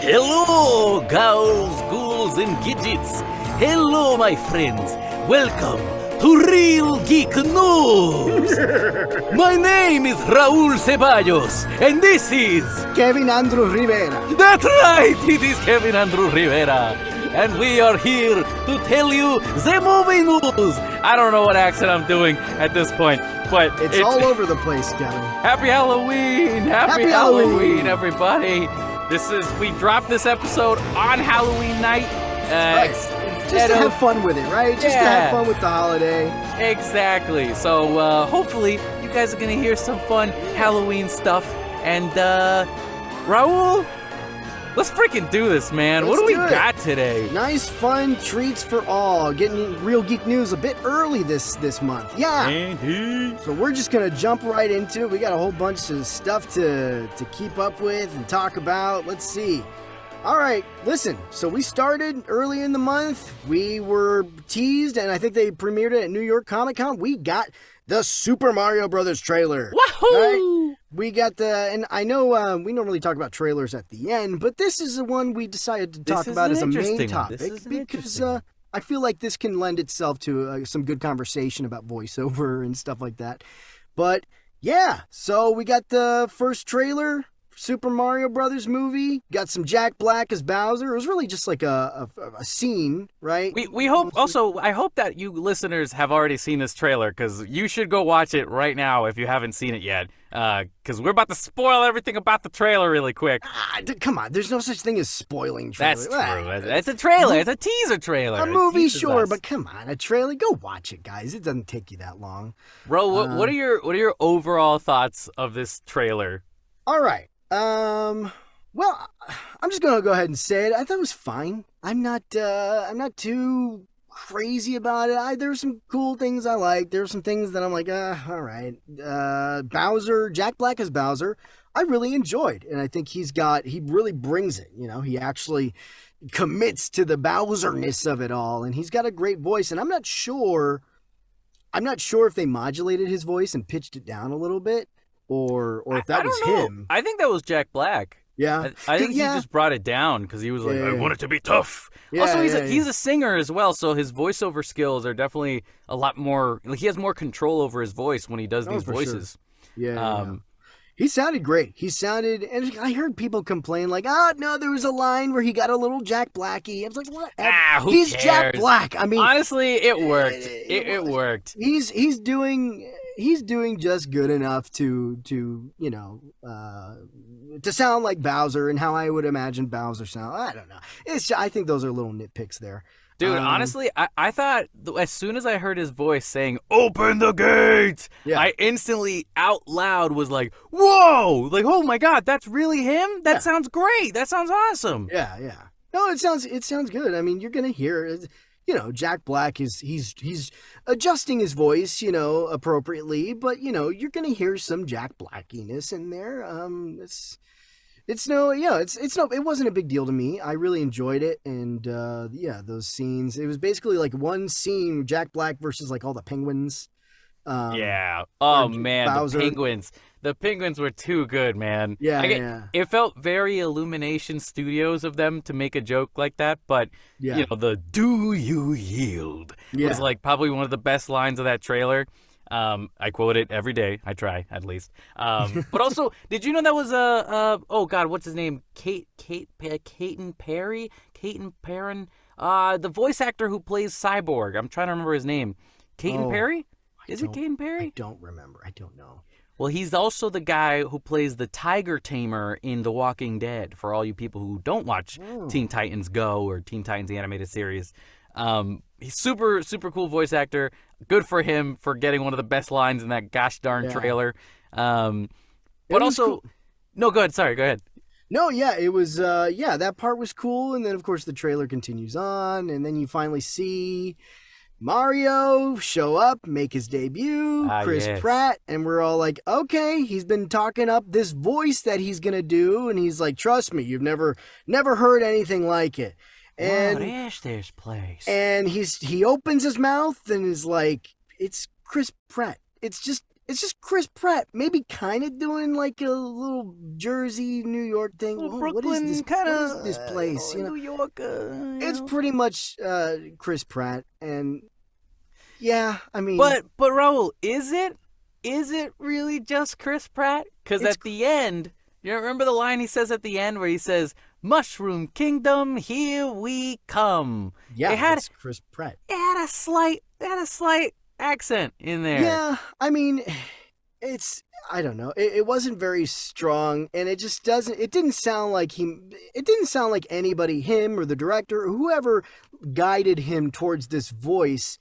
Hello, gals, ghouls, and gidgets. Hello, my friends. Welcome to Real Geek News. My name is Raul Ceballos, and this is... Kevin Andrew Rivera. That's right, it is Kevin Andrew Rivera. And we are here to tell you the movie news. I don't know what accent I'm doing at this point, but it's all over the place, Kevin. Happy Halloween! Happy Halloween, everybody! We dropped this episode on Halloween night. Right. Just to have fun with it, right? Just to have fun with the holiday. Exactly. So hopefully you guys are gonna hear some fun Halloween stuff. And Raul, let's freaking do this, man. What do we got today? Nice, fun treats for all. Getting Real Geek News a bit early this month. Yeah. So we're just going to jump right into it. We got a whole bunch of stuff to keep up with and talk about. Let's see. All right, listen. So we started early in the month. We were teased, and I think they premiered it at New York Comic Con. We got the Super Mario Brothers trailer. Wahoo! Right? We got and I know we normally talk about trailers at the end, but this is the one we decided to talk about as a main topic because I feel like this can lend itself to some good conversation about voiceover and stuff like that. But yeah, so we got the first trailer, Super Mario Brothers movie. Got some Jack Black as Bowser. It was really just like a scene, right? We hope also. I hope that you listeners have already seen this trailer because you should go watch it right now if you haven't seen it yet. Because we're about to spoil everything about the trailer really quick. Come on, there's no such thing as spoiling trailers. That's true. It's a trailer. It's a teaser trailer. A movie, sure, but come on, a trailer. Go watch it, guys. It doesn't take you that long. Bro, what are your overall thoughts of this trailer? All right. Well, I'm just gonna go ahead and say it. I thought it was fine. I'm not too crazy about it. There were some cool things I liked. There were some things that I'm like, all right. Bowser, Jack Black as Bowser, I really enjoyed, and I think he really brings it. You know, he actually commits to the Bowser-ness of it all, and he's got a great voice. And I'm not sure if they modulated his voice and pitched it down a little bit. Or if that was him. I think that was Jack Black. Yeah. I think he just brought it down because he was like, I want it to be tough. Yeah, also, he's a singer as well, so his voiceover skills are definitely a lot more... Like, he has more control over his voice when he does these voices. Sure. Yeah. He sounded great. And I heard people complain like, no, there was a line where he got a little Jack Blacky. I was like, what? He's cares? Jack Black. I mean... Honestly, it worked. It worked. He's doing just good enough to sound like Bowser and how I would imagine Bowser sound. I don't know. I think those are little nitpicks there. Dude, honestly, I thought as soon as I heard his voice saying, "Open the gate," I instantly out loud was like, "Whoa!" Like, oh my God, that's really him? That sounds great. That sounds awesome. Yeah. No, it sounds good. I mean, you're gonna hear, Jack Black he's adjusting his voice, appropriately, but you're gonna hear some Jack Blackiness in there. It wasn't a big deal to me. I really enjoyed it, and those scenes. It was basically like one scene, Jack Black versus like all the penguins. Oh man, Bowser. The penguins were too good, man. Yeah. It felt very Illumination Studios of them to make a joke like that, but the "Do you yield" was like probably one of the best lines of that trailer. I quote it every day. I try, at least. But also, did you know that was oh God, what's his name? Caden Perry? Caden Perrin? The voice actor who plays Cyborg. I'm trying to remember his name. Caden Perry? Is it Caden Perry? I don't remember. I don't know. Well, he's also the guy who plays the Tiger Tamer in The Walking Dead, for all you people who don't watch Teen Titans Go or Teen Titans the Animated Series. He's super, super cool voice actor. Good for him for getting one of the best lines in that gosh darn trailer. But also... Cool. No, go ahead. Sorry, go ahead. No, yeah, it was... that part was cool, and then, of course, the trailer continues on, and then you finally see... Mario show up, make his debut, Chris Pratt, and we're all like, okay, he's been talking up this voice that he's gonna do, and he's like, trust me, you've never heard anything like it. And what is this place? And he opens his mouth and is like, it's Chris Pratt. It's it's just Chris Pratt, maybe kind of doing like a little Jersey, New York thing. Well, Whoa, Brooklyn, what is this place? New York. It's pretty much Chris Pratt, and yeah, I mean, but Raul, is it really just Chris Pratt? Because at the end, you remember the line he says at the end where he says, "Mushroom Kingdom, here we come." Yeah, it's Chris Pratt. It had a slight accent in there. Yeah, I mean, I don't know. It wasn't very strong, and it didn't sound like anybody, him or the director or whoever guided him towards this voice.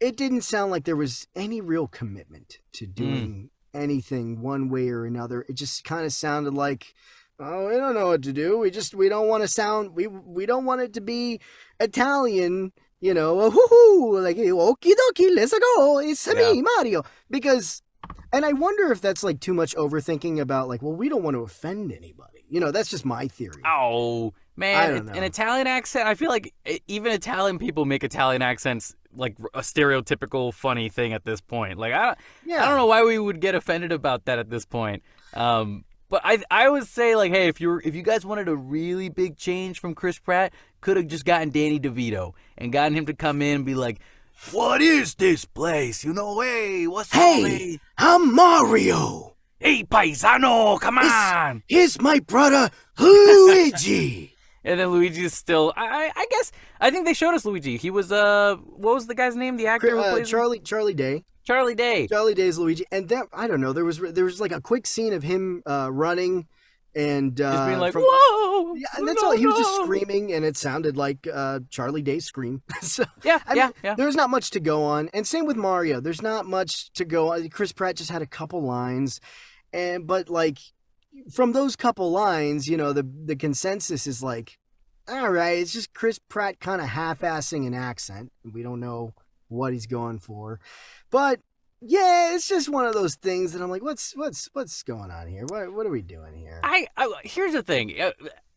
It didn't sound like there was any real commitment to doing anything one way or another. It just kind of sounded like, oh, we don't know what to do. We don't want to sound, we don't want it to be Italian, you know, like, okie dokie, let's go. It's me, Mario. Because, and I wonder if that's like too much overthinking about like, well, we don't want to offend anybody. You know, that's just my theory. Oh, man, an Italian accent. I feel like even Italian people make Italian accents like a stereotypical funny thing at this point. Like, I don't know why we would get offended about that at this point. But I would say, like, hey, if you guys wanted a really big change from Chris Pratt, could have just gotten Danny DeVito and gotten him to come in and be like, "What is this place? You know, hey, what's up? Hey, I'm Mario. Hey, paisano, come on. Here's my brother, Luigi." And then Luigi's still, I guess, I think they showed us Luigi. He was, what was the guy's name? The actor who plays Charlie Day. Charlie Day. Charlie Day's Luigi. And then, I don't know, there was like a quick scene of him running and... just being like, whoa! Yeah, and that's all. He was just screaming, and it sounded like Charlie Day's scream. So, yeah. There's not much to go on. And same with Mario. There's not much to go on. Chris Pratt just had a couple lines. But, like... From those couple lines, you know, the consensus is like, all right, it's just Chris Pratt kind of half-assing an accent. We don't know what he's going for. But, yeah, it's just one of those things that I'm like, what's going on here? What are we doing here? Here's the thing.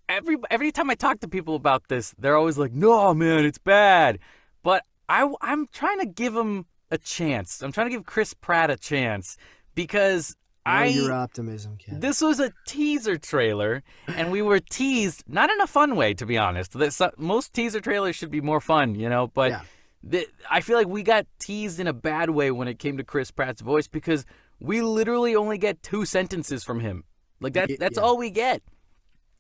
Every time I talk to people about this, they're always like, no, man, it's bad. But I'm trying to give him a chance. I'm trying to give Chris Pratt a chance because... your optimism, Ken. This was a teaser trailer, and we were teased, not in a fun way, to be honest. Most teaser trailers should be more fun, you know, but I feel like we got teased in a bad way when it came to Chris Pratt's voice because we literally only get 2 sentences from him. Like, that's all we get.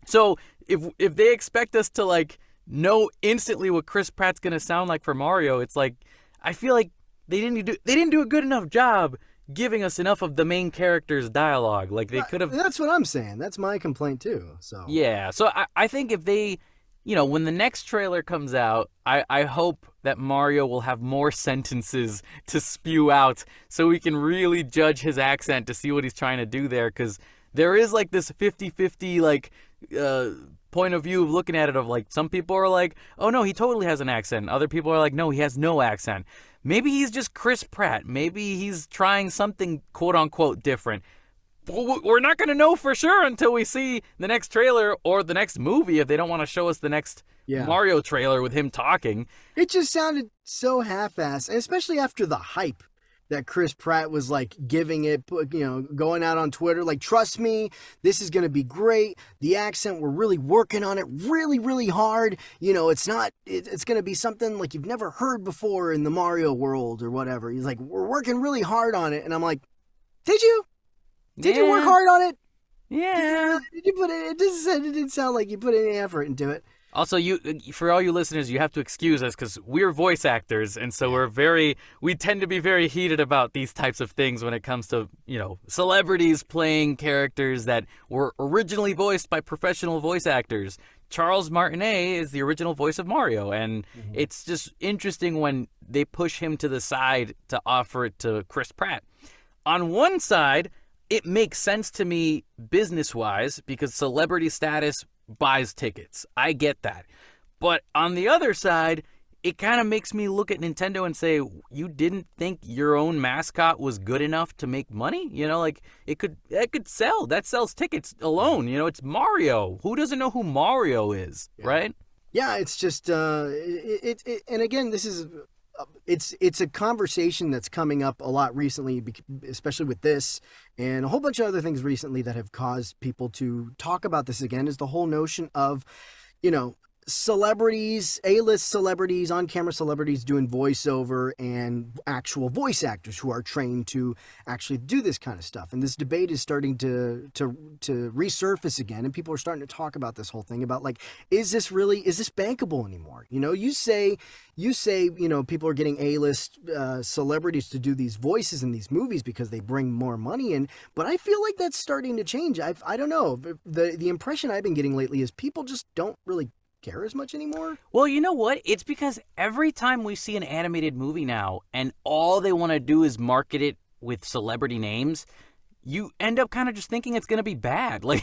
So if they expect us to, like, know instantly what Chris Pratt's going to sound like for Mario, it's like, I feel like they didn't do a good enough job giving us enough of the main character's dialogue. Like, they could have... That's what I'm saying. That's my complaint, too. So yeah. So I think if they... You know, when the next trailer comes out, I hope that Mario will have more sentences to spew out so we can really judge his accent to see what he's trying to do there. Because there is, like, this 50-50, like... point of view of looking at it of, like, some people are like, oh, no, he totally has an accent. Other people are like, no, he has no accent. Maybe he's just Chris Pratt. Maybe he's trying something quote-unquote different. We're not going to know for sure until we see the next trailer or the next movie if they don't want to show us the next Mario trailer with him talking. It just sounded so half-assed, and especially after the hype that Chris Pratt was, like, giving it, you know, going out on Twitter, like, trust me, this is going to be great. The accent, we're really working on it really, really hard. You know, it's going to be something like you've never heard before in the Mario world or whatever. He's like, we're working really hard on it. And I'm like, did you? Did you work hard on it? Yeah. Did you put it? It didn't sound like you put any effort into it. Also, for all you listeners, you have to excuse us because we're voice actors, and so we tend to be very heated about these types of things when it comes to, you know, celebrities playing characters that were originally voiced by professional voice actors. Charles Martinet is the original voice of Mario, and it's just interesting when they push him to the side to offer it to Chris Pratt. On one side, it makes sense to me business-wise because celebrity status buys tickets. I get that. But on the other side, it kind of makes me look at Nintendo and say, you didn't think your own mascot was good enough to make money? You know, like, it could sell. That sells tickets alone. You know, it's Mario. Who doesn't know who Mario is, right? Yeah, it's just, and again, this is it's a conversation that's coming up a lot recently, especially with this and a whole bunch of other things recently that have caused people to talk about this again, is the whole notion of, celebrities, A-list celebrities, on-camera celebrities doing voiceover, and actual voice actors who are trained to actually do this kind of stuff. And this debate is starting to resurface again, and people are starting to talk about this whole thing about, like, is this bankable anymore? You say, people are getting A-list celebrities to do these voices in these movies because they bring more money in, but I feel like that's starting to change. I don't know. The impression I've been getting lately is people just don't really care as much anymore. Well, you know what? It's because every time we see an animated movie now and all they want to do is market it with celebrity names, you end up kind of just thinking it's going to be bad. Like,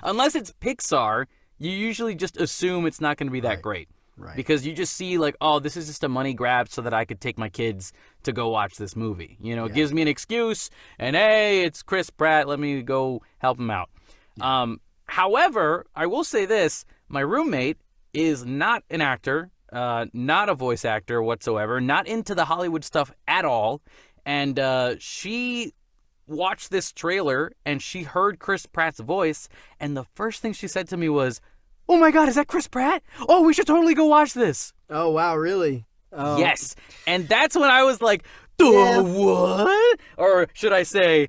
unless it's Pixar, you usually just assume it's not going to be that great. Right. Because you just see, like, oh, this is just a money grab so that I could take my kids to go watch this movie. It gives me an excuse, and hey, it's Chris Pratt, let me go help him out. Yeah. However, I will say this, my roommate is not an actor, not a voice actor whatsoever, not into the Hollywood stuff at all, and she watched this trailer, and she heard Chris Pratt's voice, and the first thing she said to me was, "Oh my God, is that Chris Pratt? Oh, we should totally go watch this." Oh, wow, really? Oh. Yes. And that's when I was like, what? Or should I say,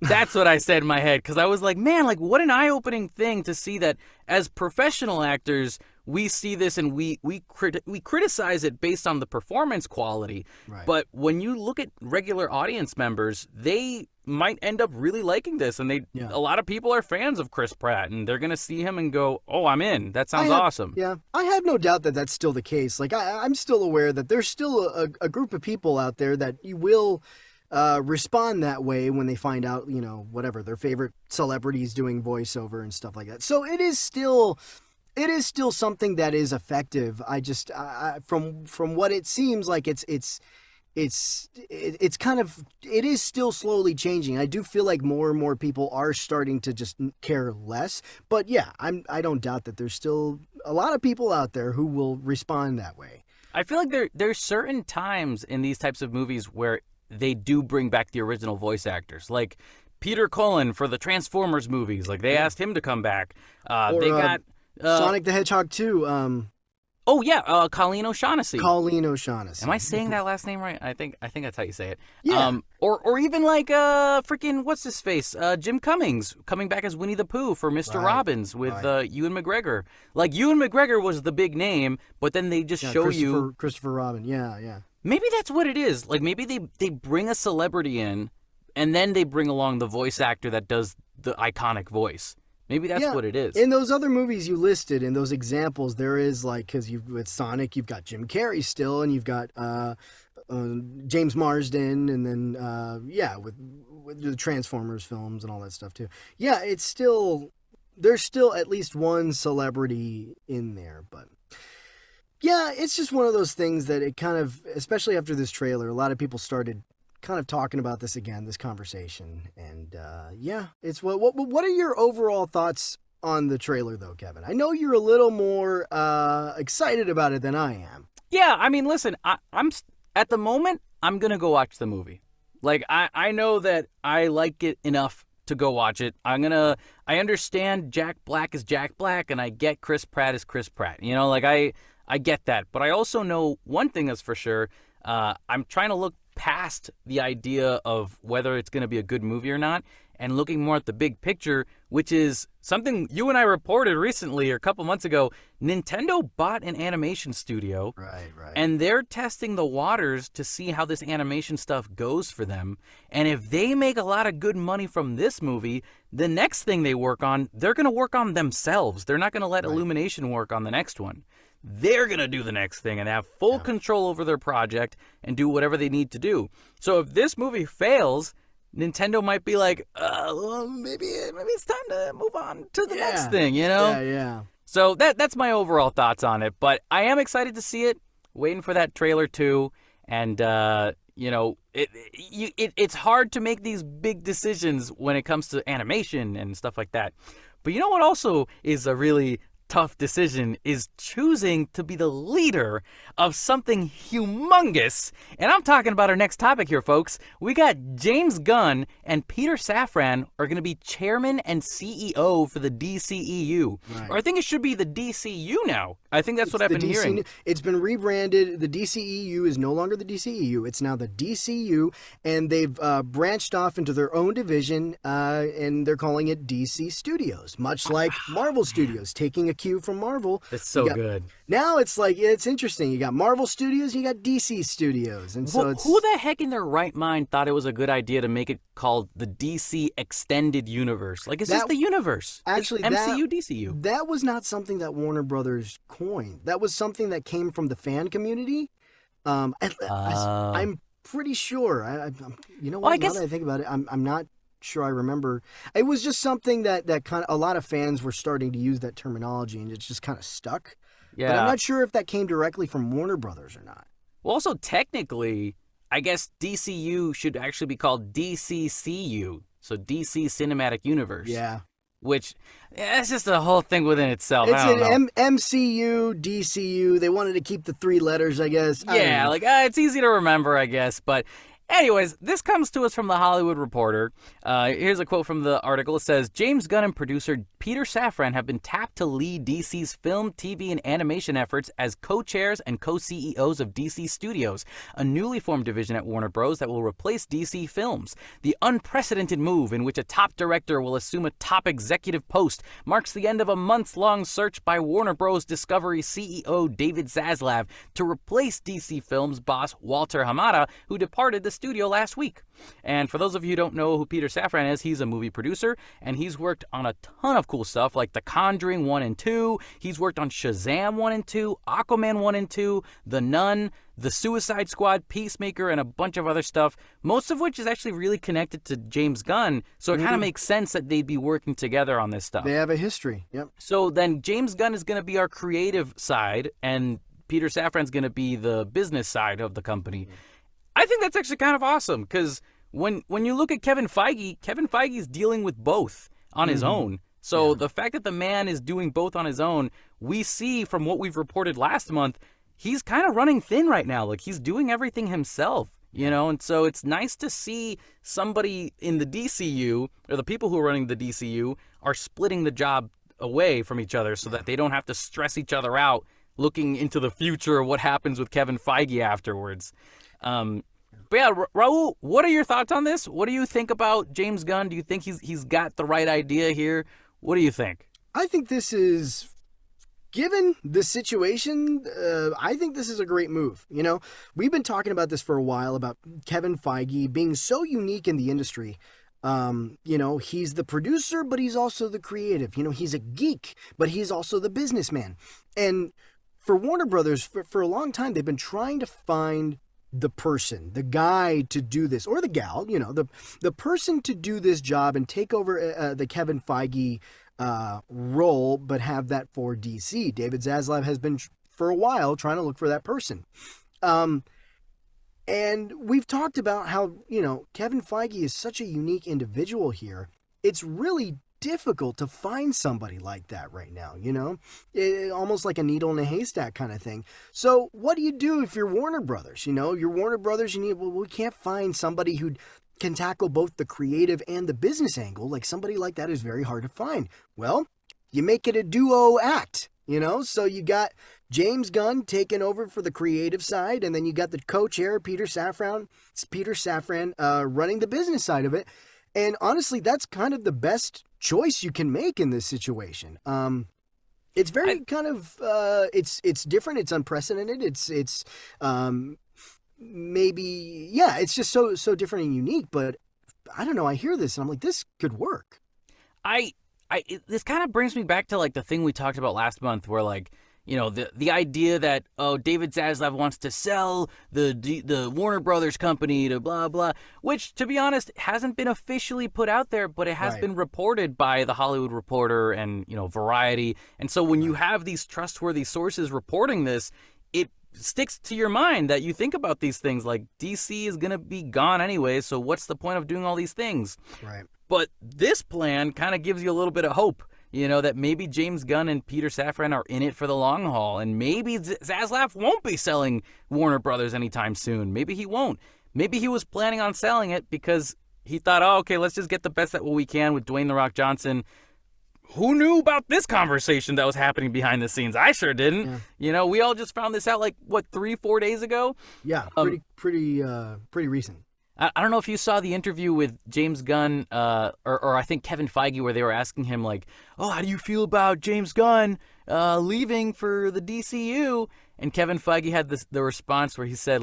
That's what I said in my head, because I was like, man, like, what an eye-opening thing to see that as professional actors, we see this and we criticize it based on the performance quality. Right. But when you look at regular audience members, they might end up really liking this, and a lot of people are fans of Chris Pratt, and they're gonna see him and go, "Oh, I'm in. That sounds awesome." Yeah, I have no doubt that that's still the case. Like, I'm still aware that there's still a group of people out there that you will respond that way when they find out, whatever, their favorite celebrities doing voiceover and stuff like that. So it is still something that is effective. I just, from what it seems like, it's kind of, it is still slowly changing. I do feel like more and more people are starting to just care less. But yeah, I don't doubt that there's still a lot of people out there who will respond that way. I feel like there's certain times in these types of movies where they do bring back the original voice actors, like Peter Cullen for the Transformers movies. Like, they asked him to come back. They got Sonic the Hedgehog 2. Colleen O'Shaughnessy. Colleen O'Shaughnessy. Am I saying that last name right? I think that's how you say it. Yeah. Or even like freaking what's his face? Jim Cummings coming back as Winnie the Pooh for Mr. Robbins with Ewan McGregor. Like, Ewan McGregor was the big name, but then they just show you Christopher Robin. Yeah. Maybe that's what it is. Like, maybe they bring a celebrity in, and then they bring along the voice actor that does the iconic voice. Maybe that's what it is. In those other movies you listed, in those examples, there is, like, because with Sonic, you've got Jim Carrey still, and you've got James Marsden, and then, with the Transformers films and all that stuff, too. Yeah, there's still at least one celebrity in there, but... Yeah, it's just one of those things that it kind of, especially after this trailer, a lot of people started kind of talking about this again, this conversation. And it's what are your overall thoughts on the trailer, though, Kevin? I know you're a little more excited about it than I am. Yeah, I mean, listen, I'm at the moment, I'm going to go watch the movie. Like, I know that I like it enough to go watch it. I understand Jack Black is Jack Black, and I get Chris Pratt is Chris Pratt. Like, I get that, but I also know one thing is for sure. I'm trying to look past the idea of whether it's going to be a good movie or not, and looking more at the big picture, which is something you and I reported recently or a couple months ago. Nintendo bought an animation studio, right, and they're testing the waters to see how this animation stuff goes for them. And if they make a lot of good money from this movie, the next thing they work on, they're going to work on themselves. They're not going to let Illumination work on the next one. They're going to do the next thing and have full control over their project and do whatever they need to do. So if this movie fails, Nintendo might be like, maybe it's time to move on to the next thing, Yeah. So that's my overall thoughts on it. But I am excited to see it, waiting for that trailer too. And, it's hard to make these big decisions when it comes to animation and stuff like that. But you know what also is a really tough decision is choosing to be the leader of something humongous. And I'm talking about our next topic here, folks. We got James Gunn and Peter Safran are going to be chairman and CEO for the DCEU. Right. Or I think it should be the DCU now. I think that's what I've been hearing. It's been rebranded. The DCEU is no longer the DCEU. It's now the DCU, and they've branched off into their own division, and they're calling it DC Studios, much like Marvel Studios, taking a cue from Marvel. It's so good. Now it's like, it's interesting. You got Marvel Studios, and you got DC Studios. And so who the heck in their right mind thought it was a good idea to make it called the DC Extended Universe? Like, it's just the universe. Actually, it's MCU, DCU. That was not something that Warner Brothers coined. That was something that came from the fan community. I'm pretty sure. You know what? Well, now that I think about it, I'm not sure I remember. It was just something that kind of a lot of fans were starting to use that terminology, and it's just kind of stuck. Yeah. But I'm not sure if that came directly from Warner Brothers or not. Well, also technically, I guess DCU should actually be called DCCU, so DC Cinematic Universe. Yeah. Which, it's just a whole thing within itself. It's an MCU, DCU. They wanted to keep the 3 letters, I guess. Yeah, it's easy to remember, I guess. But anyways, this comes to us from The Hollywood Reporter. Here's a quote from the article. It says, James Gunn and producer Peter Safran have been tapped to lead DC's film, TV, and animation efforts as co-chairs and co-CEOs of DC Studios, a newly formed division at Warner Bros. That will replace DC Films. The unprecedented move in which a top director will assume a top executive post marks the end of a months-long search by Warner Bros. Discovery CEO David Zaslav to replace DC Films boss Walter Hamada, who departed the studio last week. And for those of you who don't know who Peter Safran is, he's a movie producer, and he's worked on a ton of cool stuff like The Conjuring 1 and 2. He's worked on Shazam 1 and 2, Aquaman 1 and 2, The Nun, The Suicide Squad, Peacemaker, and a bunch of other stuff, most of which is actually really connected to James Gunn, so it kind of makes sense that they'd be working together on this stuff. They have a history, yep. So then James Gunn is going to be our creative side, and Peter Safran's going to be the business side of the company. I think that's actually kind of awesome, because when you look at Kevin Feige's dealing with both on his own. So the fact that the man is doing both on his own, we see from what we've reported last month, he's kind of running thin right now. Like, he's doing everything himself, you know? And so it's nice to see somebody in the DCU, or the people who are running the DCU, are splitting the job away from each other so that they don't have to stress each other out looking into the future of what happens with Kevin Feige afterwards. But yeah, Raul, what are your thoughts on this? What do you think about James Gunn? Do you think he's got the right idea here? What do you think? I think this is, given the situation, I think this is a great move. You know, we've been talking about this for a while, about Kevin Feige being so unique in the industry. You know, he's the producer, but he's also the creative. You know, he's a geek, but he's also the businessman. And for Warner Brothers, for a long time, they've been trying to find the person, the guy to do this, or the gal, you know, the person to do this job and take over the Kevin Feige role, but have that for DC. David Zaslav has been for a while trying to look for that person. And we've talked about how, you know, Kevin Feige is such a unique individual here. It's really difficult to find somebody like that right now, you know, almost like a needle in a haystack kind of thing. So what do you do if you're Warner Brothers? You know, you're Warner Brothers, we can't find somebody who can tackle both the creative and the business angle. Like, somebody like that is very hard to find. Well, you make it a duo act, you know, so you got James Gunn taking over for the creative side, and then you got the co-chair, Peter Safran, running the business side of it. And honestly, that's kind of the best choice you can make in this situation. It's very it's different. It's unprecedented. It's maybe, yeah, it's just so different and unique. But I don't know. I hear this and I'm like, this could work. This kind of brings me back to like the thing we talked about last month, where like, you know, the idea that, oh, David Zaslav wants to sell the Warner Brothers company to blah, blah, which, to be honest, hasn't been officially put out there, but it has been reported by The Hollywood Reporter and, you know, Variety. And so when you have these trustworthy sources reporting this, it sticks to your mind that you think about these things like DC is going to be gone anyway, so what's the point of doing all these things? Right. But this plan kind of gives you a little bit of hope. that maybe James Gunn and Peter Safran are in it for the long haul, and maybe Zaslav won't be selling Warner Brothers anytime soon. Maybe he won't. Maybe he was planning on selling it because he thought, oh, okay, let's just get the best at what we can with Dwayne "The Rock" Johnson. Who knew about this conversation that was happening behind the scenes? I sure didn't. Yeah. We all just found this out 3-4 days ago? Yeah, pretty recent. I don't know if you saw the interview with James Gunn or I think Kevin Feige where they were asking him oh, how do you feel about James Gunn leaving for the DCEU? And Kevin Feige had the response where he said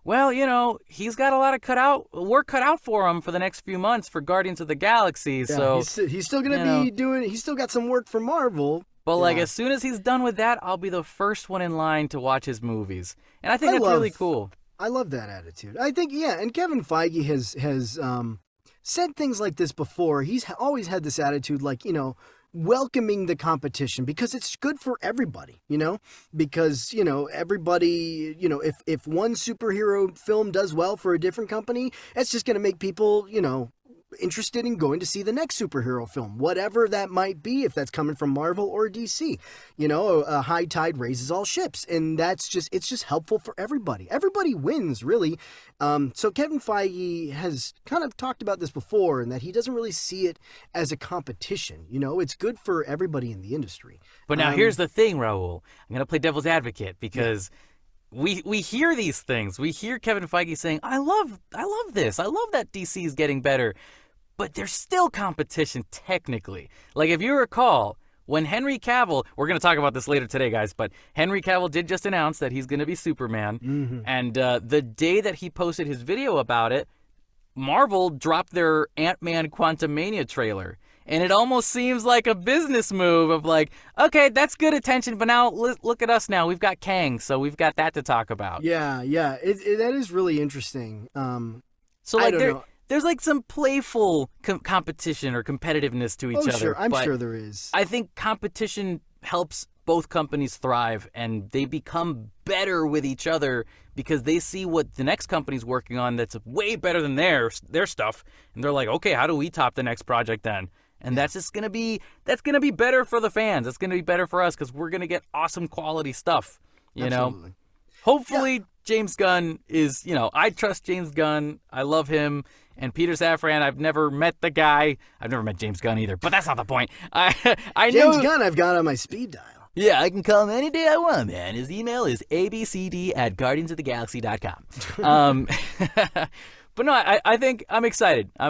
well, he's got a lot of work cut out for him for the next few months for Guardians of the Galaxy. Yeah, so he's still going to be doing. He's still got some work for Marvel. But as soon as he's done with that, I'll be the first one in line to watch his movies, and I think that's really cool. I love that attitude. I think and Kevin Feige has said things like this before. He's always had this attitude, welcoming the competition because it's good for everybody, because, everybody, if one superhero film does well for a different company, it's just going to make people, interested in going to see the next superhero film, whatever that might be, if that's coming from Marvel or DC. A high tide raises all ships, and it's just helpful for everybody. Everybody wins, really. So Kevin Feige has kind of talked about this before, and that he doesn't really see it as a competition. It's good for everybody in the industry. But now here's the thing, Raul. I'm going to play devil's advocate because we hear these things. We hear Kevin Feige saying, I love this. I love that DC is getting better. But there's still competition, technically. If you recall, when Henry Cavill, we're going to talk about this later today, guys, but Henry Cavill did just announce that he's going to be Superman. Mm-hmm. And the day that he posted his video about it, Marvel dropped their Ant-Man Quantumania trailer. And it almost seems like a business move of okay, that's good attention, but now look at us now. We've got Kang, so we've got that to talk about. Yeah. That is really interesting. So I don't know. There's some playful competition or competitiveness to each other. Sure. I'm sure there is. I think competition helps both companies thrive, and they become better with each other because they see what the next company's working on that's way better than their stuff, and they're like, okay, how do we top the next project then? And that's gonna be better for the fans. It's gonna be better for us because we're gonna get awesome quality stuff. Absolutely. Hopefully, James Gunn is. I trust James Gunn. I love him. And Peter Safran, I've never met the guy. I've never met James Gunn either, but that's not the point. I James Gunn, I've got on my speed dial. Yeah, I can call him any day I want, man. His email is abcd@guardiansofthegalaxy.com. But no, I think I'm excited. I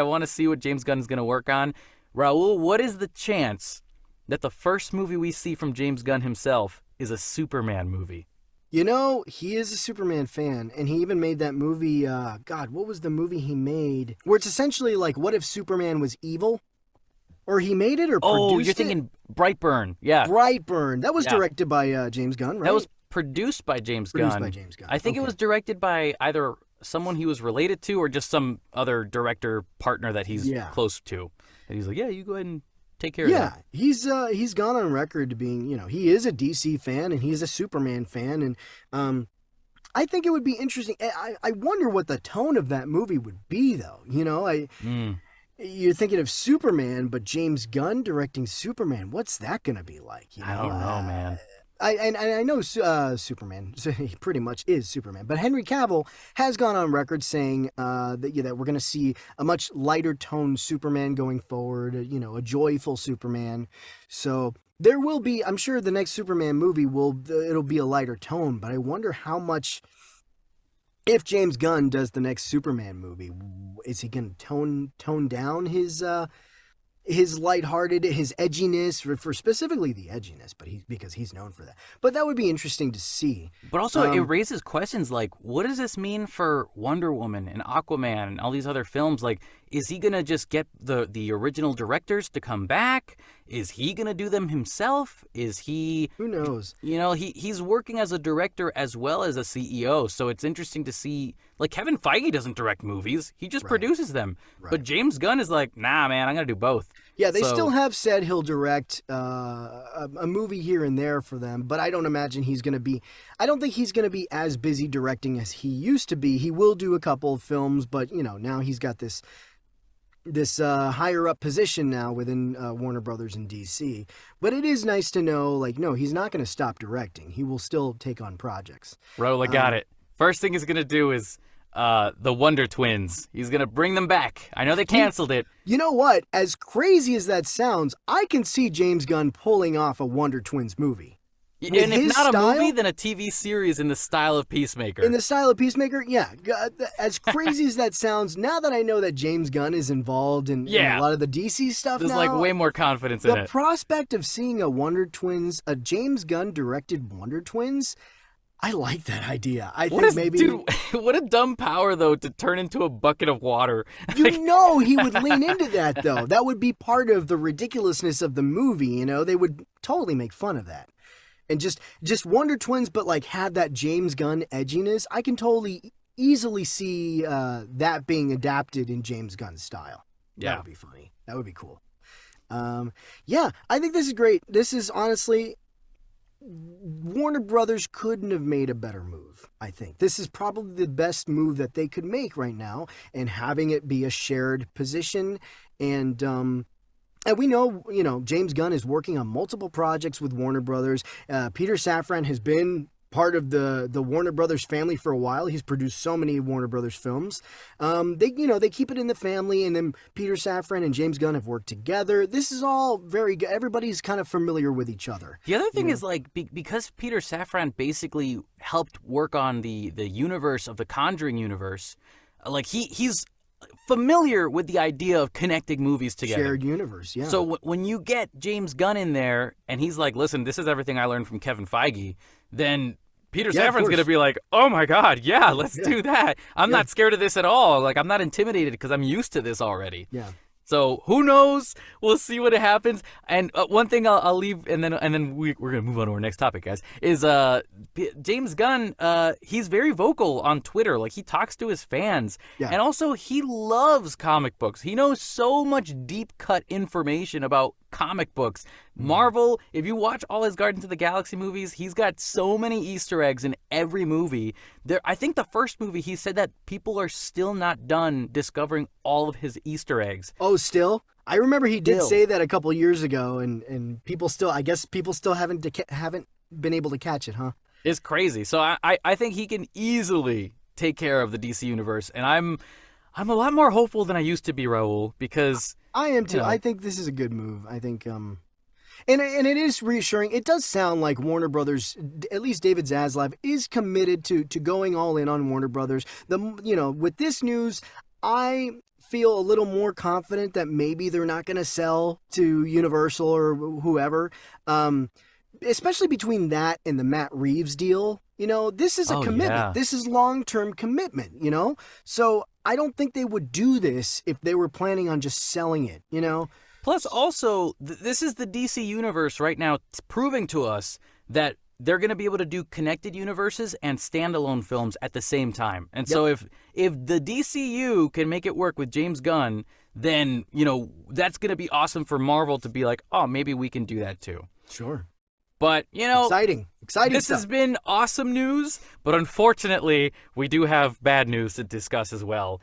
want to see what James Gunn is going to work on. Raul, what is the chance that the first movie we see from James Gunn himself is a Superman movie? He is a Superman fan, and he even made that movie, what was the movie he made? Where it's essentially what if Superman was evil? Or he made it or produced it? Oh, you're thinking Brightburn, yeah. Brightburn. That was directed by James Gunn, right? That was produced by James Gunn. I think it was directed by either someone he was related to or just some other director partner that he's close to. And he's like, yeah, you go ahead and take care of that. Yeah, he's gone on record to being, he is a DC fan and he's a Superman fan. And I think it would be interesting. I wonder what the tone of that movie would be, though. You're thinking of Superman, but James Gunn directing Superman. What's that going to be like? I don't know, man. I know Superman, so he pretty much is Superman. But Henry Cavill has gone on record saying that we're going to see a much lighter toned Superman going forward, a joyful Superman. So there will be, I'm sure the next Superman movie it'll be a lighter tone, but I wonder how much, if James Gunn does the next Superman movie, is he going to tone down his lighthearted, his edginess, for specifically the edginess, but because he's known for that. But that would be interesting to see. But also, it raises questions what does this mean for Wonder Woman and Aquaman and all these other films? Is he gonna just get the original directors to come back? Is he gonna do them himself? Is he? Who knows? He's working as a director as well as a CEO, so it's interesting to see. Kevin Feige doesn't direct movies; he just produces them. Right. But James Gunn is nah, man, I'm gonna do both. Yeah, they still have said he'll direct a movie here and there for them, but I don't imagine he's gonna be. I don't think he's gonna be as busy directing as he used to be. He will do a couple of films, but now he's got this higher up position now within Warner Brothers and DC. But it is nice to know, like, no, he's not going to stop directing. He will still take on projects. Rolla got it. First thing he's going to do is the Wonder Twins. He's going to bring them back. I know they canceled it. You know what? As crazy as that sounds, I can see James Gunn pulling off a Wonder Twins movie. And if not a movie, then a TV series in the style of Peacemaker. In the style of Peacemaker, yeah. As crazy as that sounds, now that I know that James Gunn is involved in a lot of the DC stuff There's now, like way more confidence in it. The prospect of seeing a James Gunn directed Wonder Twins, I like that idea. Dude, what a dumb power, though, to turn into a bucket of water. You know he would lean into that, though. That would be part of the ridiculousness of the movie, you know? They would totally make fun of that. And just Wonder Twins, but like have that James Gunn edginess. I can totally easily see that being adapted in James Gunn's style. Yeah. That would be funny. That would be cool. Yeah, I think this is great. This is honestly, Warner Brothers couldn't have made a better move, I think. This is probably the best move that they could make right now, and having it be a shared position. And we know, James Gunn is working on multiple projects with Warner Brothers. Peter Safran has been part of the Warner Brothers family for a while. He's produced so many Warner Brothers films. They keep it in the family, and then Peter Safran and James Gunn have worked together. This is all very good. Everybody's kind of familiar with each other. The other thing is, like, because Peter Safran basically helped work on the universe of the Conjuring universe, like he's familiar with the idea of connecting movies together. Shared universe, yeah. So when you get James Gunn in there and he's like, listen, this is everything I learned from Kevin Feige, then Peter Safran's going to be like, oh my God, yeah, let's do that. I'm not scared of this at all. Like, I'm not intimidated because I'm used to this already. Yeah. So who knows? We'll see what happens. And one thing I'll leave, and then we're gonna move on to our next topic, guys. Is James Gunn? He's very vocal on Twitter. Like, he talks to his fans, and also he loves comic books. He knows so much deep cut information about comic books. Marvel, if you watch all his Guardians of the Galaxy movies, he's got so many Easter eggs in every movie. I think the first movie, he said that people are still not done discovering all of his Easter eggs. Oh, still? I remember he did say that a couple years ago, and people still haven't been able to catch it, huh? It's crazy. So I think he can easily take care of the DC universe, and I'm a lot more hopeful than I used to be, Raul, because I am too. I think this is a good move. I think, and it is reassuring. It does sound like Warner Brothers, at least David Zaslav, is committed to going all in on Warner Brothers. With this news, I feel a little more confident that maybe they're not going to sell to Universal or whoever. Especially between that and the Matt Reeves deal. This is a commitment. Yeah. This is long-term commitment, So I don't think they would do this if they were planning on just selling it, Plus, also, this is the DC universe right now. It's proving to us that they're going to be able to do connected universes and standalone films at the same time. And so if the DCEU can make it work with James Gunn, then, that's going to be awesome for Marvel to be like, oh, maybe we can do that too. Sure. But, exciting this stuff. has been awesome news, but unfortunately, we do have bad news to discuss as well,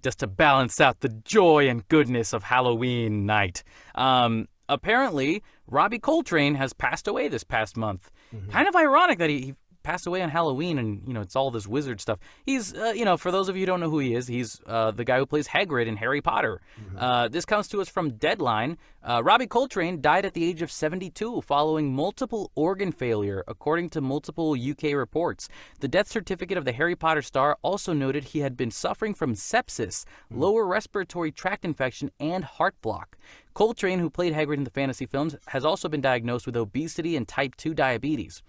just to balance out the joy and goodness of Halloween night. Apparently, Robbie Coltrane has passed away this past month. Mm-hmm. Kind of ironic that he passed away on Halloween, and it's all this wizard stuff. He's for those of you who don't know who he is, he's the guy who plays Hagrid in Harry Potter. Mm-hmm. This comes to us from Deadline. Robbie Coltrane died at the age of 72 following multiple organ failure, according to multiple UK reports. The death certificate of the Harry Potter star also noted he had been suffering from sepsis, lower respiratory tract infection, and heart block. Coltrane, who played Hagrid in the fantasy films, has also been diagnosed with obesity and type 2 diabetes.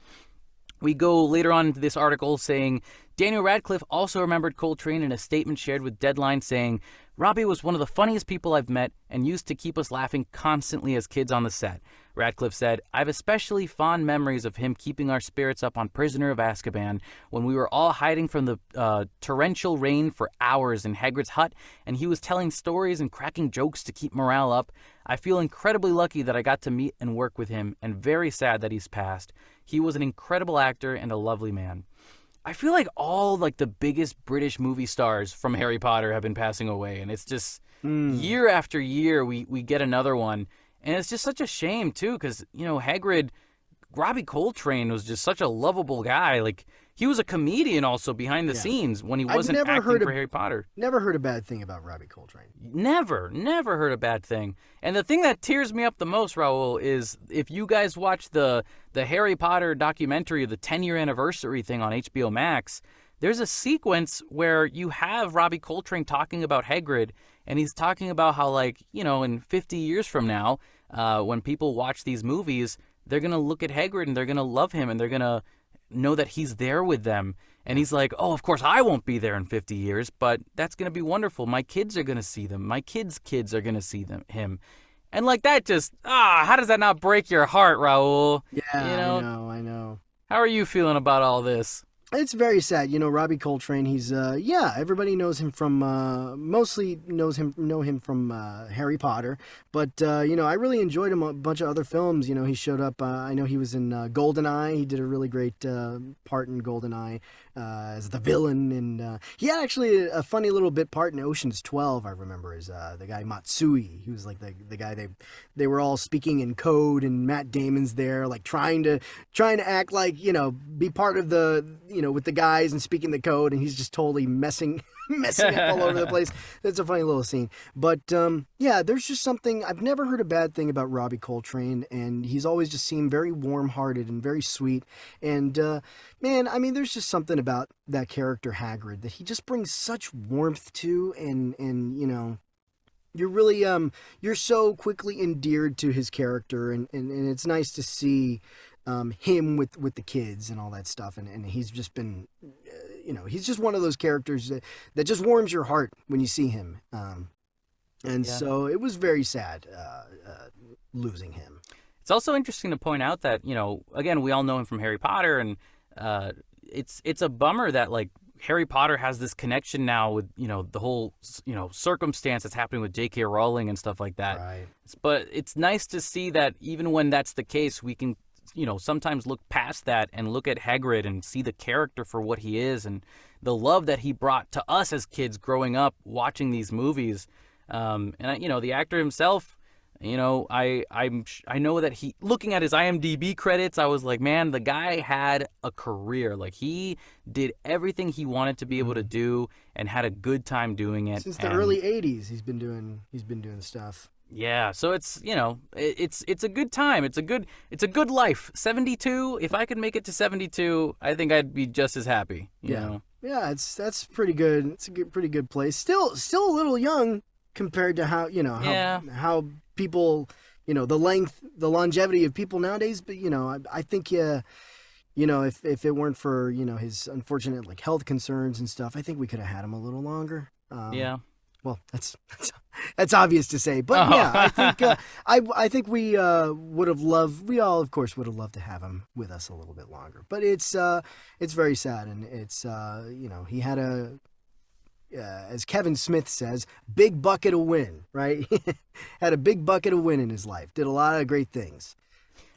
We go later on into this article saying, Daniel Radcliffe also remembered Coltrane in a statement shared with Deadline saying, Robbie was one of the funniest people I've met and used to keep us laughing constantly as kids on the set. Radcliffe said, I have especially fond memories of him keeping our spirits up on Prisoner of Azkaban when we were all hiding from the torrential rain for hours in Hagrid's hut, and he was telling stories and cracking jokes to keep morale up. I feel incredibly lucky that I got to meet and work with him, and very sad that he's passed. He was an incredible actor and a lovely man. I feel like all the biggest British movie stars from Harry Potter have been passing away, and it's just year after year we get another one. And it's just such a shame, too, because, Hagrid, Robbie Coltrane was just such a lovable guy. Like, he was a comedian also behind the scenes when he wasn't acting for Harry Potter. Never heard a bad thing about Robbie Coltrane. Never heard a bad thing. And the thing that tears me up the most, Raul, is if you guys watch the Harry Potter documentary, the 10-year anniversary thing on HBO Max, there's a sequence where you have Robbie Coltrane talking about Hagrid, and he's talking about how, in 50 years from now, when people watch these movies, they're going to look at Hagrid and they're going to love him and they're going to know that he's there with them. And he's like, oh, of course I won't be there in 50 years, but that's going to be wonderful. My kids are going to see them. My kids' kids are going to see him. And that just, how does that not break your heart, Raul? Yeah, I know. How are you feeling about all this? It's very sad. Robbie Coltrane, he's, everybody knows him from, mostly know him from Harry Potter. But, I really enjoyed him a bunch of other films. He showed up, I know he was in GoldenEye. He did a really great part in GoldenEye as the villain. And he had actually a funny little bit part in Ocean's 12, I remember, as the guy Matsui. He was the guy they were all speaking in code, and Matt Damon's there, trying to act like, be part of the, with the guys and speaking the code, and he's just totally messing up all over the place. That's a funny little scene. But, there's just something, I've never heard a bad thing about Robbie Coltrane, and he's always just seemed very warm-hearted and very sweet. And, there's just something about that character Hagrid that he just brings such warmth to, and you're really, you're so quickly endeared to his character, and it's nice to see him with the kids and all that stuff, and he's just been, he's just one of those characters that just warms your heart when you see him, so it was very sad losing him. It's also interesting to point out that, again, we all know him from Harry Potter, and it's a bummer that Harry Potter has this connection now with, the whole, circumstance that's happening with J.K. Rowling and stuff like that. Right. But it's nice to see that even when that's the case, we can sometimes look past that and look at Hagrid and see the character for what he is and the love that he brought to us as kids growing up watching these movies. And the actor himself, I know that he, looking at his IMDb credits, I was like, man, the guy had a career. He did everything he wanted to be able to do and had a good time doing it. Since the early 80s, he's been doing stuff. Yeah, so it's it's a good time. It's a good life. 72. If I could make it to 72, I think I'd be just as happy. You know? Yeah, that's pretty good. It's a pretty good place. Still a little young compared to how how people, the longevity of people nowadays. But I think if it weren't for his unfortunate health concerns and stuff, I think we could have had him a little longer. Well, that's obvious to say, but I think we would have loved. We all, of course, would have loved to have him with us a little bit longer. But it's very sad, and it's he had a, as Kevin Smith says, big bucket of win, right? Had a big bucket of win in his life. Did a lot of great things.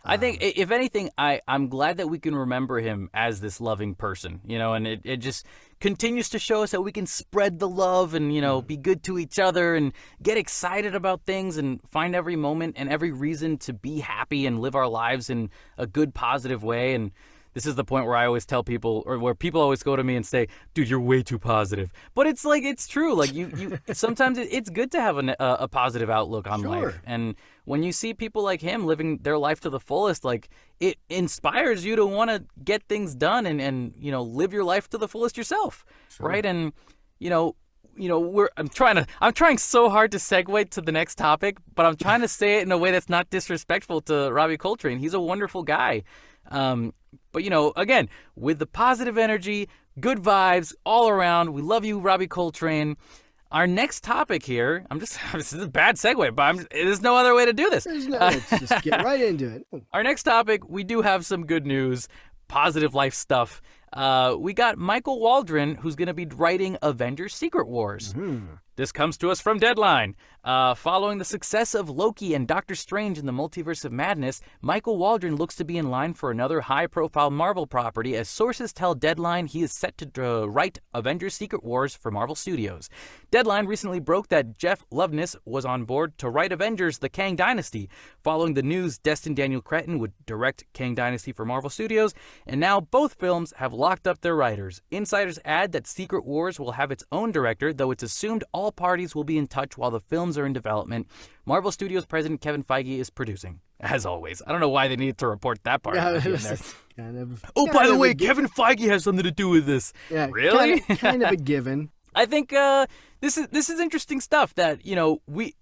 I think, if anything, I'm glad that we can remember him as this loving person, and it just continues to show us that we can spread the love and, be good to each other and get excited about things and find every moment and every reason to be happy and live our lives in a good, positive way. And this is the point where I always tell people, or where people always go to me and say, dude, you're way too positive. But it's it's true. You sometimes it's good to have a positive outlook on life. And when you see people like him living their life to the fullest, it inspires you to want to get things done and live your life to the fullest yourself. Sure. Right. And, I'm trying so hard to segue to the next topic, but I'm trying to say it in a way that's not disrespectful to Robbie Coltrane. He's a wonderful guy. But, again, with the positive energy, good vibes all around. We love you, Robbie Coltrane. Our next topic here, this is a bad segue, but there's no other way to do this. Let's just get right into it. Our next topic, we do have some good news, positive life stuff. We got Michael Waldron, who's going to be writing Avengers Secret Wars. Mm-hmm. This comes to us from Deadline. Following the success of Loki and Doctor Strange in the Multiverse of Madness, Michael Waldron looks to be in line for another high-profile Marvel property, as sources tell Deadline he is set to write Avengers Secret Wars for Marvel Studios. Deadline recently broke that Jeff Loveness was on board to write Avengers: The Kang Dynasty. Following the news, Destin Daniel Cretton would direct Kang Dynasty for Marvel Studios, and now both films have locked up their writers. Insiders add that Secret Wars will have its own director, though it's assumed all parties will be in touch while the films are in development. Marvel Studios president Kevin Feige is producing, as always. I don't know why they needed to report that part in there. By the way, Kevin Feige has something to do with this. Yeah, really? Kind of a given. I think this is interesting stuff that,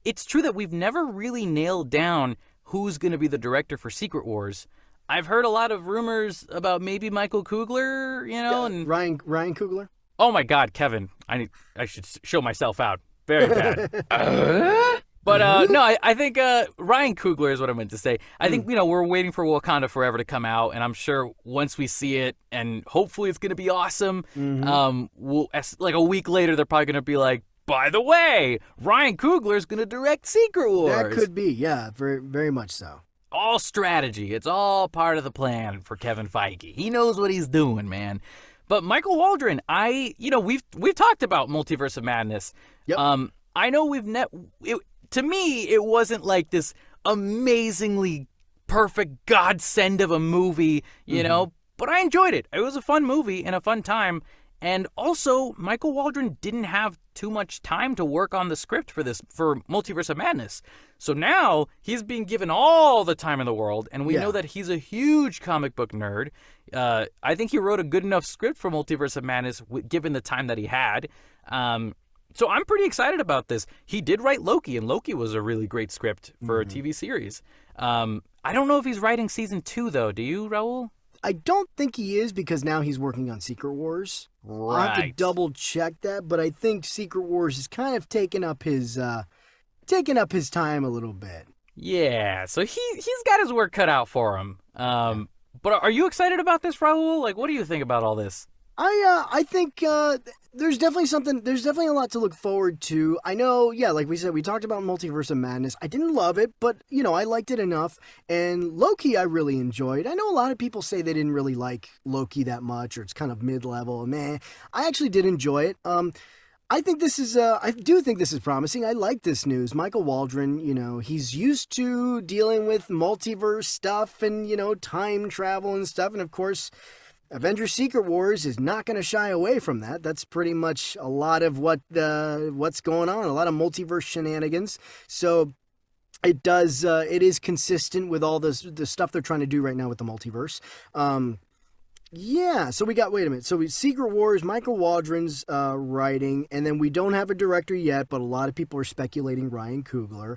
it's true that we've never really nailed down who's going to be the director for Secret Wars. I've heard a lot of rumors about maybe Michael Coogler, and Ryan Coogler. Oh my God, Kevin! I should show myself out. Very bad. But no, I think Ryan Coogler is what I meant to say. I think we're waiting for Wakanda Forever to come out, and I'm sure once we see it, and hopefully it's going to be awesome. We'll like a week later, they're probably going to be like, by the way, Ryan Coogler is going to direct Secret Wars. That could be, yeah, very, very much so. All strategy. It's all part of the plan for Kevin Feige. He knows what he's doing, man. But Michael Waldron, we've talked about Multiverse of Madness. Yep. I know to me, it wasn't like this amazingly perfect godsend of a movie, but I enjoyed it. It was a fun movie and a fun time. And also, Michael Waldron didn't have too much time to work on the script for Multiverse of Madness. So now he's being given all the time in the world, and we know that he's a huge comic book nerd. I think he wrote a good enough script for Multiverse of Madness given the time that he had. So I'm pretty excited about this. He did write Loki, and Loki was a really great script for a TV series. I don't know if he's writing season 2, though. Do you, Raul? I don't think he is, because now he's working on Secret Wars. Right. I'll have to double check that, but I think Secret Wars is kind of taking up his time a little bit. Yeah, so he's got his work cut out for him. But are you excited about this, Raul? Like, what do you think about all this? I think there's definitely a lot to look forward to. I know, like we said, we talked about Multiverse of Madness. I didn't love it, but, I liked it enough. And Loki I really enjoyed. I know a lot of people say they didn't really like Loki that much, or it's kind of mid-level. Meh. I actually did enjoy it. I do think this is promising. I like this news. Michael Waldron, he's used to dealing with multiverse stuff and, time travel and stuff. And of course, Avengers Secret Wars is not going to shy away from that. That's pretty much a lot of what's going on, a lot of multiverse shenanigans. So it is consistent with all the stuff they're trying to do right now with the multiverse. So we got, wait a minute. So Secret Wars, Michael Waldron's writing, and then we don't have a director yet, but a lot of people are speculating Ryan Coogler.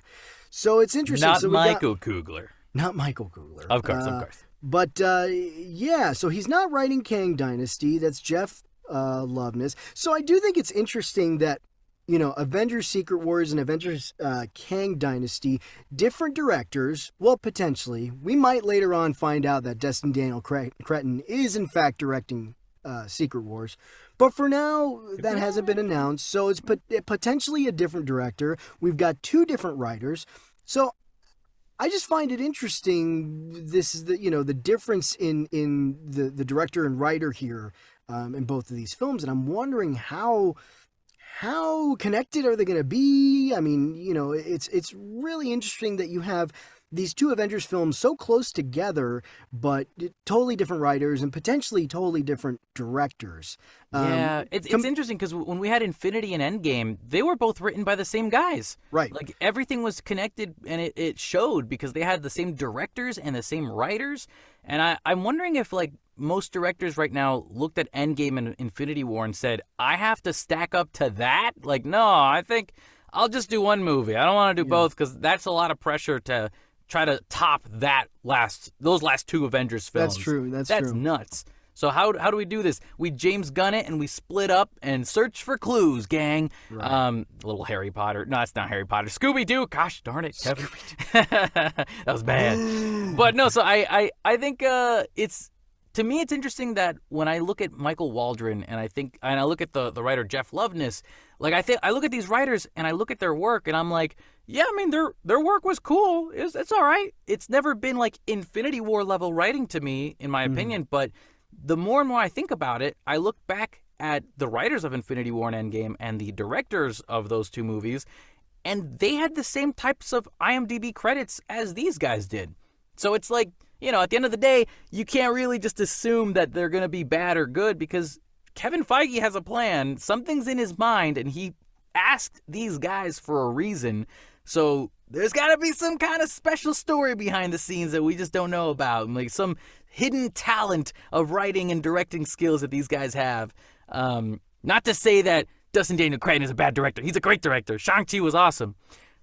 So it's interesting. Not Michael Coogler. Not Michael Coogler. Of course. But, so he's not writing Kang Dynasty. That's Jeff Loveness. So I do think it's interesting that, Avengers Secret Wars and Avengers Kang Dynasty, different directors. Well, potentially. We might later on find out that Destin Daniel Cretton is, in fact, directing Secret Wars. But for now, that hasn't been announced. So it's potentially a different director. We've got 2 different writers. So I just find it interesting. This is the difference in the director and writer here in both of these films, and I'm wondering how connected are they going to be? I mean, it's really interesting that you have these 2 Avengers films so close together, but totally different writers and potentially totally different directors. It's interesting because when we had Infinity and Endgame, they were both written by the same guys. Right. Like, everything was connected, and it showed because they had the same directors and the same writers. And I'm wondering if, like, most directors right now looked at Endgame and Infinity War and said, I have to stack up to that? Like, no, I think I'll just do one movie. I don't want to do both, because that's a lot of pressure to try to top those last 2 Avengers films. That's true. That's true. Nuts. So how do we do this? We James Gunn it, and we split up and search for clues, gang. Right. Little Harry Potter. No, it's not Harry Potter. Scooby-Doo. Gosh darn it, Kevin. That was bad. But no, so I think it's to me, it's interesting that when I look at Michael Waldron and I look at the writer Jeff Loveness, like I look at these writers and I look at their work and I'm like, yeah, I mean their work was cool. It's all right. It's never been like Infinity War level writing to me, in my opinion. But the more and more I think about it, I look back at the writers of Infinity War and Endgame and the directors of those two movies, and they had the same types of IMDb credits as these guys did. So it's like, at the end of the day, you can't really just assume that they're going to be bad or good, because Kevin Feige has a plan. Something's in his mind, and he asked these guys for a reason. So there's got to be some kind of special story behind the scenes that we just don't know about. Like some hidden talent of writing and directing skills that these guys have. Not to say that Dustin Daniel Cretton is a bad director. He's a great director. Shang-Chi was awesome.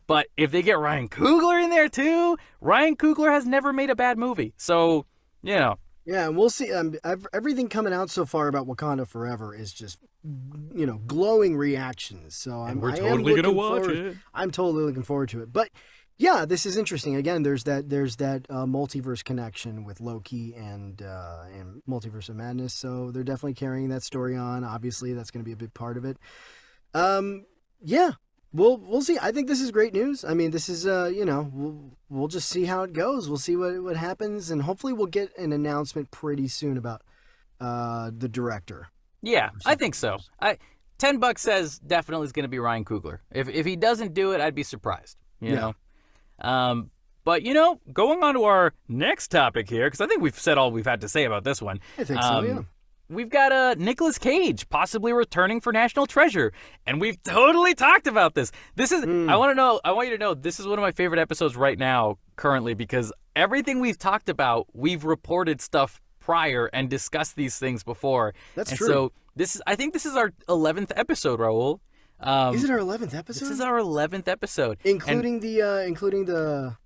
But if they get Ryan Coogler in there too, Ryan Coogler has never made a bad movie. So, Yeah, and we'll see. Everything coming out so far about Wakanda Forever is just, glowing reactions. So we're totally going to watch it. I'm totally looking forward to it. But yeah, this is interesting. Again, there's that multiverse connection with Loki and Multiverse of Madness. So they're definitely carrying that story on. Obviously, that's going to be a big part of it. Yeah. We'll see. I think this is great news. I mean, this is we'll just see how it goes. We'll see what happens, and hopefully we'll get an announcement pretty soon about the director. Yeah, I think so. $10 says definitely is going to be Ryan Coogler. If he doesn't do it, I'd be surprised. You know. But going on to our next topic here, because I think we've said all we've had to say about this one. I think so. Yeah. We've got Nicolas Cage possibly returning for National Treasure, and we've totally talked about this. This is I want you to know this is one of my favorite episodes right now currently, because everything we've talked about, we've reported stuff prior and discussed these things before. That's true. So I think this is our 11th episode, Raul. Is it our 11th episode? This is our 11th episode, including the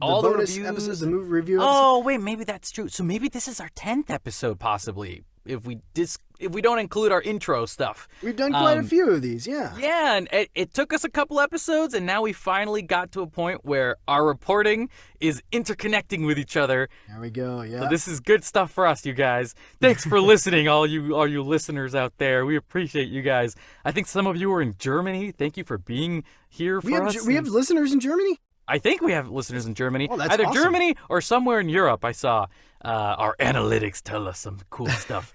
all the bonus reviews, episodes, the movie review episodes? Oh wait, maybe that's true. So maybe this is our 10th episode, possibly. If we don't include our intro stuff. We've done quite a few of these, yeah. Yeah, and it took us a couple episodes, and now we finally got to a point where our reporting is interconnecting with each other. There we go, yeah. So this is good stuff for us, you guys. Thanks for listening, all you listeners out there. We appreciate you guys. I think some of you are in Germany. Thank you for being here for us. We have listeners in Germany? I think we have listeners in Germany. Oh, that's either awesome. Germany or somewhere in Europe. I saw our analytics tell us some cool stuff.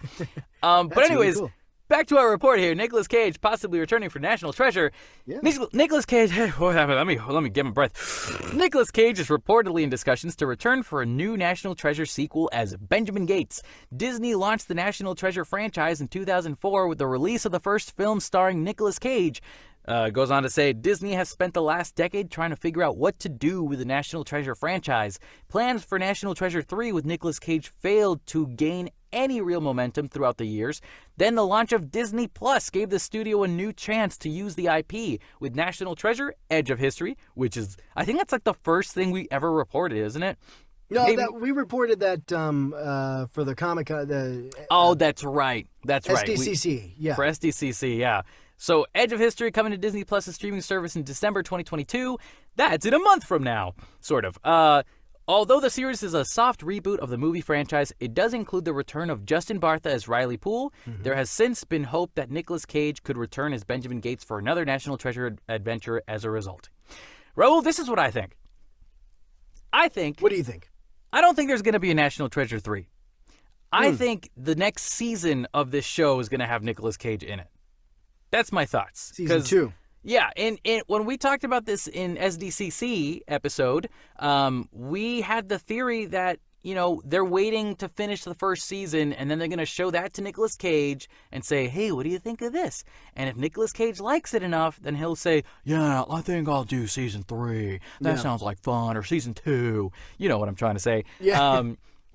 But anyways, really cool. Back to our report here. Nicolas Cage possibly returning for National Treasure. Yeah. Nicolas Cage. What happened? Let me get my breath. Nicolas Cage is reportedly in discussions to return for a new National Treasure sequel as Benjamin Gates. Disney launched the National Treasure franchise in 2004 with the release of the first film starring Nicolas Cage. Goes on to say, Disney has spent the last decade trying to figure out what to do with the National Treasure franchise. Plans for National Treasure 3 with Nicolas Cage failed to gain any real momentum throughout the years. Then the launch of Disney Plus gave the studio a new chance to use the IP with National Treasure Edge of History, which is, I think that's like the first thing we ever reported, isn't it? No, we reported that for the Comic Con. That's right. That's right. SDCC, yeah. For SDCC, yeah. So Edge of History coming to Disney Plus' streaming service in December 2022. That's in a month from now, sort of. Although the series is a soft reboot of the movie franchise, it does include the return of Justin Bartha as Riley Poole. Mm-hmm. There has since been hope that Nicolas Cage could return as Benjamin Gates for another National Treasure adventure as a result. Raul, this is what I think. What do you think? I don't think there's going to be a National Treasure 3. I think the next season of this show is going to have Nicolas Cage in it. That's my thoughts. Season 2. Yeah, and when we talked about this in SDCC episode, we had the theory that, they're waiting to finish the first season, and then they're going to show that to Nicolas Cage and say, hey, what do you think of this? And if Nicolas Cage likes it enough, then he'll say, yeah, I think I'll do season 3. That sounds like fun. Or season 2. You know what I'm trying to say. Yeah.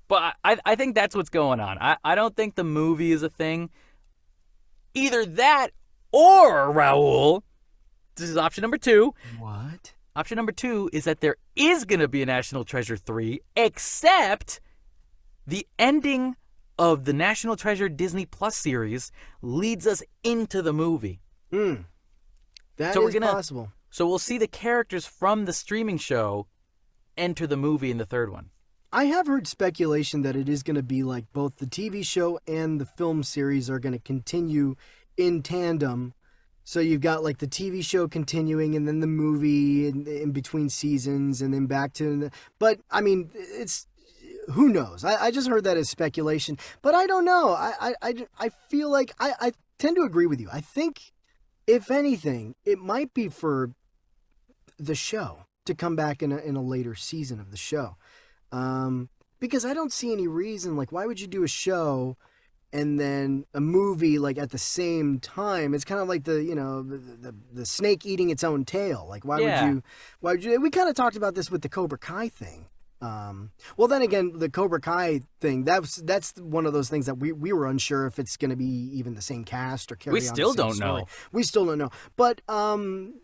But I think that's what's going on. I don't think the movie is a thing. Either that or, Raul, this is option number 2. What? Option number 2 is that there is going to be a National Treasure 3, except the ending of the National Treasure Disney Plus series leads us into the movie. That is possible. So we'll see the characters from the streaming show enter the movie in the third one. I have heard speculation that it is going to be like both the TV show and the film series are going to continue in tandem. So you've got like the TV show continuing and then the movie in between seasons and then back to... But, I mean, it's... Who knows? I just heard that as speculation. But I don't know. I feel like... I tend to agree with you. I think, if anything, it might be for the show to come back in a later season of the show. Because I don't see any reason, like, why would you do a show and then a movie, like, at the same time? It's kind of like the snake eating its own tail. Like, why would you, we kind of talked about this with the Cobra Kai thing. Well, then again, the Cobra Kai thing, that's one of those things that we were unsure if it's going to be even the same cast or carry on the same story. We still don't know. We still don't know. But,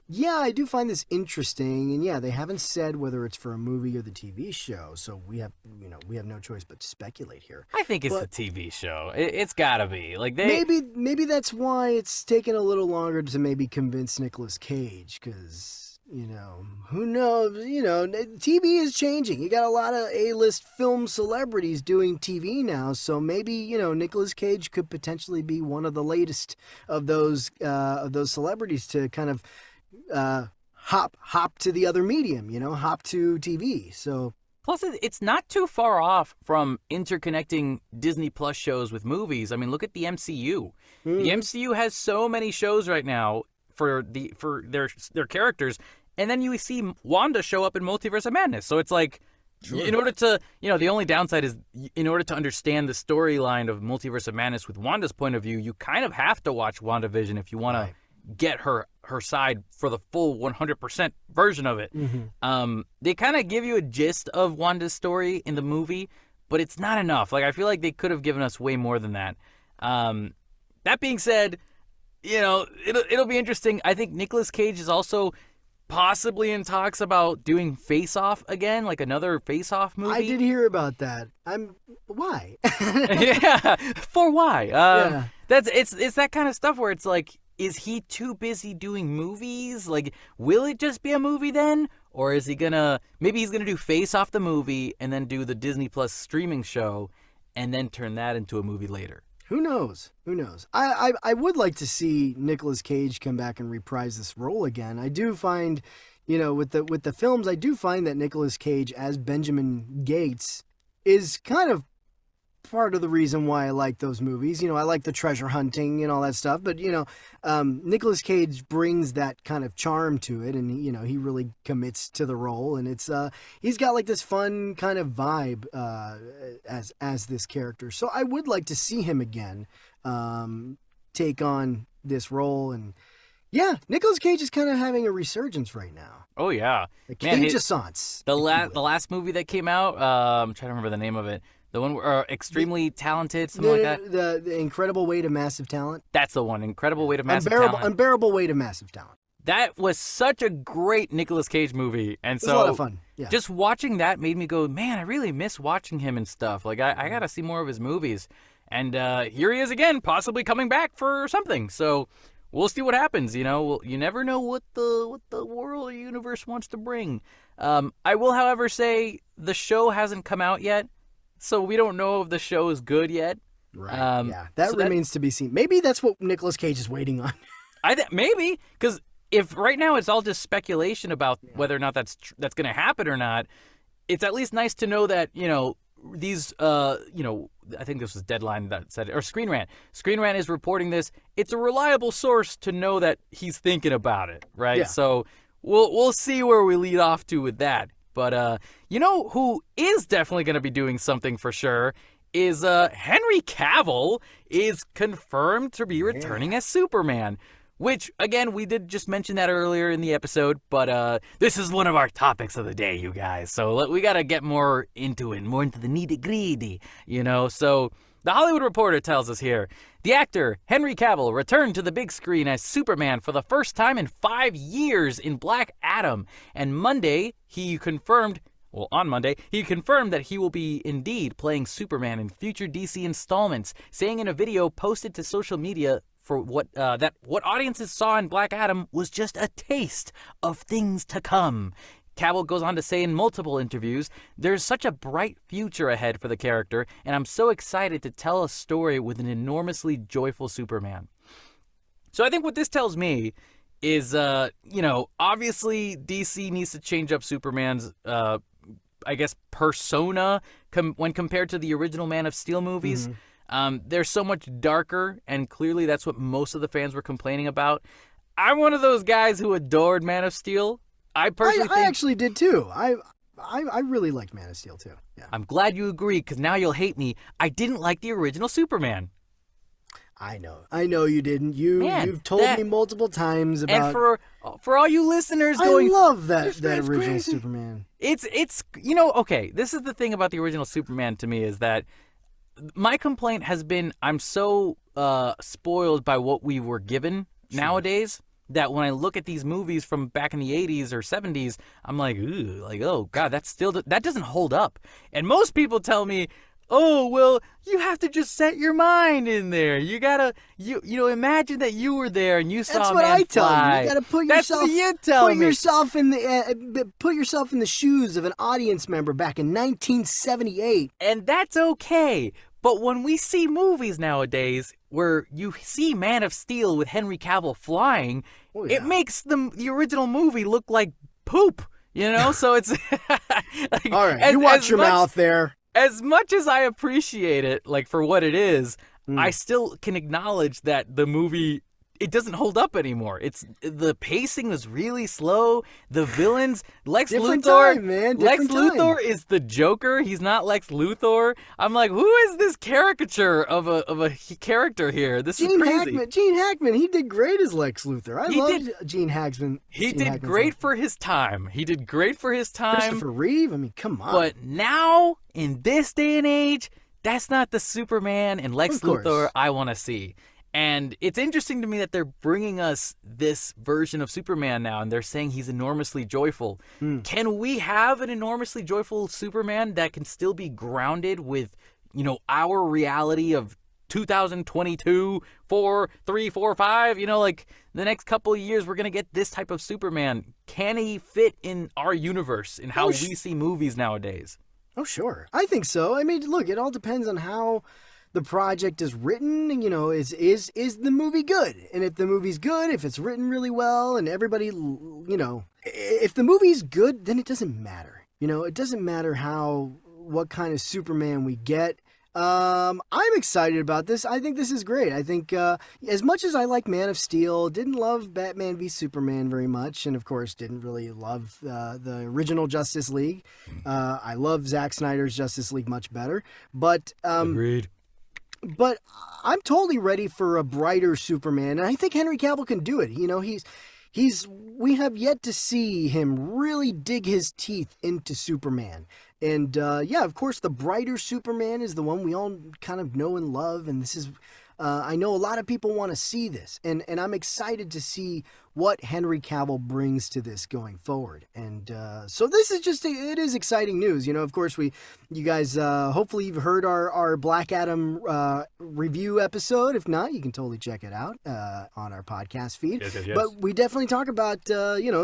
yeah, I do find this interesting. And yeah, they haven't said whether it's for a movie or the TV show. So we have no choice but to speculate here. I think it's the TV show. It's gotta be. Like maybe that's why it's taken a little longer to maybe convince Nicolas Cage, because... who knows? TV is changing. You got a lot of A-list film celebrities doing TV now, so maybe, Nicolas Cage could potentially be one of the latest of those celebrities to kind of hop to the other medium, hop to TV. So plus, it's not too far off from interconnecting Disney Plus shows with movies. I mean, look at the MCU. The MCU has so many shows right now for their characters, and then you see Wanda show up in Multiverse of Madness. So it's like, in order to, the only downside is in order to understand the storyline of Multiverse of Madness with Wanda's point of view, you kind of have to watch WandaVision if you want to get her side for the full 100% version of it. They kind of give you a gist of Wanda's story in the movie, but it's not enough. Like, I feel like they could have given us way more than that. That being said, it'll be interesting. I think Nicolas Cage is also possibly in talks about doing Face Off again, like another Face Off movie. I did hear about that. Why? Yeah, for why? It's that kind of stuff where it's like, is he too busy doing movies? Like, will it just be a movie then? Or is he maybe he's gonna do Face Off the movie and then do the Disney Plus streaming show and then turn that into a movie later. Who knows? I would like to see Nicolas Cage come back and reprise this role again. I do find, with the films, I do find that Nicolas Cage as Benjamin Gates is kind of part of the reason why I like those movies. I like the treasure hunting and all that stuff, but Nicolas Cage brings that kind of charm to it, and he really commits to the role, and it's he's got like this fun kind of vibe as this character. So I would like to see him again take on this role, and yeah, Nicolas Cage is kind of having a resurgence right now. Oh yeah, the Cage-assance. The last movie that came out, I'm trying to remember the name of it. The one Extremely Talented, something like that? The Incredible Weight of Massive Talent? That's the one, Incredible Weight of Massive Talent. Unbearable Weight of Massive Talent. That was such a great Nicolas Cage movie. And so, it was a lot of fun. Yeah. Just watching that made me go, man, I really miss watching him and stuff. Like, I got to see more of his movies. And here he is again, possibly coming back for something. So we'll see what happens. You never know what the world or universe wants to bring. I will, however, say the show hasn't come out yet. So we don't know if the show is good yet. Right. Yeah, that remains to be seen. Maybe that's what Nicolas Cage is waiting on. Maybe, because if right now it's all just speculation about whether or not that's going to happen or not, it's at least nice to know that these I think this was Deadline that said it, or Screen Rant. Screen Rant is reporting this. It's a reliable source to know that he's thinking about it, right? Yeah. So we'll see where we lead off to with that. But who is definitely going to be doing something for sure is Henry Cavill is confirmed to be returning as Superman. Which, again, we did just mention that earlier in the episode, but this is one of our topics of the day, you guys. So we got to get more into it, more into the nitty-gritty, So The Hollywood Reporter tells us here, the actor Henry Cavill returned to the big screen as Superman for the first time in 5 years in Black Adam. And on Monday, he confirmed that he will be indeed playing Superman in future DC installments, saying in a video posted to social media for what audiences saw in Black Adam was just a taste of things to come. Cavill goes on to say in multiple interviews, there's such a bright future ahead for the character, and I'm so excited to tell a story with an enormously joyful Superman. So I think what this tells me is, obviously DC needs to change up Superman's, persona when compared to the original Man of Steel movies. They're so much darker, and clearly that's what most of the fans were complaining about. I'm one of those guys who adored Man of Steel. I actually did too. I really liked Man of Steel too. Yeah. I'm glad you agree, because now you'll hate me. I didn't like the original Superman. I know you didn't. You've told me multiple times about. And for all you listeners I love that original crazy. Superman. It's okay. This is the thing about the original Superman to me, is that my complaint has been I'm so spoiled by what we were given nowadays, that when I look at these movies from back in the 80s or 70s, I'm like, ooh, oh God, that doesn't hold up. And most people tell me, oh, well, you have to just set your mind in there. You gotta, imagine that you were there and you saw a man fly. That's what I tell you. You gotta put yourself in the shoes of an audience member back in 1978. And that's okay. But when we see movies nowadays where you see Man of Steel with Henry Cavill flying, it makes the original movie look like poop, So it's like, all right, you watch your mouth there. As much as I appreciate it, for what it is, I still can acknowledge that the movie, it doesn't hold up anymore. The pacing is really slow. The villains, Lex Luthor is the Joker. He's not Lex Luthor. I'm like, who is this caricature of a character here? This is crazy. Gene Hackman, he did great as Lex Luthor. I loved Gene Hackman. He did great for his time. Christopher Reeve, I mean, come on. But now, in this day and age, that's not the Superman and Lex Luthor I want to see. And it's interesting to me that they're bringing us this version of Superman now, and they're saying he's enormously joyful. Can we have an enormously joyful Superman that can still be grounded with, our reality of 2022, 4, 3, 4, 5? The next couple of years, we're going to get this type of Superman. Can he fit in our universe and how we see movies nowadays? Oh, sure. I think so. I mean, look, it all depends on how the project is written. Is the movie good? And if the movie's good, if it's written really well, and everybody, if the movie's good, then it doesn't matter. It doesn't matter what kind of Superman we get. I'm excited about this. I think this is great. I think as much as I like Man of Steel, didn't love Batman v Superman very much, and of course didn't really love the original Justice League. I love Zack Snyder's Justice League much better. But agreed. But I'm totally ready for a brighter Superman, and I think Henry Cavill can do it. We have yet to see him really dig his teeth into Superman. And of course, the brighter Superman is the one we all kind of know and love, and this is I know a lot of people want to see this, and I'm excited to see what Henry Cavill brings to this going forward. And so this is it is exciting news. Of course, you guys, hopefully you've heard our Black Adam review episode. If not, you can totally check it out on our podcast feed. Yes. But we definitely talk about,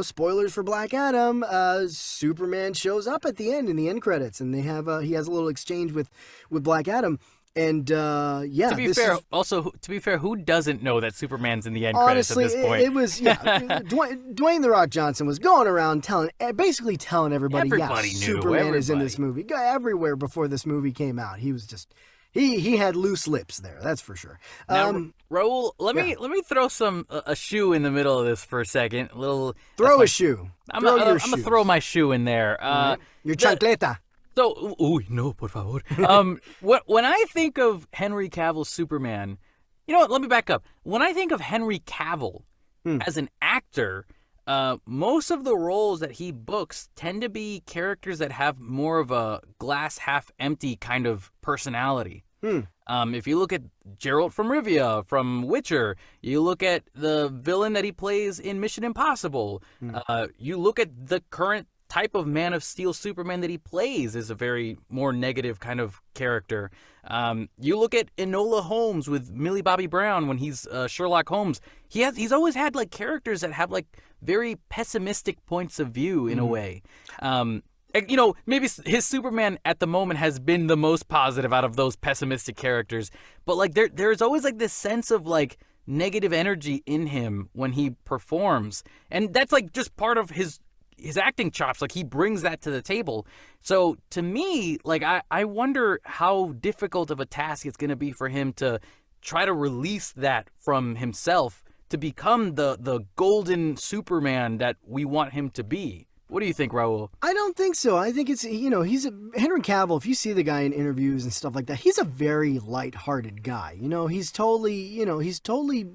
spoilers for Black Adam. Superman shows up at the end in the end credits, and he has a little exchange with Black Adam. And to be fair, who doesn't know that Superman's in the end credits at this point? It was Dwayne "The Rock" Johnson was going around basically telling everybody, Superman is in this movie. Everywhere before this movie came out, he was just he had loose lips there. That's for sure. Now, Raul, let me throw a shoe in the middle of this for a second. Throw a shoe. I'm gonna throw my shoe in there. Your chancleta. So, no, por favor. When I think of Henry Cavill's Superman, let me back up. When I think of Henry Cavill as an actor, most of the roles that he books tend to be characters that have more of a glass half empty kind of personality. If you look at Geralt from Rivia from Witcher, you look at the villain that he plays in Mission Impossible, you look at the current type of Man of Steel Superman that he plays is a very more negative kind of character. You look at Enola Holmes with Millie Bobby Brown when he's Sherlock Holmes. He's always had like characters that have like very pessimistic points of view in a way. You know, maybe his Superman at the moment has been the most positive out of those pessimistic characters, but like there's always like this sense of like negative energy in him when he performs, and that's like just part of his acting chops. Like he brings that to the table. So to me, like I wonder how difficult of a task it's going to be for him to try to release that from himself to become the golden Superman that we want him to be. What do you think, Raul? I don't think so. I think it's, you know, Henry Cavill, if you see the guy in interviews and stuff like that, he's a very lighthearted guy. You know, he's totally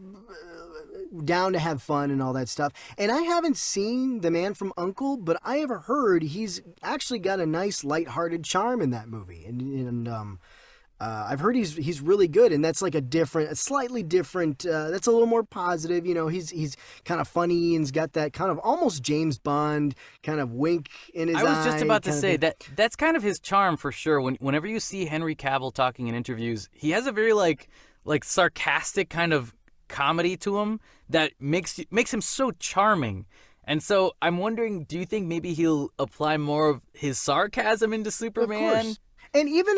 down to have fun and all that stuff. And I haven't seen The Man from U.N.C.L.E., but I have heard he's actually got a nice lighthearted charm in that movie. And I've heard he's really good, and that's like a slightly different. That's a little more positive. You know, he's kind of funny and he's got that kind of almost James Bond kind of wink in his eye. I was just about to say that's kind of his charm for sure. Whenever you see Henry Cavill talking in interviews, he has a very like sarcastic kind of comedy to him that makes him so charming. And so I'm wondering, do you think maybe he'll apply more of his sarcasm into Superman? Of course. And even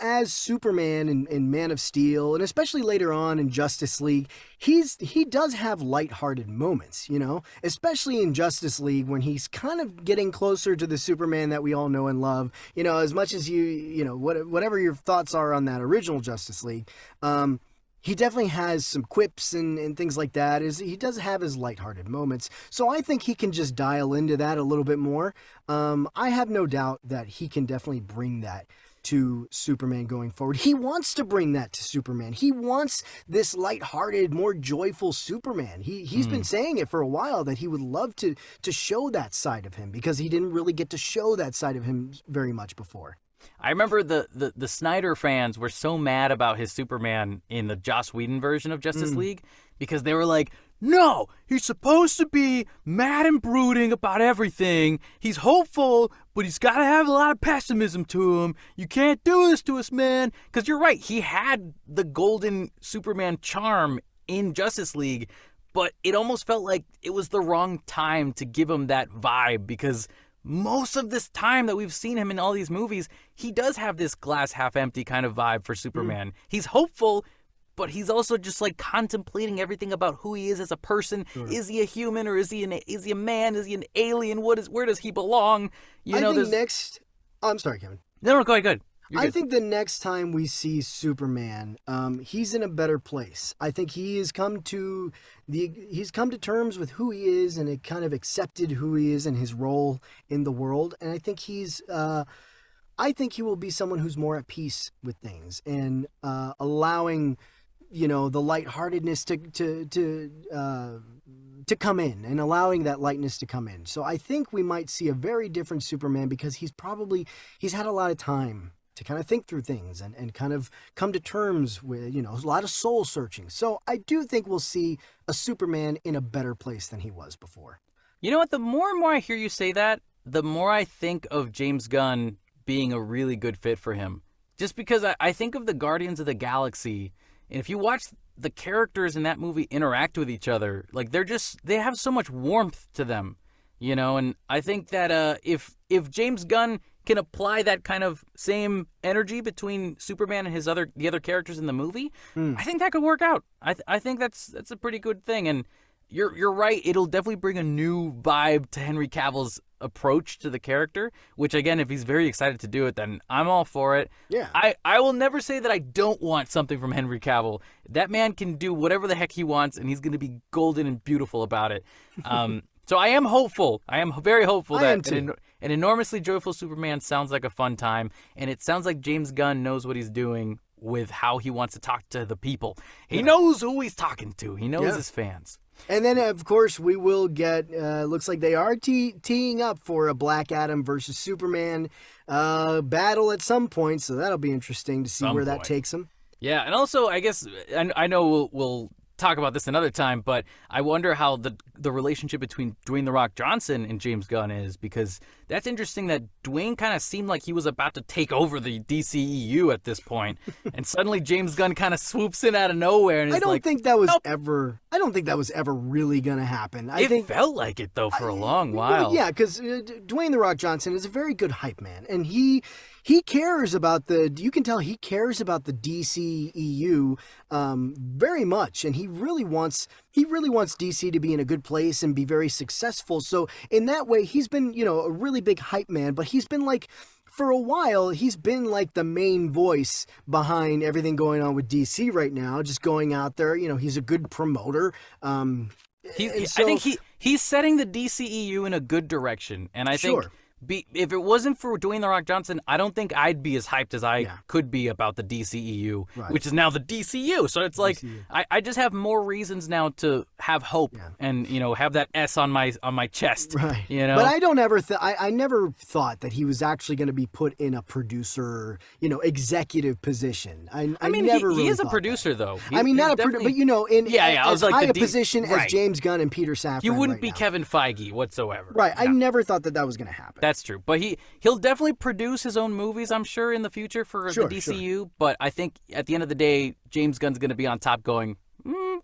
as Superman in Man of Steel, and especially later on in Justice League, he does have lighthearted moments, you know, especially in Justice League when he's kind of getting closer to the Superman that we all know and love. You know, as much as you know, whatever your thoughts are on that original Justice League, he definitely has some quips and things like that. He does have his lighthearted moments. So I think he can just dial into that a little bit more. I have no doubt that he can definitely bring that to Superman going forward. He wants to bring that to Superman. He wants this lighthearted, more joyful Superman. He's been saying it for a while that he would love to show that side of him because he didn't really get to show that side of him very much before. I remember the Snyder fans were so mad about his Superman in the Joss Whedon version of Justice League because they were like, no, he's supposed to be mad and brooding about everything. He's hopeful, but he's got to have a lot of pessimism to him. You can't do this to us, man. Because you're right, he had the golden Superman charm in Justice League, but it almost felt like it was the wrong time to give him that vibe because most of this time that we've seen him in all these movies, he does have this glass half empty kind of vibe for Superman. He's hopeful, but he's also just like contemplating everything about who he is as a person. Sure. Is he a human or is he a man? Is he an alien? Where does he belong? I'm sorry, Kevin. No, go ahead. I think the next time we see Superman, he's in a better place. I think he's come to terms with who he is and it kind of accepted who he is and his role in the world. And I think I think he will be someone who's more at peace with things and allowing, you know, the lightheartedness to come in and allowing that lightness to come in. So I think we might see a very different Superman because he's had a lot of time to kind of think through things and kind of come to terms with, you know, a lot of soul searching. So I do think we'll see a Superman in a better place than he was before. You know what? The more and more I hear you say that, the more I think of James Gunn being a really good fit for him. Just because I think of the Guardians of the Galaxy, and if you watch the characters in that movie interact with each other, like they have so much warmth to them, you know, and I think that if James Gunn can apply that kind of same energy between Superman and the other characters in the movie, I think that could work out. I think that's a pretty good thing. And you're right. It'll definitely bring a new vibe to Henry Cavill's approach to the character, which again, if he's very excited to do it, then I'm all for it. Yeah. I will never say that I don't want something from Henry Cavill. That man can do whatever the heck he wants, and he's going to be golden and beautiful about it. So I am hopeful. I am very hopeful that an enormously joyful Superman sounds like a fun time, and it sounds like James Gunn knows what he's doing with how he wants to talk to the people. He knows who he's talking to. He knows his fans. And then, of course, we will get, looks like they are teeing up for a Black Adam versus Superman battle at some point, so that'll be interesting to see where that takes them. Yeah, and also, I guess, I know we'll talk about this another time, but I wonder how the relationship between Dwayne "The Rock" Johnson and James Gunn is, because that's interesting that Dwayne kind of seemed like he was about to take over the DCEU at this point, and suddenly James Gunn kind of swoops in out of nowhere and is I don't like, think that was nope. I don't think that was ever really going to happen. I think felt like it, though, for a long while. Well, yeah, because Dwayne "The Rock" Johnson is a very good hype man, and he cares about you can tell he cares about the DCEU very much, and he really wants DC to be in a good place and be very successful. So in that way, he's been, a really big hype man, but he's been like, for a while, he's been like the main voice behind everything going on with DC right now, just going out there. He's a good promoter. I think he's setting the DCEU in a good direction, and I think if it wasn't for Dwayne "The Rock" Johnson, I don't think I'd be as hyped as I could be about the DCEU, which is now the DCU. So it's like I just have more reasons now to have hope and have that S on my chest. Right. But I don't ever I never thought that he was actually going to be put in a producer, executive position. I mean, he really is a thought producer that. though. I mean, not a producer, but in I was as like high a position as James Gunn and Peter Safran. You wouldn't right be now. Kevin Feige whatsoever. Right. I never thought that was going to happen. That's true. But he'll definitely produce his own movies, I'm sure, in the future for the DCU. Sure. But I think at the end of the day, James Gunn's going to be on top going,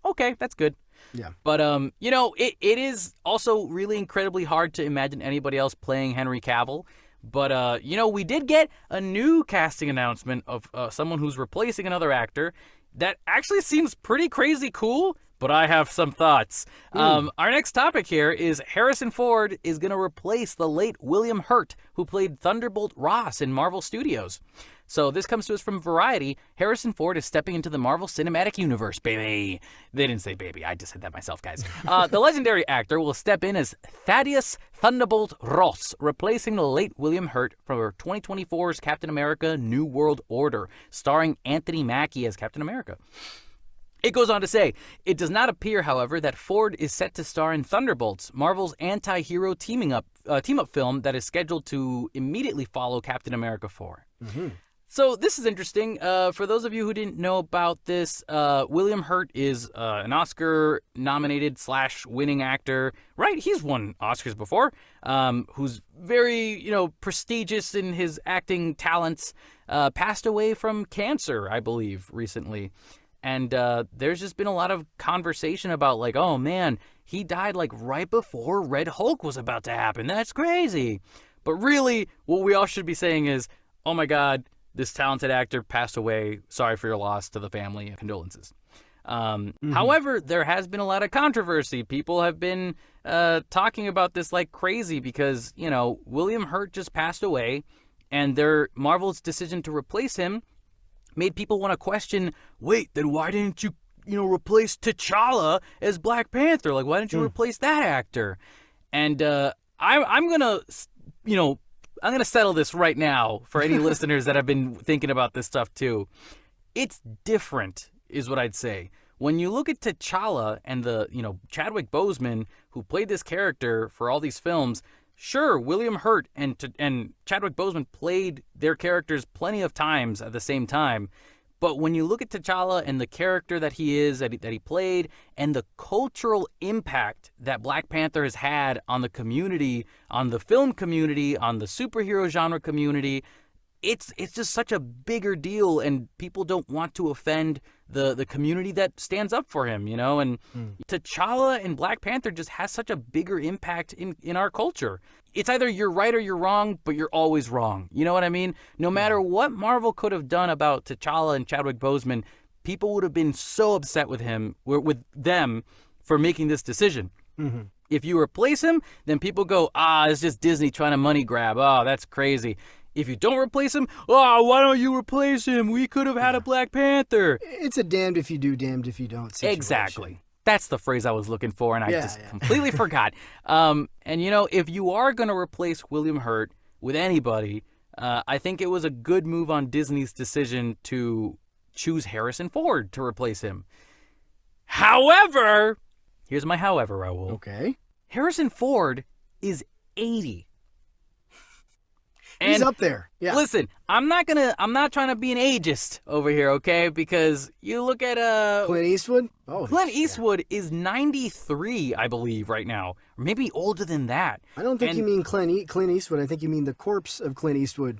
okay, that's good. Yeah. But, it is also really incredibly hard to imagine anybody else playing Henry Cavill. But, we did get a new casting announcement of someone who's replacing another actor that actually seems pretty crazy cool. But I have some thoughts. Our next topic here is Harrison Ford is going to replace the late William Hurt, who played Thunderbolt Ross in Marvel Studios. So this comes to us from Variety. Harrison Ford is stepping into the Marvel Cinematic Universe, baby. They didn't say baby. I just said that myself, guys. The legendary actor will step in as Thaddeus Thunderbolt Ross, replacing the late William Hurt for 2024's Captain America New World Order, starring Anthony Mackie as Captain America. It goes on to say, it does not appear, however, that Ford is set to star in Thunderbolts, Marvel's anti-hero team-up film that is scheduled to immediately follow Captain America 4. Mm-hmm. So this is interesting. For those of you who didn't know about this, William Hurt is an Oscar-nominated / winning actor. Right, he's won Oscars before. Who's very, prestigious in his acting talents. Passed away from cancer, I believe, recently. And there's just been a lot of conversation about like, oh man, he died like right before Red Hulk was about to happen. That's crazy. But really, what we all should be saying is, oh my God, this talented actor passed away. Sorry for your loss to the family. Condolences. However, there has been a lot of controversy. People have been talking about this like crazy because, William Hurt just passed away and Marvel's decision to replace him made people want to question, wait, then why didn't you, replace T'Challa as Black Panther? Like, why didn't you replace that actor? And I'm going to settle this right now for any listeners that have been thinking about this stuff too. It's different, is what I'd say. When you look at T'Challa and Chadwick Boseman, who played this character for all these films, sure, William Hurt and Chadwick Boseman played their characters plenty of times at the same time. But when you look at T'Challa and the character that he is, that he played, and the cultural impact that Black Panther has had on the community, on the film community, on the superhero genre community, it's just such a bigger deal, and people don't want to offend the community that stands up for him, and T'Challa and Black Panther just has such a bigger impact in our culture. It's either you're right or you're wrong, but you're always wrong. You know what I mean? No matter what Marvel could have done about T'Challa and Chadwick Boseman, people would have been so upset with them for making this decision. Mm-hmm. If you replace him, then people go, it's just Disney trying to money grab. Oh, that's crazy. If you don't replace him, why don't you replace him? We could have had a Black Panther. It's a damned if you do, damned if you don't situation. Exactly. That's the phrase I was looking for, and I completely forgot. And, if you are going to replace William Hurt with anybody, I think it was a good move on Disney's decision to choose Harrison Ford to replace him. However, here's my however, Raul. Okay. Harrison Ford is 80. He's he's up there. Yeah. Listen, I'm not trying to be an ageist over here, okay? Because you look at Clint Eastwood. Oh, Clint Eastwood is 93, I believe, right now, or maybe older than that. I don't think you mean Clint Eastwood. I think you mean the corpse of Clint Eastwood.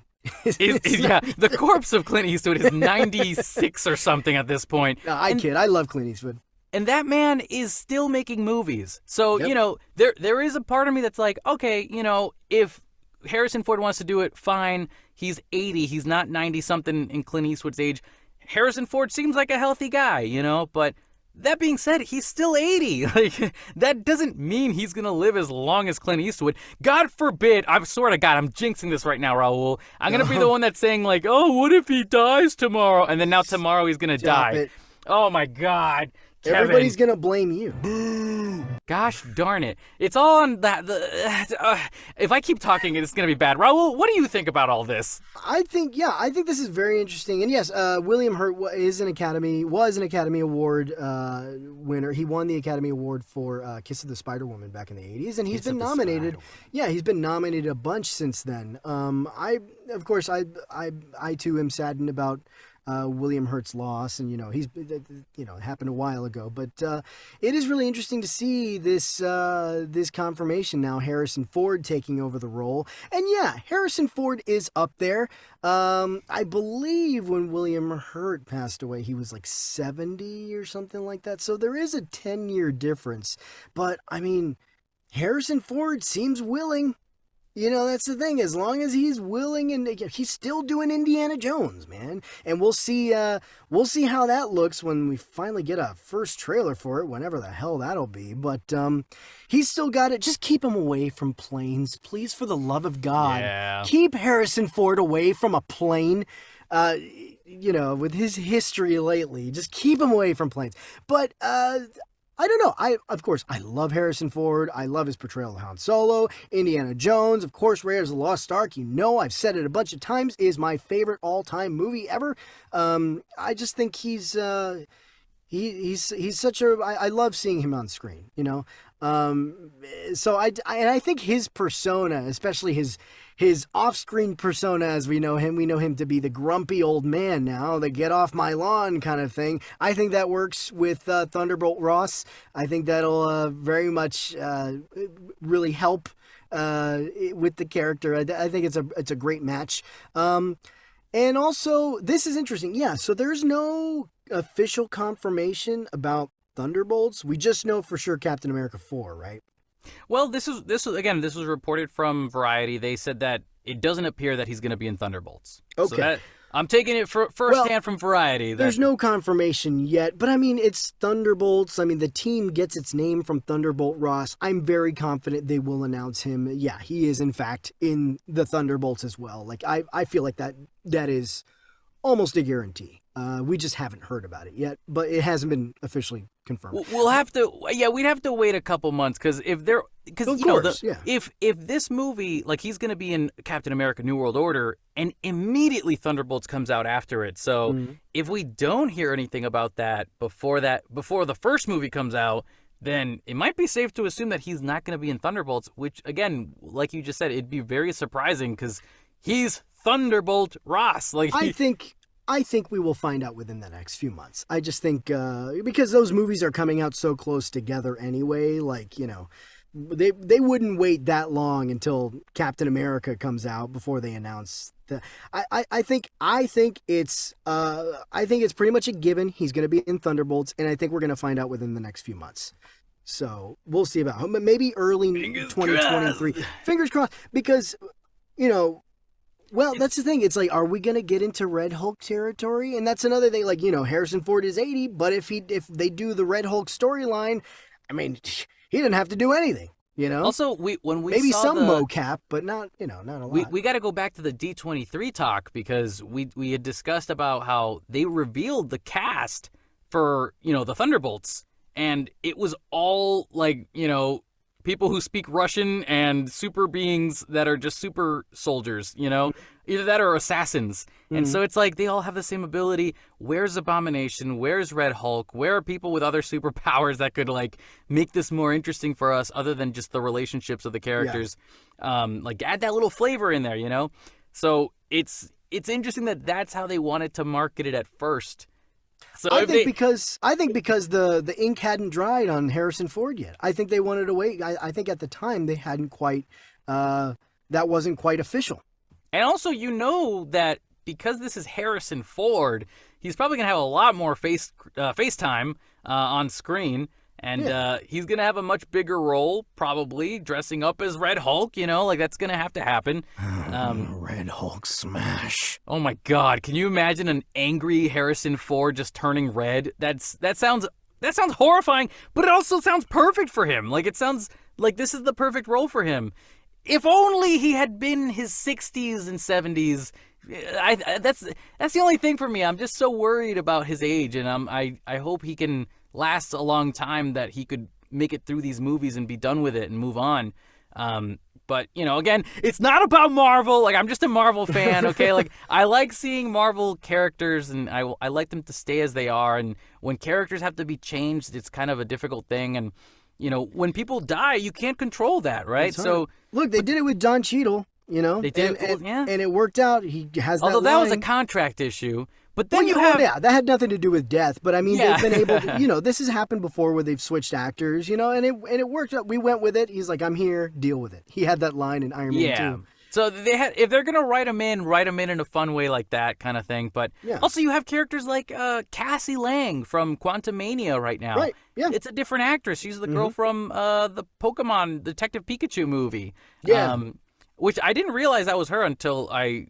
Yeah, the corpse of Clint Eastwood is 96 or something at this point. No, I kid. I love Clint Eastwood. And that man is still making movies. So, there is a part of me that's like, okay, if Harrison Ford wants to do it, fine. He's 80. He's not 90-something in Clint Eastwood's age. Harrison Ford seems like a healthy guy, But that being said, he's still 80. Like, that doesn't mean he's going to live as long as Clint Eastwood. God forbid. I swear to God, I'm jinxing this right now, Raul. I'm going to be the one that's saying, like, oh, what if he dies tomorrow? And then now tomorrow he's going to die. It. Oh, my God. Kevin. Everybody's going to blame you. Boo. Gosh darn it. It's all on that. If I keep talking, it's going to be bad. Raul, what do you think about all this? I think this is very interesting. And yes, William Hurt was an Academy Award winner. He won the Academy Award for Kiss of the Spider-Woman back in the 80s. And he's been nominated. Yeah, he's been nominated a bunch since then. I too am saddened about William Hurt's loss, and it happened a while ago. But it is really interesting to see this confirmation now. Harrison Ford taking over the role, and yeah, Harrison Ford is up there. I believe when William Hurt passed away, he was like 70 or something like that. So there is a 10-year difference. But I mean, Harrison Ford seems willing. That's the thing. As long as he's willing, and he's still doing Indiana Jones, man. And we'll see how that looks when we finally get a first trailer for it, whenever the hell that'll be. But he's still got it. Just keep him away from planes, please, for the love of God. Yeah. Keep Harrison Ford away from a plane. With his history lately, just keep him away from planes. But I don't know. I love Harrison Ford. I love his portrayal of Han Solo, Indiana Jones, of course, Raiders of the Lost Ark. I've said it a bunch of times, is my favorite all-time movie ever. I just think he's such a. I love seeing him on screen. So I think his persona, especially his off-screen persona as we know him to be the grumpy old man now, the get off my lawn kind of thing. I think that works with Thunderbolt Ross. I think that'll very much really help with the character. I think it's a great match. And also, this is interesting. Yeah, so there's no official confirmation about Thunderbolts. We just know for sure Captain America 4, right? Well, this was reported from Variety. They said that it doesn't appear that he's going to be in Thunderbolts. Okay. So I'm taking it firsthand from Variety. There's no confirmation yet, but I mean, it's Thunderbolts. I mean, the team gets its name from Thunderbolt Ross. I'm very confident they will announce him. Yeah, he is in fact in the Thunderbolts as well. Like I feel like that is almost a guarantee. We just haven't heard about it yet, but it hasn't been officially confirmed. We'll have to, we'd have to wait a couple months if this movie, like, he's going to be in Captain America: New World Order, and immediately Thunderbolts comes out after it. So if we don't hear anything about that before the first movie comes out, then it might be safe to assume that he's not going to be in Thunderbolts. Which, again, like you just said, it'd be very surprising because he's Thunderbolt Ross. Like, I think we will find out within the next few months. I just think because those movies are coming out so close together anyway, they wouldn't wait that long until Captain America comes out before they announce the. I think it's pretty much a given. He's going to be in Thunderbolts, and I think we're going to find out within the next few months. So we'll see about maybe early 2023. Fingers crossed, because Well, that's the thing. It's like, are we going to get into Red Hulk territory? And that's another thing. Like, Harrison Ford is 80, but if they do the Red Hulk storyline, I mean, he didn't have to do anything. Also, when we maybe saw some mocap, but not not a lot. We got to go back to the D23 talk, because we had discussed about how they revealed the cast for the Thunderbolts, and it was all like people who speak Russian and super beings that are just super soldiers, either that or assassins. And so it's like they all have the same ability. Where's Abomination? Where's Red Hulk? Where are people with other superpowers that could make this more interesting for us, other than just the relationships of the characters? Add that little flavor in there, So it's interesting that that's how they wanted to market it at first. So I think because the ink hadn't dried on Harrison Ford yet. I think they wanted to wait. I think at the time they hadn't quite that wasn't quite official. And also, that because this is Harrison Ford, he's probably gonna have a lot more FaceTime on screen. And he's going to have a much bigger role, probably, dressing up as Red Hulk, that's going to have to happen. Red Hulk smash. Oh, my God. Can you imagine an angry Harrison Ford just turning red? That sounds horrifying, but it also sounds perfect for him. Like, it sounds like this is the perfect role for him. If only he had been his 60s and 70s. That's the only thing for me. I'm just so worried about his age, and I hope he can last a long time, that he could make it through these movies and be done with it and move on. But, again, it's not about Marvel. Like, I'm just a Marvel fan, okay? Like, I like seeing Marvel characters, and I like them to stay as they are. And when characters have to be changed, it's kind of a difficult thing. And, when people die, you can't control that, right? So look, they did it with Don Cheadle, They did, and it worked out. He has Although that that line. was a contract issue. But then that had nothing to do with death. But I mean, they've been able to, this has happened before where they've switched actors, and it worked out. We went with it. He's like, I'm here, deal with it. He had that line in Iron Man 2. So if they're gonna write him in a fun way like that kind of thing. But also you have characters like Cassie Lang from Quantumania right now. Right. Yeah. It's a different actress. She's the girl from the Pokemon Detective Pikachu movie. Yeah. Which I didn't realize that was her until I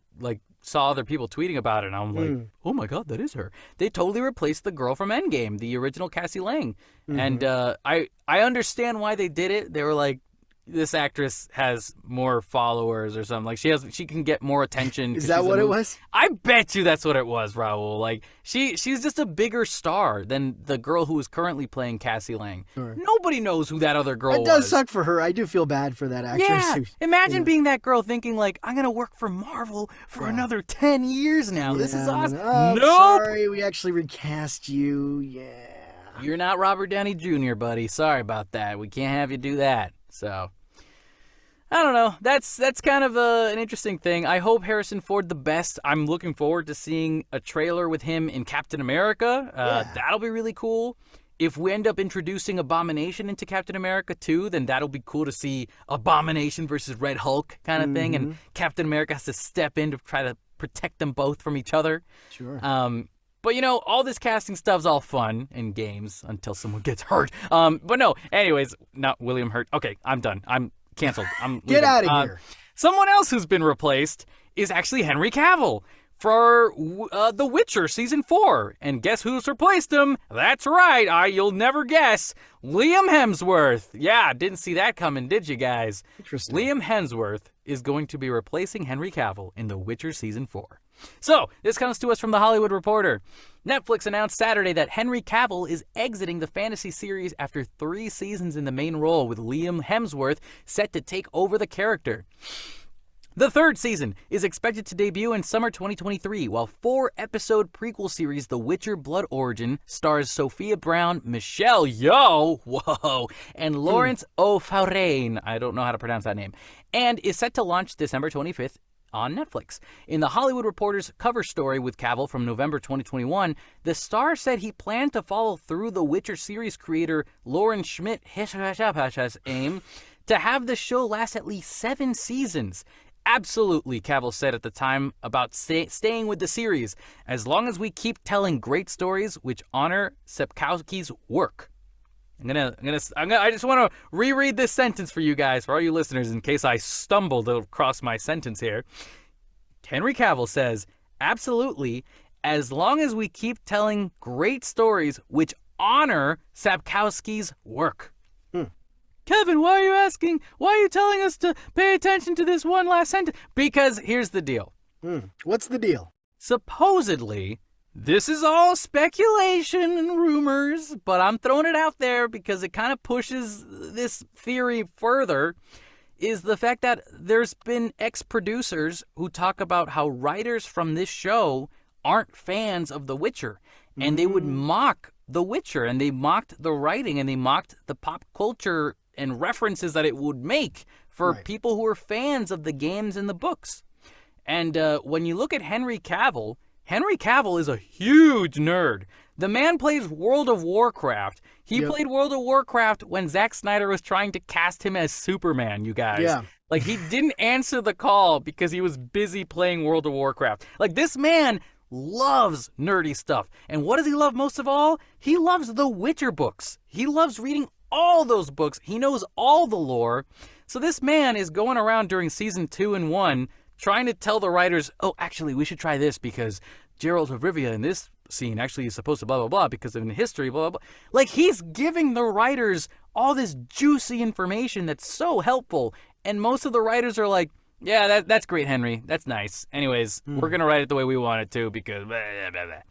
saw other people tweeting about it, and I'm like, oh my God, that is her. They totally replaced the girl from Endgame, the original Cassie Lang. And I understand why they did it. They were like, this actress has more followers or something. Like, she can get more attention. Is that what it was? I bet you that's what it was, Raul. Like, she's just a bigger star than the girl who is currently playing Cassie Lang. Sure. Nobody knows who that other girl was. It does suck for her. I do feel bad for that actress. Yeah. Imagine being that girl thinking, like, I'm going to work for Marvel for another 10 years now. This is awesome. Oh, nope. Sorry, we actually recast you. Yeah. You're not Robert Downey Jr., buddy. Sorry about that. We can't have you do that. So, I don't know. That's kind of an interesting thing. I hope Harrison Ford the best. I'm looking forward to seeing a trailer with him in Captain America. That'll be really cool. If we end up introducing Abomination into Captain America too, then that'll be cool to see Abomination versus Red Hulk kind of thing, and Captain America has to step in to try to protect them both from each other. Sure. But all this casting stuff's all fun in games until someone gets hurt. But no, anyways, not William Hurt. Okay, I'm done. I'm canceled. I'm Get out of here. Someone else who's been replaced is actually Henry Cavill for The Witcher Season 4. And guess who's replaced him? That's right. You'll never guess. Liam Hemsworth. Yeah, didn't see that coming, did you guys? Interesting. Liam Hemsworth is going to be replacing Henry Cavill in The Witcher Season 4. So, this comes to us from The Hollywood Reporter. Netflix announced Saturday that Henry Cavill is exiting the fantasy series after 3 seasons in the main role, with Liam Hemsworth set to take over the character. The 3rd season is expected to debut in summer 2023, while 4-episode prequel series The Witcher Blood Origin stars Sophia Brown, Michelle Yeoh, whoa, and Lawrence O'Farrane, I don't know how to pronounce that name, and is set to launch December 25th on Netflix. In The Hollywood Reporter's cover story with Cavill from November 2021, the star said he planned to follow through The Witcher series creator Lauren Schmidt's aim to have the show last at least 7 seasons. Absolutely, Cavill said at the time about staying with the series, as long as we keep telling great stories which honor Sapkowski's work. I just want to reread this sentence for you guys, for all you listeners, in case I stumbled across my sentence here. Henry Cavill says, absolutely, as long as we keep telling great stories which honor Sapkowski's work. Kevin, why are you telling us to pay attention to this one last sentence? Because here's the deal. What's the deal? Supposedly, this is all speculation and rumors, but I'm throwing it out there because it kind of pushes this theory further, is the fact that there's been ex-producers who talk about how writers from this show aren't fans of The Witcher, and they would mock The Witcher, and they mocked the writing, and they mocked the pop culture and references that it would make for people who are fans of the games and the books. And when you look at Henry Cavill is a huge nerd. The man plays World of Warcraft. He played World of Warcraft when Zack Snyder was trying to cast him as Superman, you guys. Yeah. Like, he didn't answer the call because he was busy playing World of Warcraft. Like, this man loves nerdy stuff. And what does he love most of all? He loves the Witcher books. He loves reading all those books. He knows all the lore. So this man is going around during season 2 and 1 trying to tell the writers, oh, actually, we should try this because Geralt of Rivia in this scene actually is supposed to blah, blah, blah because of in history, blah, blah, blah. Like, he's giving the writers all this juicy information that's so helpful. And most of the writers are like, yeah, that's great, Henry. That's nice. Anyways, we're going to write it the way we want it to because blah, blah, blah, blah.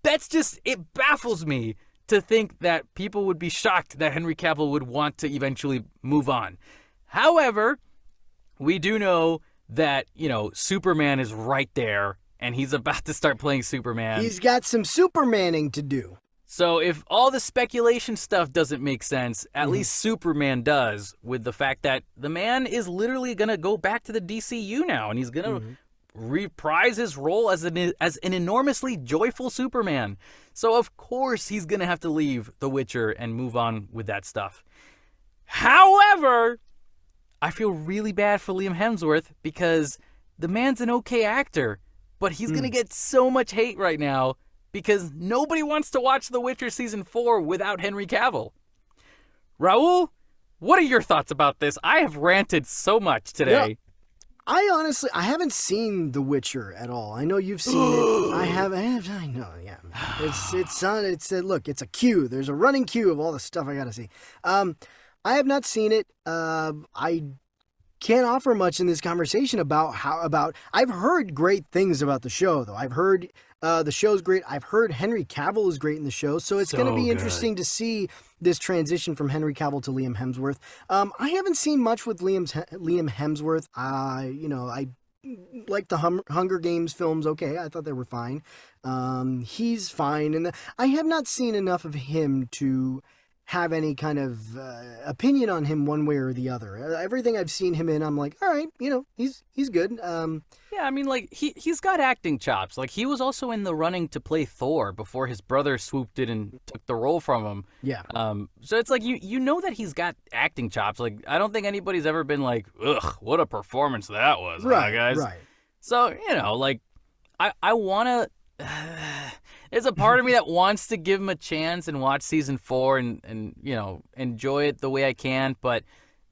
That's just, it baffles me to think that people would be shocked that Henry Cavill would want to eventually move on. However, we do know that, you know, Superman is right there and he's about to start playing Superman. He's got some Supermaning to do. So if all the speculation stuff doesn't make sense, at least Superman does, with the fact that the man is literally going to go back to the DCEU now, and he's going to reprise his role as an enormously joyful Superman. So of course he's going to have to leave The Witcher and move on with that stuff. However, I feel really bad for Liam Hemsworth because the man's an okay actor, but he's going to get so much hate right now because nobody wants to watch The Witcher Season 4 without Henry Cavill. Raul, what are your thoughts about this? I have ranted so much today. Yeah, I haven't seen The Witcher at all. I know you've seen it. I know, yeah. Look, it's a queue. There's a running queue of all the stuff I gotta see. I have not seen it. I can't offer much in this conversation about I've heard great things about the show, though. I've heard the show's great. I've heard Henry Cavill is great in the show, so it's going to be interesting to see this transition from Henry Cavill to Liam Hemsworth. I haven't seen much with Liam Hemsworth. I like the Hunger Games films. Okay, I thought they were fine. He's fine, and I have not seen enough of him to have any kind of opinion on him one way or the other. Everything I've seen him in, I'm like, all right, he's good. Yeah, I mean, like, he's got acting chops. Like, he was also in the running to play Thor before his brother swooped in and took the role from him. Yeah. So it's like, you know that he's got acting chops. Like, I don't think anybody's ever been like, ugh, what a performance that was, right, guys? Right. So, like, I want to... There's a part of me that wants to give him a chance and watch season 4 and enjoy it the way I can, but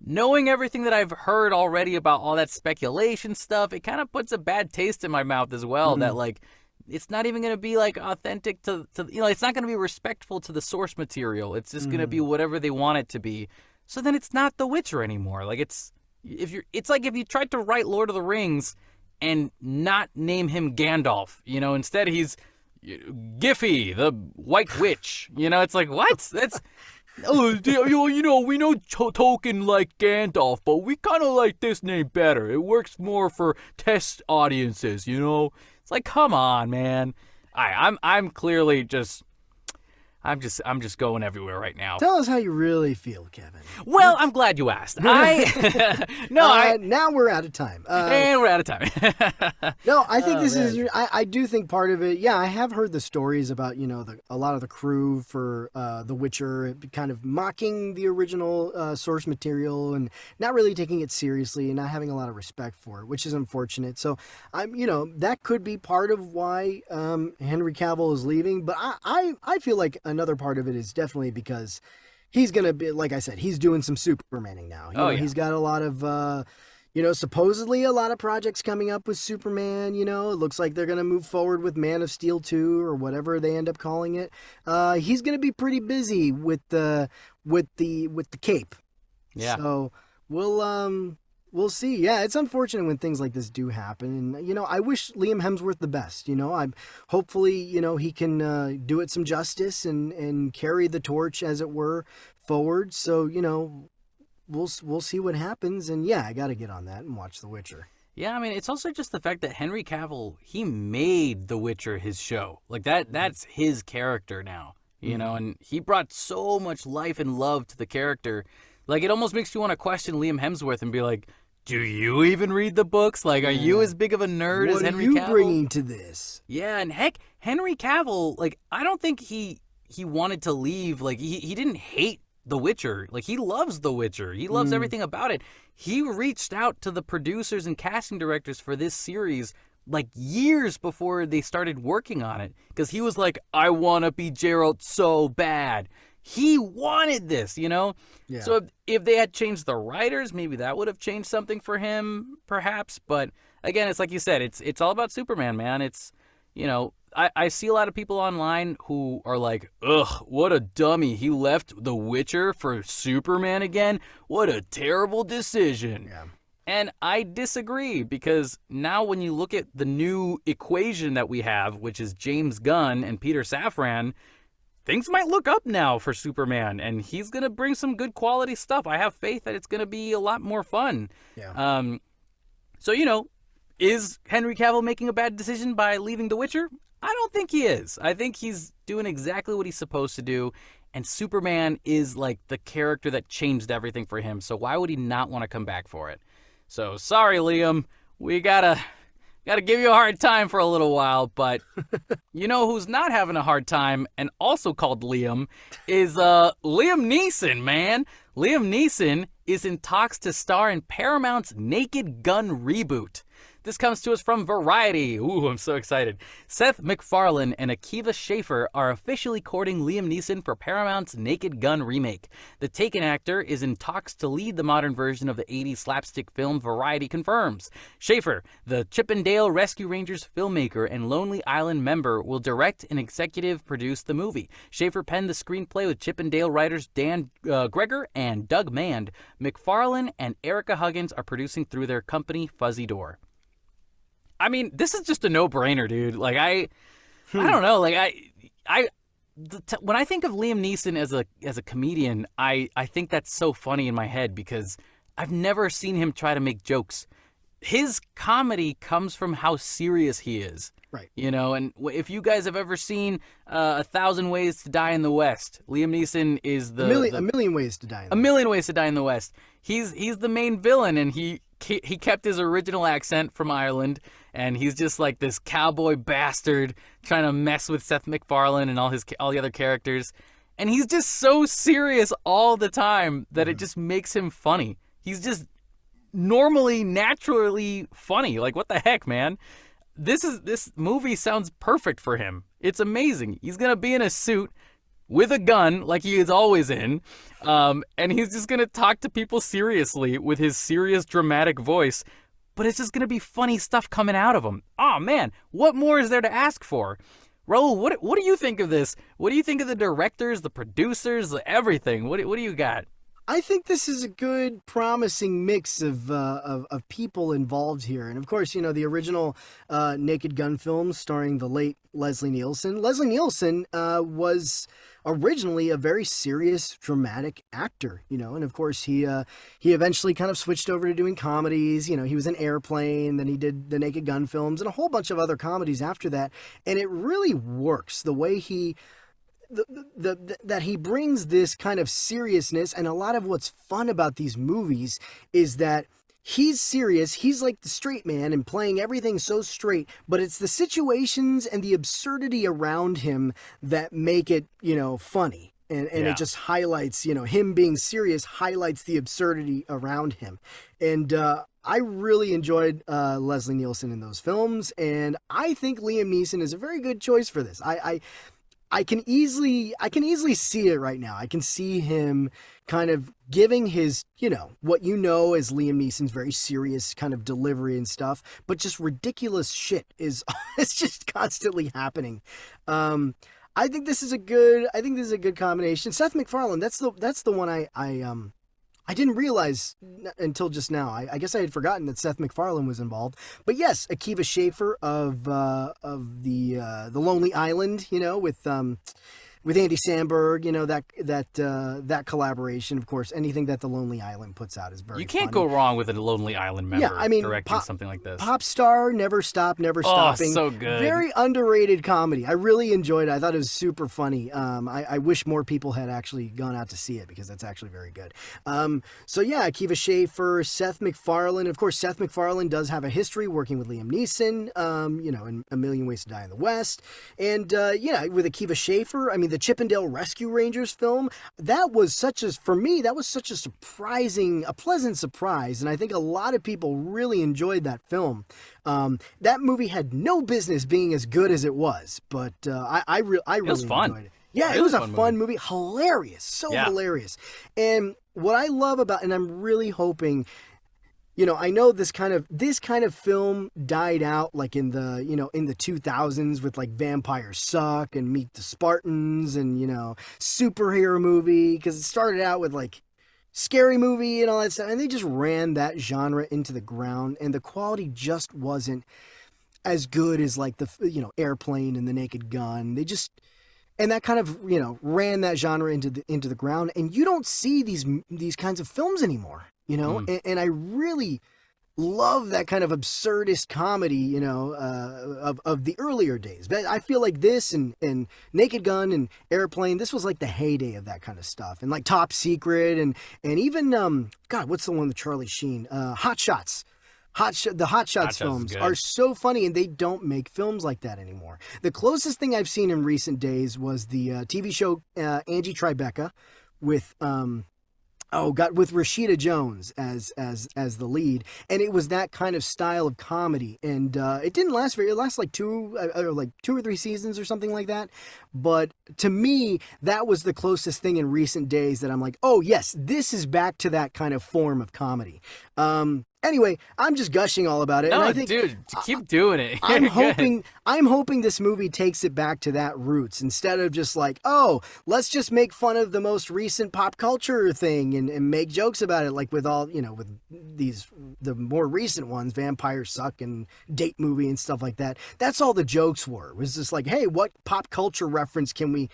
knowing everything that I've heard already about all that speculation stuff, it kind of puts a bad taste in my mouth as well, that, like, it's not even going to be, like, authentic to it's not going to be respectful to the source material. It's just going to be whatever they want it to be. So then it's not The Witcher anymore. Like, it's like if you tried to write Lord of the Rings and not name him Gandalf, instead he's Giffy, the White Witch. It's like, what? That's... we know Tolkien like Gandalf, but we kind of like this name better. It works more for test audiences, It's like, come on, man. I'm clearly just... I'm just going everywhere right now. Tell us how you really feel, Kevin. Well, I'm glad you asked. Now we're out of time. And we're out of time. No, I think this is... I do think part of it... Yeah, I have heard the stories about, a lot of the crew for The Witcher kind of mocking the original source material and not really taking it seriously and not having a lot of respect for it, which is unfortunate. So, that could be part of why Henry Cavill is leaving. But I feel like another part of it is definitely because he's going to be, like I said, he's doing some Supermaning now. He's got a lot of, supposedly a lot of projects coming up with Superman. It looks like they're going to move forward with Man of Steel 2 or whatever they end up calling it. He's going to be pretty busy with the cape. Yeah. So we'll see. Yeah, it's unfortunate when things like this do happen. And, I wish Liam Hemsworth the best. I'm hopefully, he can do it some justice and carry the torch, as it were, forward. So, we'll see what happens. And, yeah, I got to get on that and watch The Witcher. Yeah, I mean, it's also just the fact that Henry Cavill, he made The Witcher his show. Like, that's his character now, and he brought so much life and love to the character. Like, it almost makes you want to question Liam Hemsworth and be like, do you even read the books? Like, are you as big of a nerd as Henry Cavill? What are you bringing to this? Yeah, and heck, Henry Cavill, like, I don't think he wanted to leave. Like, he didn't hate The Witcher. Like, he loves The Witcher. He loves everything about it. He reached out to the producers and casting directors for this series like years before they started working on it, because he was like, I want to be Geralt so bad. He wanted this, you know? Yeah. So if they had changed the writers, maybe that would have changed something for him, perhaps. But again, it's like you said, it's all about Superman, man. It's, you know, I see a lot of people online who are like, ugh, what a dummy. He left The Witcher for Superman again. What a terrible decision. Yeah. And I disagree, because now when you look at the new equation that we have, which is James Gunn and Peter Safran, things might look up now for Superman, and he's going to bring some good quality stuff. I have faith that it's going to be a lot more fun. Yeah. So, you know, is Henry Cavill making a bad decision by leaving The Witcher? I don't think he is. I think he's doing exactly what he's supposed to do, and Superman is like the character that changed everything for him, so why would he not want to come back for it? So, sorry, Liam, we gotta give you a hard time for a little while, but you know who's not having a hard time, and also called Liam, is Liam Neeson, man. Liam Neeson is in talks to star in Paramount's Naked Gun reboot. This comes to us from Variety. Ooh, I'm so excited. Seth MacFarlane and Akiva Schaffer are officially courting Liam Neeson for Paramount's Naked Gun remake. The Taken actor is in talks to lead the modern version of the 80s slapstick film, Variety confirms. Schaffer, the Chippendale Rescue Rangers filmmaker and Lonely Island member, will direct and executive produce the movie. Schaffer penned the screenplay with Chippendale writers Dan Greger and Doug Mand. MacFarlane and Erica Huggins are producing through their company, Fuzzy Door. I mean, this is just a no-brainer, dude. Like, I don't know. Like, when I think of Liam Neeson as a comedian, I think that's so funny in my head, because I've never seen him try to make jokes. His comedy comes from how serious he is. Right. You know, and if you guys have ever seen 1,000 Ways to Die in the West, Liam Neeson is a million ways to die in the West. A Million Ways to Die in the West. He's the main villain, and he kept his original accent from Ireland, and he's just like this cowboy bastard trying to mess with Seth MacFarlane and all the other characters. And he's just so serious all the time that it just makes him funny. He's just naturally funny. Like, what the heck, man? This movie sounds perfect for him. It's amazing. He's going to be in a suit with a gun, like he is always in, and he's just going to talk to people seriously with his serious, dramatic voice, but it's just going to be funny stuff coming out of him. Oh, man, what more is there to ask for? Raul, what do you think of this? What do you think of the directors, the producers, everything? What do you got? I think this is a good, promising mix of people involved here. And of course, you know, the original Naked Gun films starring the late Leslie Nielsen. Leslie Nielsen was originally a very serious, dramatic actor, you know, and of course he eventually kind of switched over to doing comedies. You know, he was in Airplane, then he did the Naked Gun films and a whole bunch of other comedies after that. And it really works the way that he brings this kind of seriousness. And a lot of what's fun about these movies is that he's serious. He's like the straight man and playing everything so straight, but it's the situations and the absurdity around him that make it, you know, funny. And it just highlights, you know, him being serious highlights the absurdity around him. And I really enjoyed Leslie Nielsen in those films. And I think Liam Neeson is a very good choice for this. I can easily see it right now. I can see him kind of giving his, you know, what you know as Liam Neeson's very serious kind of delivery and stuff, but just ridiculous shit is it's just constantly happening. I think this is a good combination. Seth MacFarlane, that's the one I didn't realize until just now. I guess I had forgotten that Seth MacFarlane was involved. But yes, Akiva Schaffer of the Lonely Island, you know, with with Andy Samberg, that collaboration. Of course, anything that the Lonely Island puts out is very. You can't funny. go wrong with a Lonely Island member. Yeah, I mean, directing something like this. Pop Star, Never Stop, Never Stopping. Oh, so good. Very underrated comedy. I really enjoyed it. I thought it was super funny. I wish more people had actually gone out to see it because that's actually very good. So yeah, Akiva Schaffer, Seth MacFarlane. Of course, Seth MacFarlane does have a history working with Liam Neeson. In A Million Ways to Die in the West, and with Akiva Schaffer. I mean, the Chippendale Rescue Rangers film. That was such a pleasant surprise, and I think a lot of people really enjoyed that film. That movie had no business being as good as it was, but I really enjoyed it. Yeah, it was a fun movie. Hilarious. Hilarious. And what I love about, and I'm really hoping, I know this kind of film died out like in the 2000s with like Vampires Suck and Meet the Spartans and, superhero movie, because it started out with like scary movie and all that stuff, and they just ran that genre into the ground, and the quality just wasn't as good as like the Airplane and The Naked Gun. And that kind of ran that genre into the ground, and you don't see these kinds of films anymore, and I really love that kind of absurdist comedy, of the earlier days. But I feel like this and Naked Gun and Airplane, this was like the heyday of that kind of stuff. And like Top Secret and even, what's the one with Charlie Sheen? Hot Shots. The Hot Shots films are so funny, and they don't make films like that anymore. The closest thing I've seen in recent days was the TV show Angie Tribeca with with Rashida Jones as the lead, and it was that kind of style of comedy, and it didn't last very. It lasted like two or three seasons or something like that. But to me, that was the closest thing in recent days that I'm like, oh yes, this is back to that kind of form of comedy. Anyway, I'm just gushing all about it. No, and I think, dude, keep doing it. I'm hoping this movie takes it back to that roots instead of just like, oh, let's just make fun of the most recent pop culture thing and make jokes about it, like with all, with the more recent ones, Vampires Suck and Date Movie and stuff like that. That's all the jokes were. It was just like, hey, what pop culture reference can we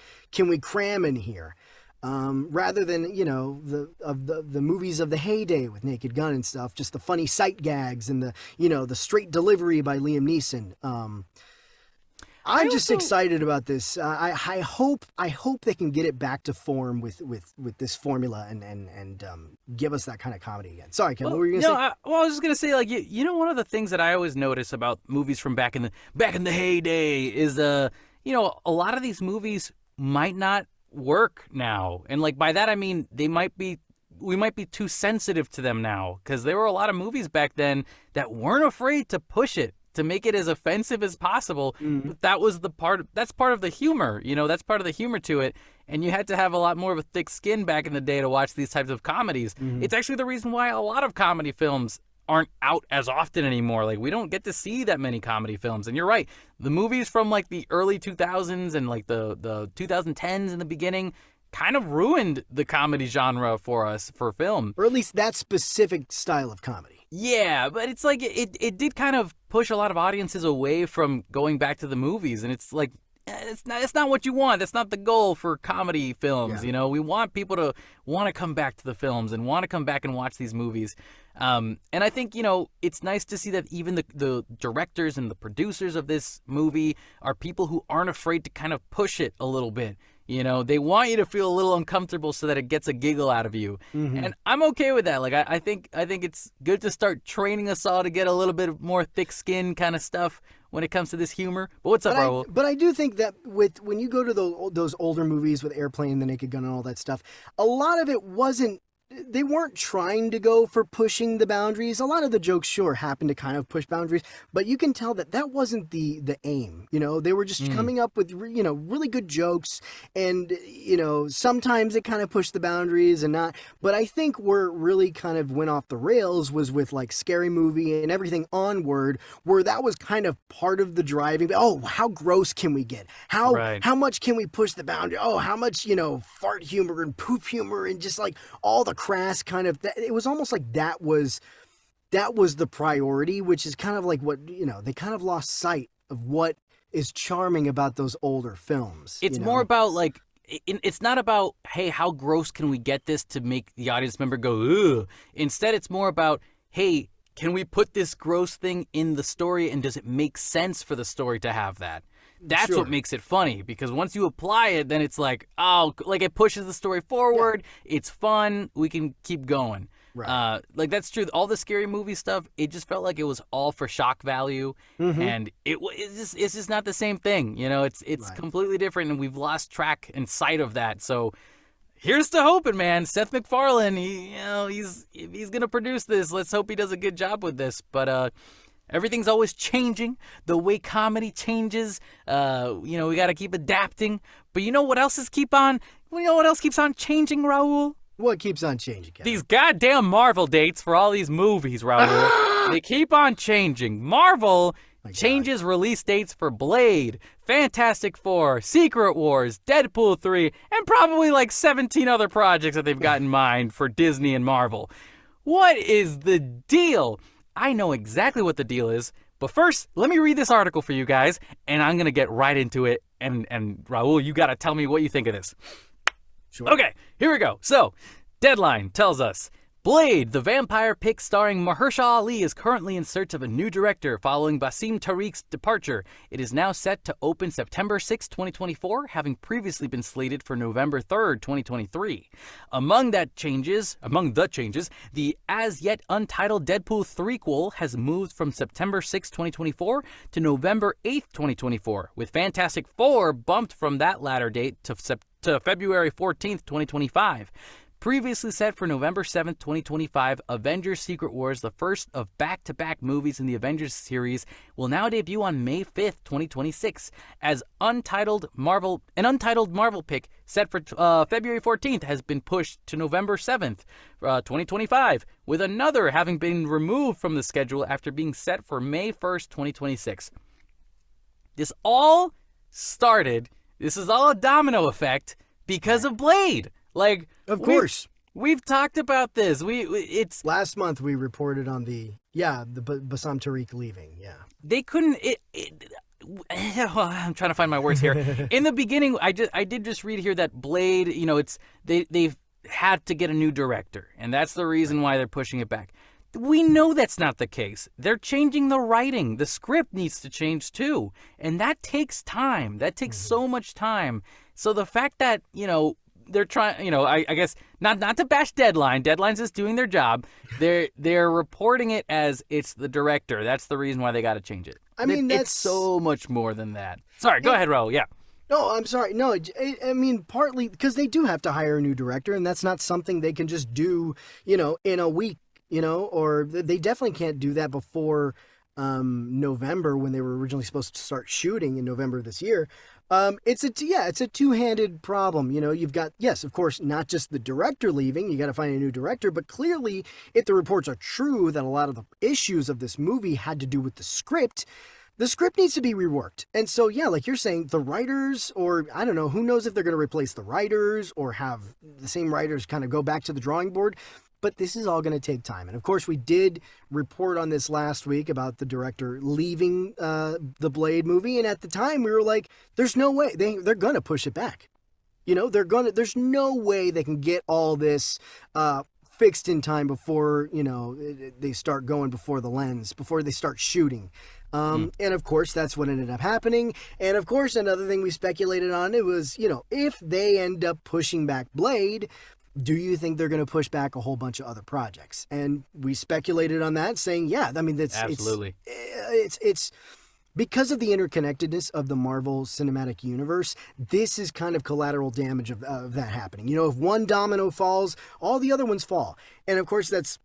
cram in here? Rather than the movies of the heyday with Naked Gun and stuff, just the funny sight gags and the straight delivery by Liam Neeson. I'm just excited about this. I hope they can get it back to form with this formula and give us that kind of comedy again. Sorry, Ken, what were you gonna say? I was just gonna say, like, one of the things that I always notice about movies from back in the heyday is a lot of these movies might not work now, and like by that I mean we might be too sensitive to them now, because there were a lot of movies back then that weren't afraid to push it to make it as offensive as possible. But that's part of the humor, that's part of the humor to it, and you had to have a lot more of a thick skin back in the day to watch these types of comedies. It's actually the reason why a lot of comedy films aren't out as often anymore. Like, we don't get to see that many comedy films. And you're right, the movies from like the early 2000s and like the 2010s in the beginning kind of ruined the comedy genre for us for film, or at least that specific style of comedy. Yeah, but it's like it did kind of push a lot of audiences away from going back to the movies, and it's like, it's not what you want. That's not the goal for comedy films. Yeah. We want people to want to come back to the films and want to come back and watch these movies. And I think, it's nice to see that even the directors and the producers of this movie are people who aren't afraid to kind of push it a little bit. They want you to feel a little uncomfortable so that it gets a giggle out of you. And I'm okay with that. Like, I think it's good to start training us all to get a little bit more thick skin kind of stuff when it comes to this humor. But what's up, Raul? But I do think that when you go to those older movies with Airplane and The Naked Gun and all that stuff, a lot of it wasn't. They weren't trying to go for pushing the boundaries. A lot of the jokes, sure, happened to kind of push boundaries, but you can tell that wasn't the aim. They were just coming up with, really good jokes, and, sometimes it kind of pushed the boundaries and not. But I think where it really kind of went off the rails was with like Scary Movie and everything onward, where that was kind of part of the driving. Oh, how gross can we get? How much can we push the boundary? Oh, how much, fart humor and poop humor and just like all the crass kind of, it was almost like that was the priority, which is kind of like what, they kind of lost sight of what is charming about those older films. It's more about like it's not about, hey, how gross can we get this to make the audience member go, ugh. Instead, it's more about, hey, can we put this gross thing in the story, and does it make sense for the story to have that? That's what makes it funny, because once you apply it, then it's like, oh, like it pushes the story forward. Yeah. It's fun. We can keep going. Right. Like that's true. All the scary movie stuff, it just felt like it was all for shock value, and it's just not the same thing. You know, it's right. Completely different, and we've lost track and sight of that. So here's to hoping, man. Seth MacFarlane, he's gonna produce this. Let's hope he does a good job with this. But everything's always changing. The way comedy changes. We got to keep adapting. But you know what else keeps on changing, Raul? What keeps on changing, Kevin? These goddamn Marvel dates for all these movies, Raul. They keep on changing. Marvel changes release dates for Blade, Fantastic Four, Secret Wars, Deadpool 3, and probably like 17 other projects that they've got in mind for Disney and Marvel. What is the deal? I know exactly what the deal is, but first, let me read this article for you guys, and I'm going to get right into it. And Raul, you got to tell me what you think of this. Sure. Okay, here we go. So, Deadline tells us, Blade, the vampire pick starring Mahershala Ali, is currently in search of a new director following Basim Tariq's departure. It is now set to open September 6, 2024, having previously been slated for November 3rd, 2023. Among the changes, the as-yet untitled Deadpool threequel has moved from September 6, 2024 to November 8, 2024, with Fantastic Four bumped from that latter date to February 14th, 2025. Previously set for November 7th, 2025, Avengers Secret Wars, the first of back-to-back movies in the Avengers series, will now debut on May 5th, 2026, as an untitled Marvel pick set for February 14th has been pushed to November 7th, 2025, with another having been removed from the schedule after being set for May 1st, 2026. This is all a domino effect because of Blade. Like, of course, we've talked about this. It's last month we reported on the Basim Tariq leaving. Yeah, they couldn't. I'm trying to find my words here. In the beginning, I did just read here that Blade, they've had to get a new director, and that's the reason why they're pushing it back. We know that's not the case. They're changing the writing. The script needs to change too, and that takes time. That takes so much time. So the fact that they're trying, I guess not to bash Deadline. Deadline's just doing their job. They're reporting it as it's the director. That's the reason why they got to change it. I mean, it's so much more than that. Sorry, go ahead, Raul. Yeah. No, I'm sorry. No, I mean, partly because they do have to hire a new director, and that's not something they can just do, in a week, or they definitely can't do that before November when they were originally supposed to start shooting in November of this year. It's a two-handed problem. You've got, yes, of course, not just the director leaving, you got to find a new director, but clearly if the reports are true that a lot of the issues of this movie had to do with the script needs to be reworked. And so, yeah, like you're saying, the writers, or I don't know, who knows if they're going to replace the writers or have the same writers kind of go back to the drawing board. But this is all going to take time. And of course, we did report on this last week about the director leaving the Blade movie. And at the time, we were like, there's no way. They're going to push it back. There's no way they can get all this fixed in time before, they start going before the lens, before they start shooting. And of course, that's what ended up happening. And of course, another thing we speculated on, it was, if they end up pushing back Blade, do you think they're going to push back a whole bunch of other projects? And we speculated on that, saying, yeah, I mean, that's absolutely. It's because of the interconnectedness of the Marvel Cinematic Universe. This is kind of collateral damage of that happening. If one domino falls, all the other ones fall. And of course, that's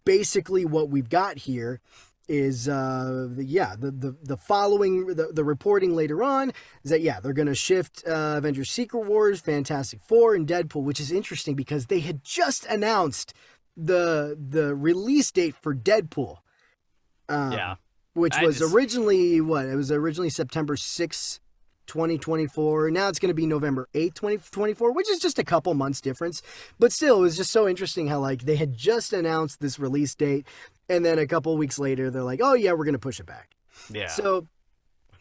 basically what we've got here. Is the following the reporting later on is that they're going to shift Avengers Secret Wars, Fantastic Four, and Deadpool, which is interesting because they had just announced the release date for Deadpool, which was originally September 6th, 2024. Now it's going to be November 8th, 2024, which is just a couple months difference. But still, it was just so interesting how they had just announced this release date, and then a couple weeks later, they're like, oh yeah, we're going to push it back. Yeah. So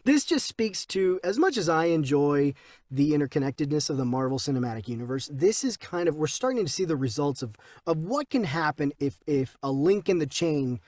This just speaks to, as much as I enjoy the interconnectedness of the Marvel Cinematic Universe, this is kind of, we're starting to see the results of what can happen if a link in the chain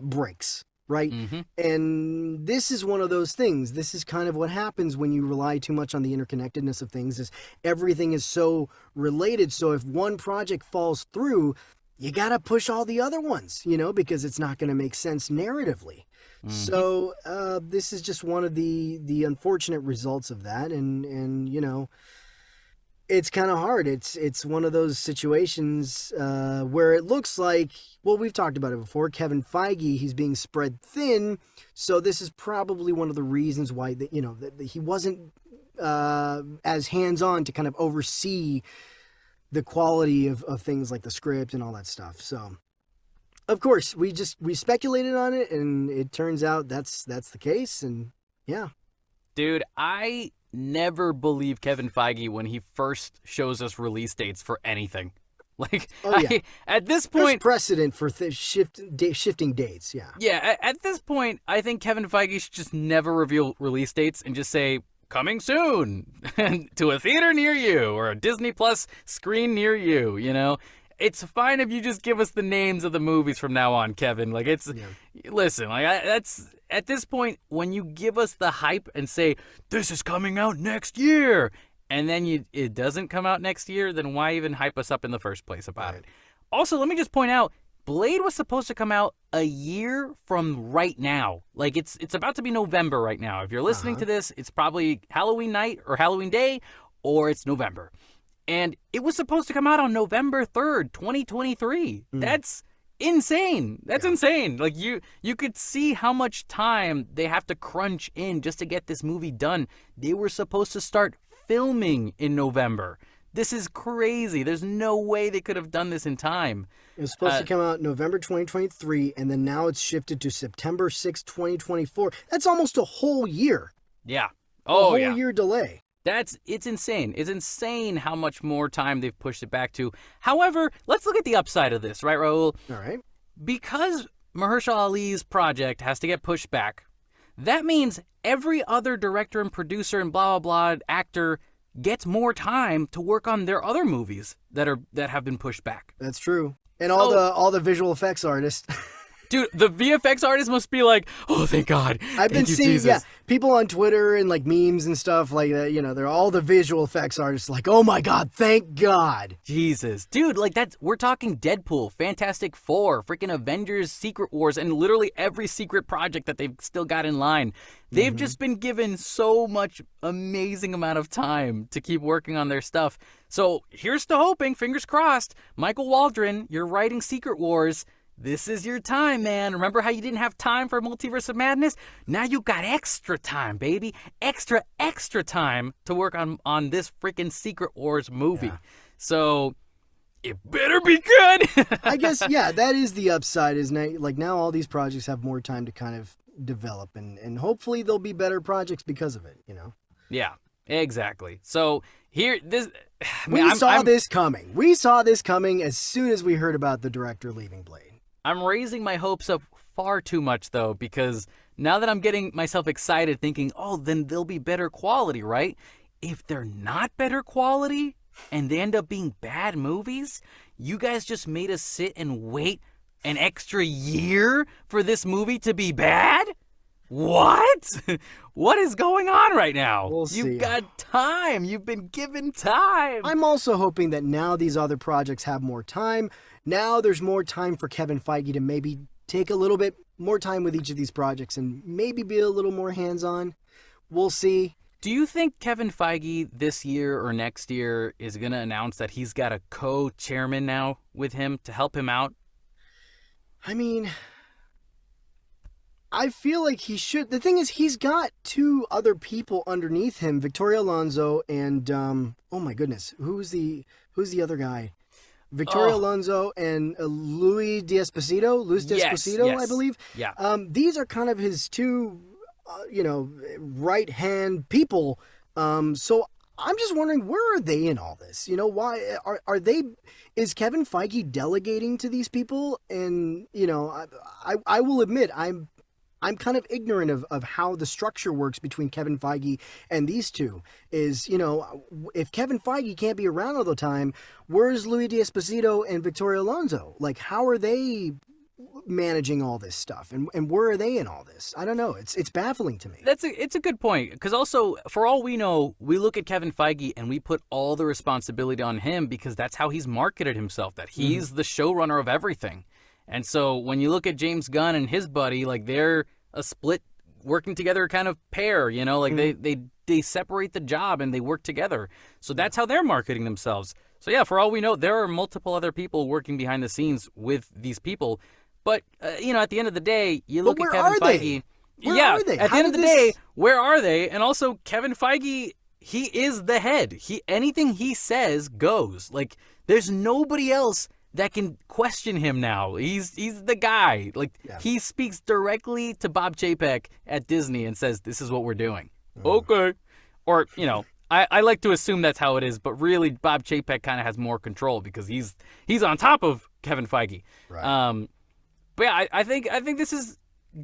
breaks, right? Mm-hmm. And this is one of those things. This is kind of what happens when you rely too much on the interconnectedness of things, is everything is so related. So if one project falls through, you got to push all the other ones, because it's not going to make sense narratively. Mm-hmm. So this is just one of the unfortunate results of that, and it's kind of hard. It's one of those situations where it looks like, well, we've talked about it before. Kevin Feige, he's being spread thin, so this is probably one of the reasons why that he wasn't as hands-on to kind of oversee the quality of things like the script and all that stuff. So, of course, we speculated on it, and it turns out that's the case, and yeah. Dude, I never believe Kevin Feige when he first shows us release dates for anything. Like, at this point, there's precedent for shifting dates, yeah. Yeah, at this point, I think Kevin Feige should just never reveal release dates and just say, coming soon to a theater near you or a Disney Plus screen near you, It's fine if you just give us the names of the movies from now on, Kevin. Like, listen, that's, at this point, when you give us the hype and say, this is coming out next year, and then it doesn't come out next year, then why even hype us up in the first place about it? Also, let me just point out, Blade was supposed to come out a year from right now. Like, it's about to be November right now. If you're listening to this, it's probably Halloween night or Halloween day, or it's November. And it was supposed to come out on November 3rd, 2023. That's insane. That's insane. Like, you could see how much time they have to crunch in just to get this movie done. They were supposed to start filming in November. This is crazy. There's no way they could have done this in time. It was supposed to come out November 2023, and then now it's shifted to September 6, 2024. That's almost a whole year. Yeah. A whole year delay. It's insane. It's insane how much more time they've pushed it back to. However, let's look at the upside of this, right, Raul? All right. Because Mahershala Ali's project has to get pushed back, that means every other director and producer and blah, blah, blah actor gets more time to work on their other movies that have been pushed back. That's true. And all the visual effects artists. Dude, the VFX artists must be like, oh, thank God. I've been seeing, people on Twitter and like memes and stuff like that, they're all the visual effects artists like, oh my God, thank God. Jesus. Dude, like we're talking Deadpool, Fantastic Four, freaking Avengers Secret Wars, and literally every secret project that they've still got in line. They've just been given so much amazing amount of time to keep working on their stuff. So here's to hoping, fingers crossed, Michael Waldron, you're writing Secret Wars. This is your time, man. Remember how you didn't have time for Multiverse of Madness? Now you got extra time, baby. Extra time to work on this freaking Secret Wars movie. Yeah. So it better be good. I guess, that is the upside, isn't it? Like, now all these projects have more time to kind of develop, and hopefully there'll be better projects because of it, Yeah, exactly. So here, we saw this coming. We saw this coming as soon as we heard about the director leaving Blade. I'm raising my hopes up far too much, though, because now that I'm getting myself excited thinking, then they'll be better quality, right? If they're not better quality and they end up being bad movies, you guys just made us sit and wait an extra year for this movie to be bad? What? What is going on right now? We'll see. You've got time. You've been given time. I'm also hoping that now these other projects have more time. Now there's more time for Kevin Feige to maybe take a little bit more time with each of these projects and maybe be a little more hands-on. We'll see. Do you think Kevin Feige this year or next year is going to announce that he's got a co-chairman now with him to help him out? I mean, I feel like he should. The thing is, he's got two other people underneath him, Victoria Alonso and, oh my goodness, who's the other guy? Victoria Alonso and Luis D'Esposito, yes. I believe. Yeah. These are kind of his two, right-hand people. So I'm just wondering, where are they in all this? Why are they? Is Kevin Feige delegating to these people? And I will admit, I'm I'm kind of ignorant of how the structure works between Kevin Feige and these two. Is, if Kevin Feige can't be around all the time, where's Louis D'Esposito and Victoria Alonso? Like, how are they managing all this stuff, and where are they in all this? I don't know. It's baffling to me. It's a good point, because also, for all we know, we look at Kevin Feige and we put all the responsibility on him because that's how he's marketed himself, that he's the showrunner of everything. And so when you look at James Gunn and his buddy, like, they're a split working together kind of pair, like they separate the job and they work together. So that's how they're marketing themselves. So yeah, for all we know, there are multiple other people working behind the scenes with these people. But, at the end of the day, you look at Kevin Feige. Where are they? At the end of the day, where are they? And also, Kevin Feige, he is the head. Anything he says goes. Like, there's nobody else that can question him now. He's the guy. Like, he speaks directly to Bob Chapek at Disney and says, this is what we're doing. Okay. Or, I like to assume that's how it is, but really Bob Chapek kind of has more control because he's on top of Kevin Feige. Right. But yeah, I think this is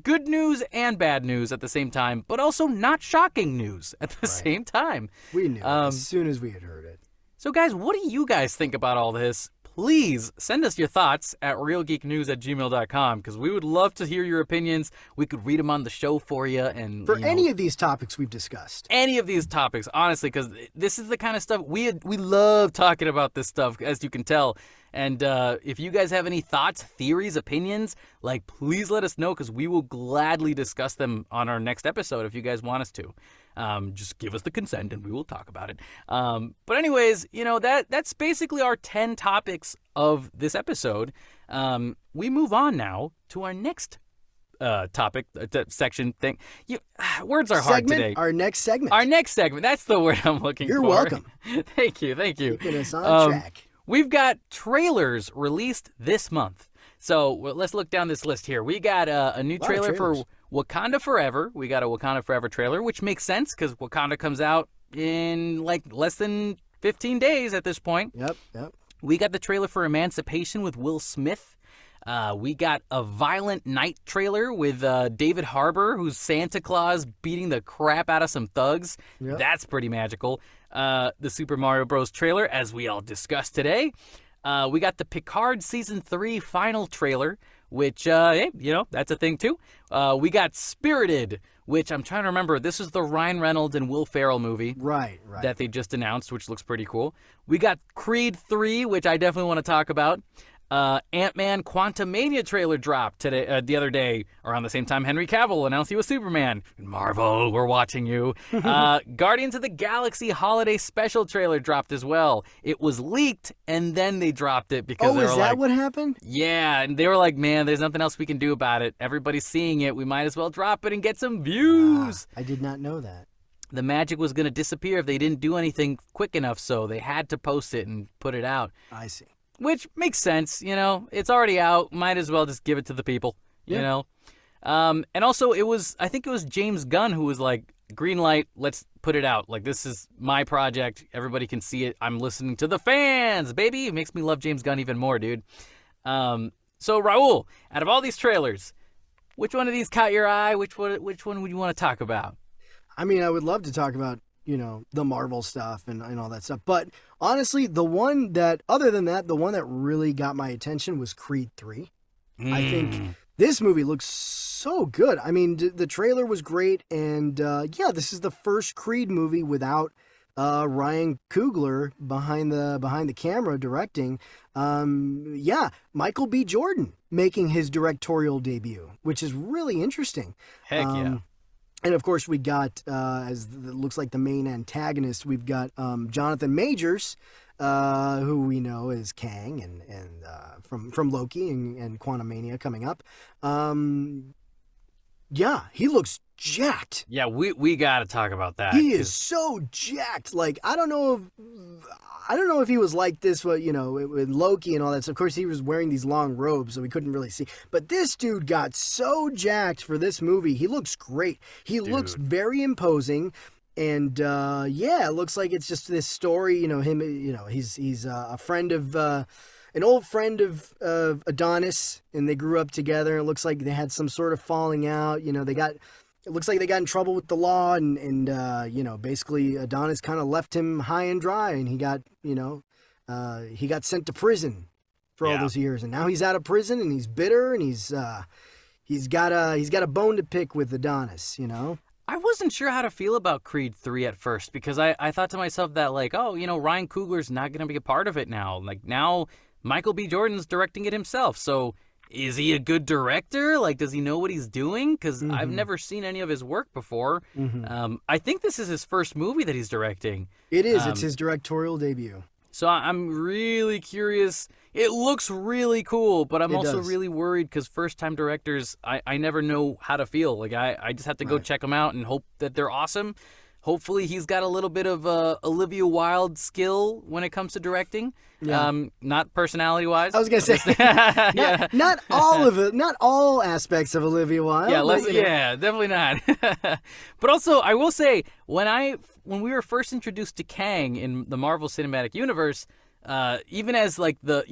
good news and bad news at the same time, but also not shocking news at the same time. We knew as soon as we had heard it. So guys, what do you guys think about all this? Please send us your thoughts at realgeeknews@gmail.com, because we would love to hear your opinions. We could read them on the show for you. And for any of these topics we've discussed. Any of these topics, honestly, because this is the kind of stuff we love talking about this stuff, as you can tell. And if you guys have any thoughts, theories, opinions, like, please let us know, because we will gladly discuss them on our next episode if you guys want us to. Just give us the consent and we will talk about it. But anyways, that's basically our 10 topics of this episode. We move on now to our next topic, section thing. Words are hard today. Our next segment. That's the word I'm looking for. You're welcome. Thank you. Keeping us on track. We've got trailers released this month. So let's look down this list here. We got a new trailer for Wakanda Forever. We got a Wakanda Forever trailer, which makes sense because Wakanda comes out in like less than 15 days at this point. Yep. We got the trailer for Emancipation with Will Smith. We got a Violent Night trailer with David Harbour, who's Santa Claus beating the crap out of some thugs. Yep. That's pretty magical. The Super Mario Bros. Trailer, as we all discussed today. We got the Picard Season 3 final trailer, which, that's a thing too. We got Spirited, which I'm trying to remember. This is the Ryan Reynolds and Will Ferrell movie. Right. That they just announced, which looks pretty cool. We got Creed 3, which I definitely want to talk about. Ant-Man Quantumania trailer dropped today, the other day, around the same time Henry Cavill announced he was Superman. Marvel, we're watching you. Guardians of the Galaxy Holiday Special trailer dropped as well. It was leaked, and then they dropped it because is that what happened? Yeah, and they were like, man, there's nothing else we can do about it. Everybody's seeing it. We might as well drop it and get some views. I did not know that. The magic was going to disappear if they didn't do anything quick enough, so they had to post it and put it out. I see. Which makes sense, it's already out. Might as well just give it to the people, you know. And also, I think it was James Gunn who was like, green light, let's put it out. Like, this is my project. Everybody can see it. I'm listening to the fans, baby. It makes me love James Gunn even more, dude. So, Raul, out of all these trailers, which one of these caught your eye? Which one would you want to talk about? I mean, I would love to talk about the Marvel stuff and all that stuff. But honestly, the one that really got my attention was Creed 3. I think this movie looks so good. I mean, the trailer was great. And this is the first Creed movie without Ryan Coogler behind the camera directing. Michael B. Jordan making his directorial debut, which is really interesting. Heck yeah. And of course, we got, as it looks like the main antagonist, we've got Jonathan Majors, who we know is Kang and from Loki and Quantumania coming up. He looks jacked. Yeah, we got to talk about that. He is so jacked. Like, I don't know if he was like this, with Loki and all that. So of course, he was wearing these long robes, so we couldn't really see. But this dude got so jacked for this movie. He looks great. He looks very imposing. And it looks like it's just this story. He's a friend of an old friend of Adonis, and they grew up together. It looks like they had some sort of falling out. It looks like they got in trouble with the law, and basically Adonis kind of left him high and dry, and he got sent to prison for all those years, and now he's out of prison, and he's bitter, and he's got a bone to pick with Adonis, I wasn't sure how to feel about Creed 3 at first, because I thought to myself that, like, Ryan Coogler's not going to be a part of it now. Like, now Michael B. Jordan's directing it himself, so is he a good director? Like, does he know what he's doing? Because I've never seen any of his work before. I think this is his first movie that he's directing. It is. It's his directorial debut. So I'm really curious. It looks really cool, but I'm also really worried because first-time directors, I never know how to feel. Like, I just have to go check them out and hope that they're awesome. Hopefully he's got a little bit of Olivia Wilde skill when it comes to directing. Yeah. Not personality-wise. I was going to say, not all of it, not all aspects of Olivia Wilde. Yeah, definitely not. But also, I will say, when we were first introduced to Kang in the Marvel Cinematic Universe, even as like the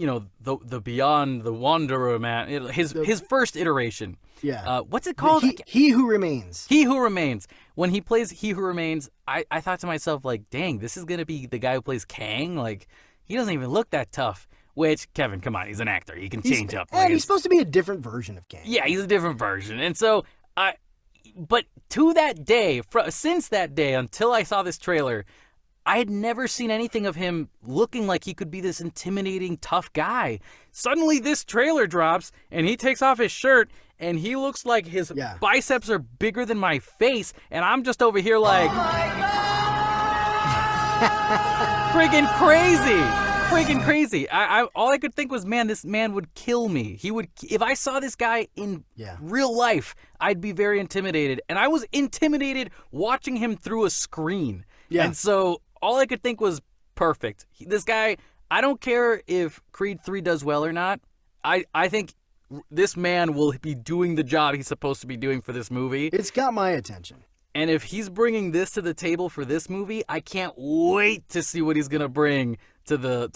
Beyond the Wanderer man, his first iteration. Yeah. What's it called? He Who Remains. He Who Remains. When he plays He Who Remains, I thought to myself, like, dang, this is gonna be the guy who plays Kang. Like, he doesn't even look that tough. Which, Kevin, come on, he's an actor. He can change up. And he's supposed to be a different version of Kang. Yeah, he's a different version. And so but to that day, since that day until I saw this trailer, I had never seen anything of him looking like he could be this intimidating, tough guy. Suddenly this trailer drops, and he takes off his shirt, and he looks like his biceps are bigger than my face, and I'm just over here like... Oh my God! Friggin' crazy. All I could think was, man, this man would kill me. He would, if I saw this guy in real life, I'd be very intimidated. And I was intimidated watching him through a screen. Yeah. And so all I could think was perfect. This guy, I don't care if Creed 3 does well or not. I think this man will be doing the job he's supposed to be doing for this movie. It's got my attention. And if he's bringing this to the table for this movie, I can't wait to see what he's going to bring to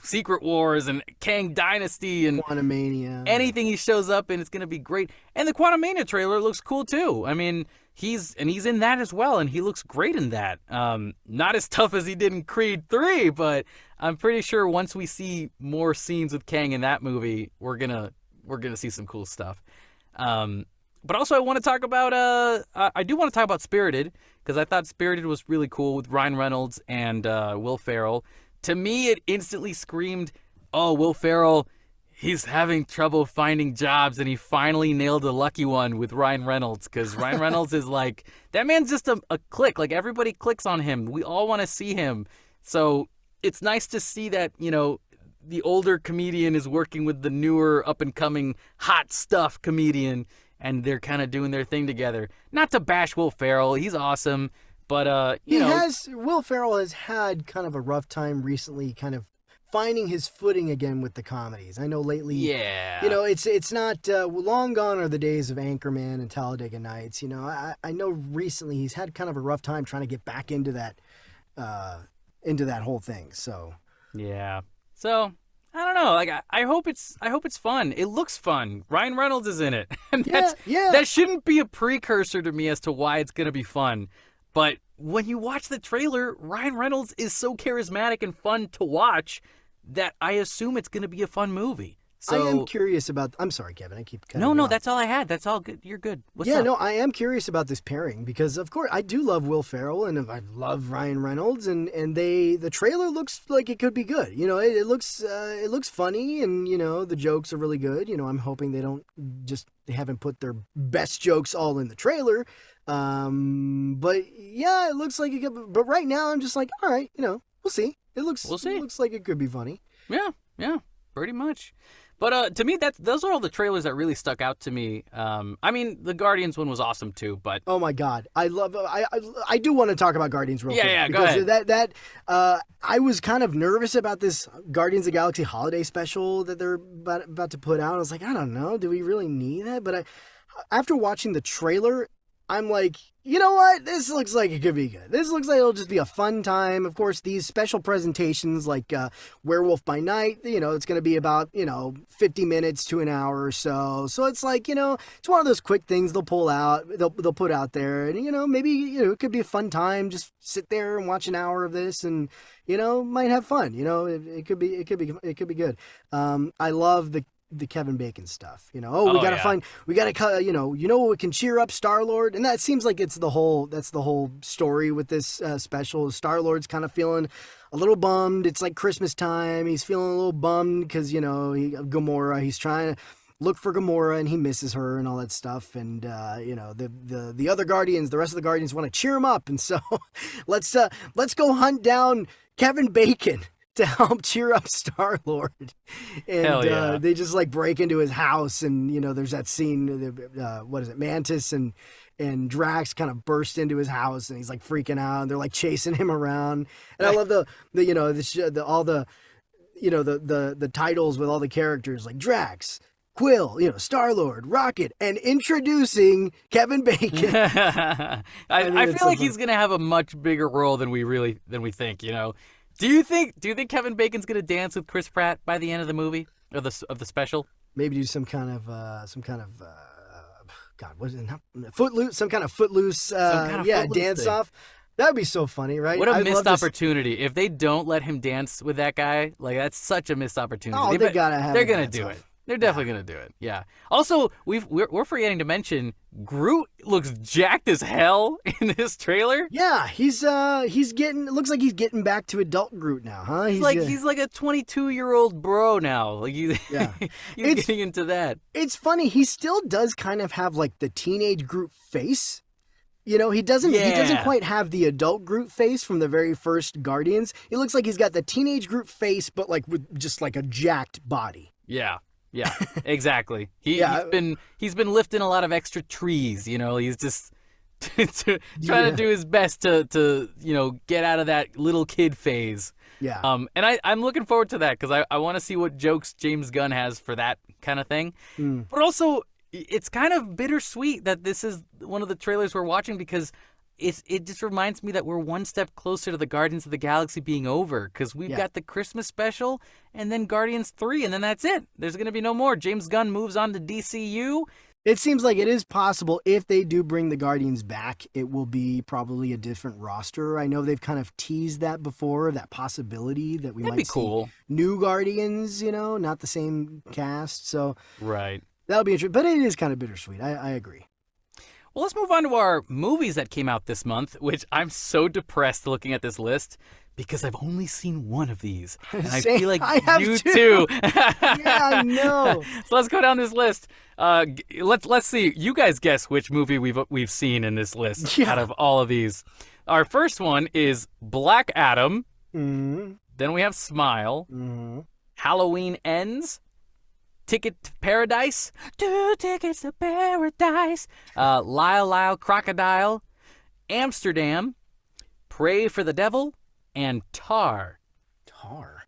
Secret Wars and Kang Dynasty and Quantumania. Anything he shows up in, it's going to be great. And the Quantumania trailer looks cool too. I mean, he's in that as well, and he looks great in that. Not as tough as he did in Creed 3, but I'm pretty sure once we see more scenes with Kang in that movie, we're gonna see some cool stuff. But also, I want to talk about I do want to talk about Spirited, because I thought Spirited was really cool with Ryan Reynolds and Will Ferrell. To me, it instantly screamed, oh, Will Ferrell, he's having trouble finding jobs, and he finally nailed a lucky one with Ryan Reynolds, because Ryan Reynolds is like, that man's just a click. Like, everybody clicks on him. We all want to see him. So it's nice to see that, the older comedian is working with the newer, up-and-coming, hot stuff comedian, and they're kind of doing their thing together. Not to bash Will Ferrell. He's awesome. But, Will Ferrell has had kind of a rough time recently, kind of finding his footing again with the comedies. I know lately, it's not, long gone are the days of Anchorman and Talladega Nights. I know recently he's had kind of a rough time trying to get back into that whole thing. So, yeah. So, I don't know. Like, I hope it's fun. It looks fun. Ryan Reynolds is in it. And that shouldn't be a precursor to me as to why it's going to be fun. But when you watch the trailer, Ryan Reynolds is so charismatic and fun to watch that I assume it's going to be a fun movie. So, I am curious about... I'm sorry, Kevin. I keep cutting you No, off. that's all I had. That's all good. You're good. What's up? No, I am curious about this pairing because, of course, I do love Will Ferrell and I love Ryan Reynolds, and the trailer looks like it could be good. It looks funny, and the jokes are really good. I'm hoping they haven't put their best jokes all in the trailer. But yeah, it looks like it could. But right now, I'm just like, all right, we'll see. We'll see. It looks like it could be funny. Yeah, pretty much. But to me, those are all the trailers that really stuck out to me. I mean, the Guardians one was awesome too. But oh my God, I do want to talk about Guardians real quick. Yeah, go ahead. That I was kind of nervous about this Guardians of the Galaxy holiday special that they're about to put out. I was like, I don't know, do we really need that? But after watching the trailer, I'm like, you know what? This looks like it could be good. This looks like it'll just be a fun time. Of course, these special presentations like Werewolf by Night, it's going to be about, 50 minutes to an hour or so. So it's like, it's one of those quick things they'll pull out, they'll put out there. And, maybe, it could be a fun time. Just sit there and watch an hour of this and, might have fun. It could be good. I love the Kevin Bacon stuff, we gotta what can cheer up Star-Lord, and that seems like that's the whole story with this special. Star-Lord's kind of feeling a little bummed. It's like Christmas time. He's feeling a little bummed because Gamora. He's trying to look for Gamora and he misses her and all that stuff. And the other Guardians, the rest of the Guardians want to cheer him up, and so let's go hunt down Kevin Bacon to help cheer up Star-Lord. And they just like break into his house, and there's that scene, what is it, Mantis and Drax kind of burst into his house, and he's like freaking out, and they're like chasing him around. And I love the titles with all the characters like Drax, Quill, Star-Lord, Rocket, and introducing Kevin Bacon. I feel like he's gonna have a much bigger role than we think. Do you think Kevin Bacon's gonna dance with Chris Pratt by the end of the movie of the special? Maybe do some kind of God, what is it? Footloose, some kind of footloose, dance thing. off. That would be so funny, right? What a missed opportunity! If they don't let him dance with that guy, like that's such a missed opportunity. Oh, they gotta have. They're gonna do it. They're definitely gonna do it. Yeah. Also, we're forgetting to mention Groot looks jacked as hell in this trailer. Yeah, he's getting. It looks like he's getting back to adult Groot now, huh? He's like a 22-year-old bro now. Like he's getting into that. It's funny. He still does kind of have like the teenage Groot face. He doesn't quite have the adult Groot face from the very first Guardians. It looks like he's got the teenage Groot face, but like with just like a jacked body. Yeah. Yeah, exactly. He's been lifting a lot of extra trees. He's just trying to do his best to get out of that little kid phase. Yeah. And I'm looking forward to that because I want to see what jokes James Gunn has for that kind of thing. But also, it's kind of bittersweet that this is one of the trailers we're watching because it just reminds me that we're one step closer to the Guardians of the Galaxy being over because we've got the Christmas special and then Guardians 3 and then that's it. There's going to be no more. James Gunn moves on to DCEU. It seems like it is possible if they do bring the Guardians back, it will be probably a different roster. I know they've kind of teased that before, that possibility that we might see new Guardians, not the same cast. So right. That'll be interesting, but it is kind of bittersweet. I agree. Well, let's move on to our movies that came out this month, which I'm so depressed looking at this list because I've only seen one of these. And I feel like you too. Yeah, I know. So let's go down this list. Let's see. You guys guess which movie we've seen in this list out of all of these. Our first one is Black Adam. Mm-hmm. Then we have Smile. Mm-hmm. Halloween Ends. Ticket to Paradise, 2 Tickets to Paradise, Lyle Crocodile, Amsterdam, Pray for the Devil, and Tar. Tar?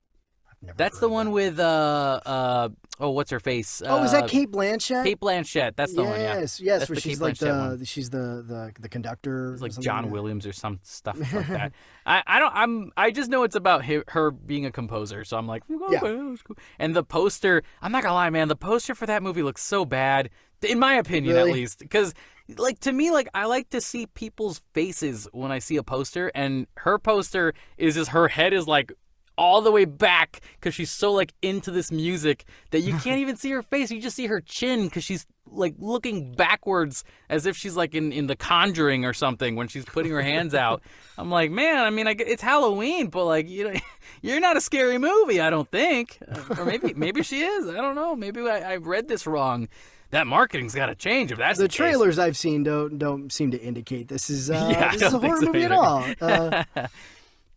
I've never That's heard the of one that. with what's her face? Is that Kate Blanchett? Kate Blanchett. That's the one. Yeah. Yes, That's where the she's Kate like Blanchett one. she's the conductor. It's like something John that. Williams or some stuff like that. I just know it's about her being a composer, so I'm like, okay, that's cool. And the poster, I'm not gonna lie, man, the poster for that movie looks so bad, in my opinion, at least, because like to me, like I like to see people's faces when I see a poster, and her poster is just her head is like all the way back because she's so like into this music that you can't even see her face. You just see her chin because she's like looking backwards as if she's like in The Conjuring or something when she's putting her hands out. I'm like, man, I mean, it's Halloween, but like, you're not a scary movie, I don't think. Or maybe she is. I don't know. Maybe I read this wrong. That marketing's got to change if that's the trailers case. I've seen don't seem to indicate this is this is a horror movie at all.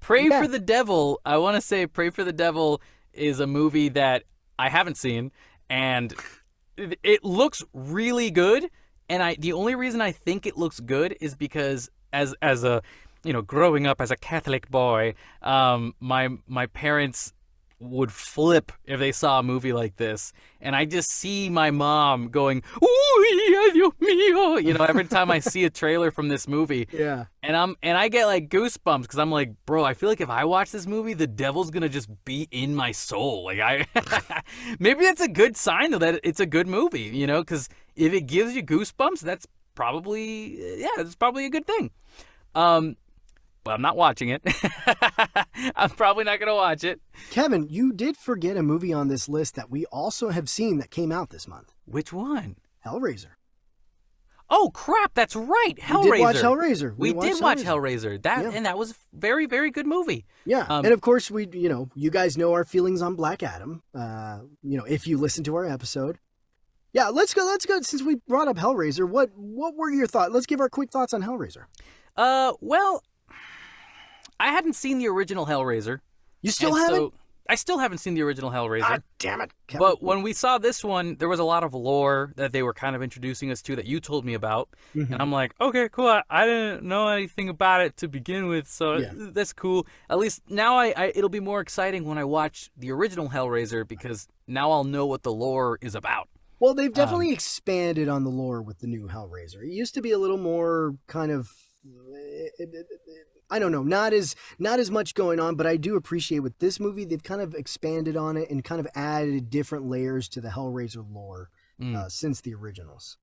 Pray for the Devil. I want to say Pray for the Devil is a movie that I haven't seen, and it looks really good. And the only reason I think it looks good is because as a growing up as a Catholic boy, my parents would flip if they saw a movie like this. And I just see my mom going, "Ooh, Dios mío," you know, every time I see a trailer from this movie. Yeah. And I get like goosebumps because I'm like, bro, I feel like if I watch this movie, the devil's gonna just be in my soul. Like maybe that's a good sign though, that it's a good movie, you know, because if it gives you goosebumps, that's probably a good thing. But I'm not watching it. I'm probably not going to watch it. Kevin, you did forget a movie on this list that we also have seen that came out this month. Which one? Hellraiser. Oh, crap. That's right. Hellraiser. We did watch Hellraiser. We did watch Hellraiser. And that was a very, very good movie. Yeah. And of course, you guys know our feelings on Black Adam. If you listen to our episode. Yeah, let's go. Since we brought up Hellraiser, what were your thoughts? Let's give our quick thoughts on Hellraiser. Well, I hadn't seen the original Hellraiser. You still haven't? So I still haven't seen the original Hellraiser. Ah, damn it. Kevin. But when we saw this one, there was a lot of lore that they were kind of introducing us to that you told me about. Mm-hmm. And I'm like, okay, cool. I didn't know anything about it to begin with, so that's cool. At least now it'll be more exciting when I watch the original Hellraiser because now I'll know what the lore is about. Well, they've definitely expanded on the lore with the new Hellraiser. It used to be a little more kind of... I don't know, not as much going on, but I do appreciate with this movie, they've kind of expanded on it and kind of added different layers to the Hellraiser lore since the originals.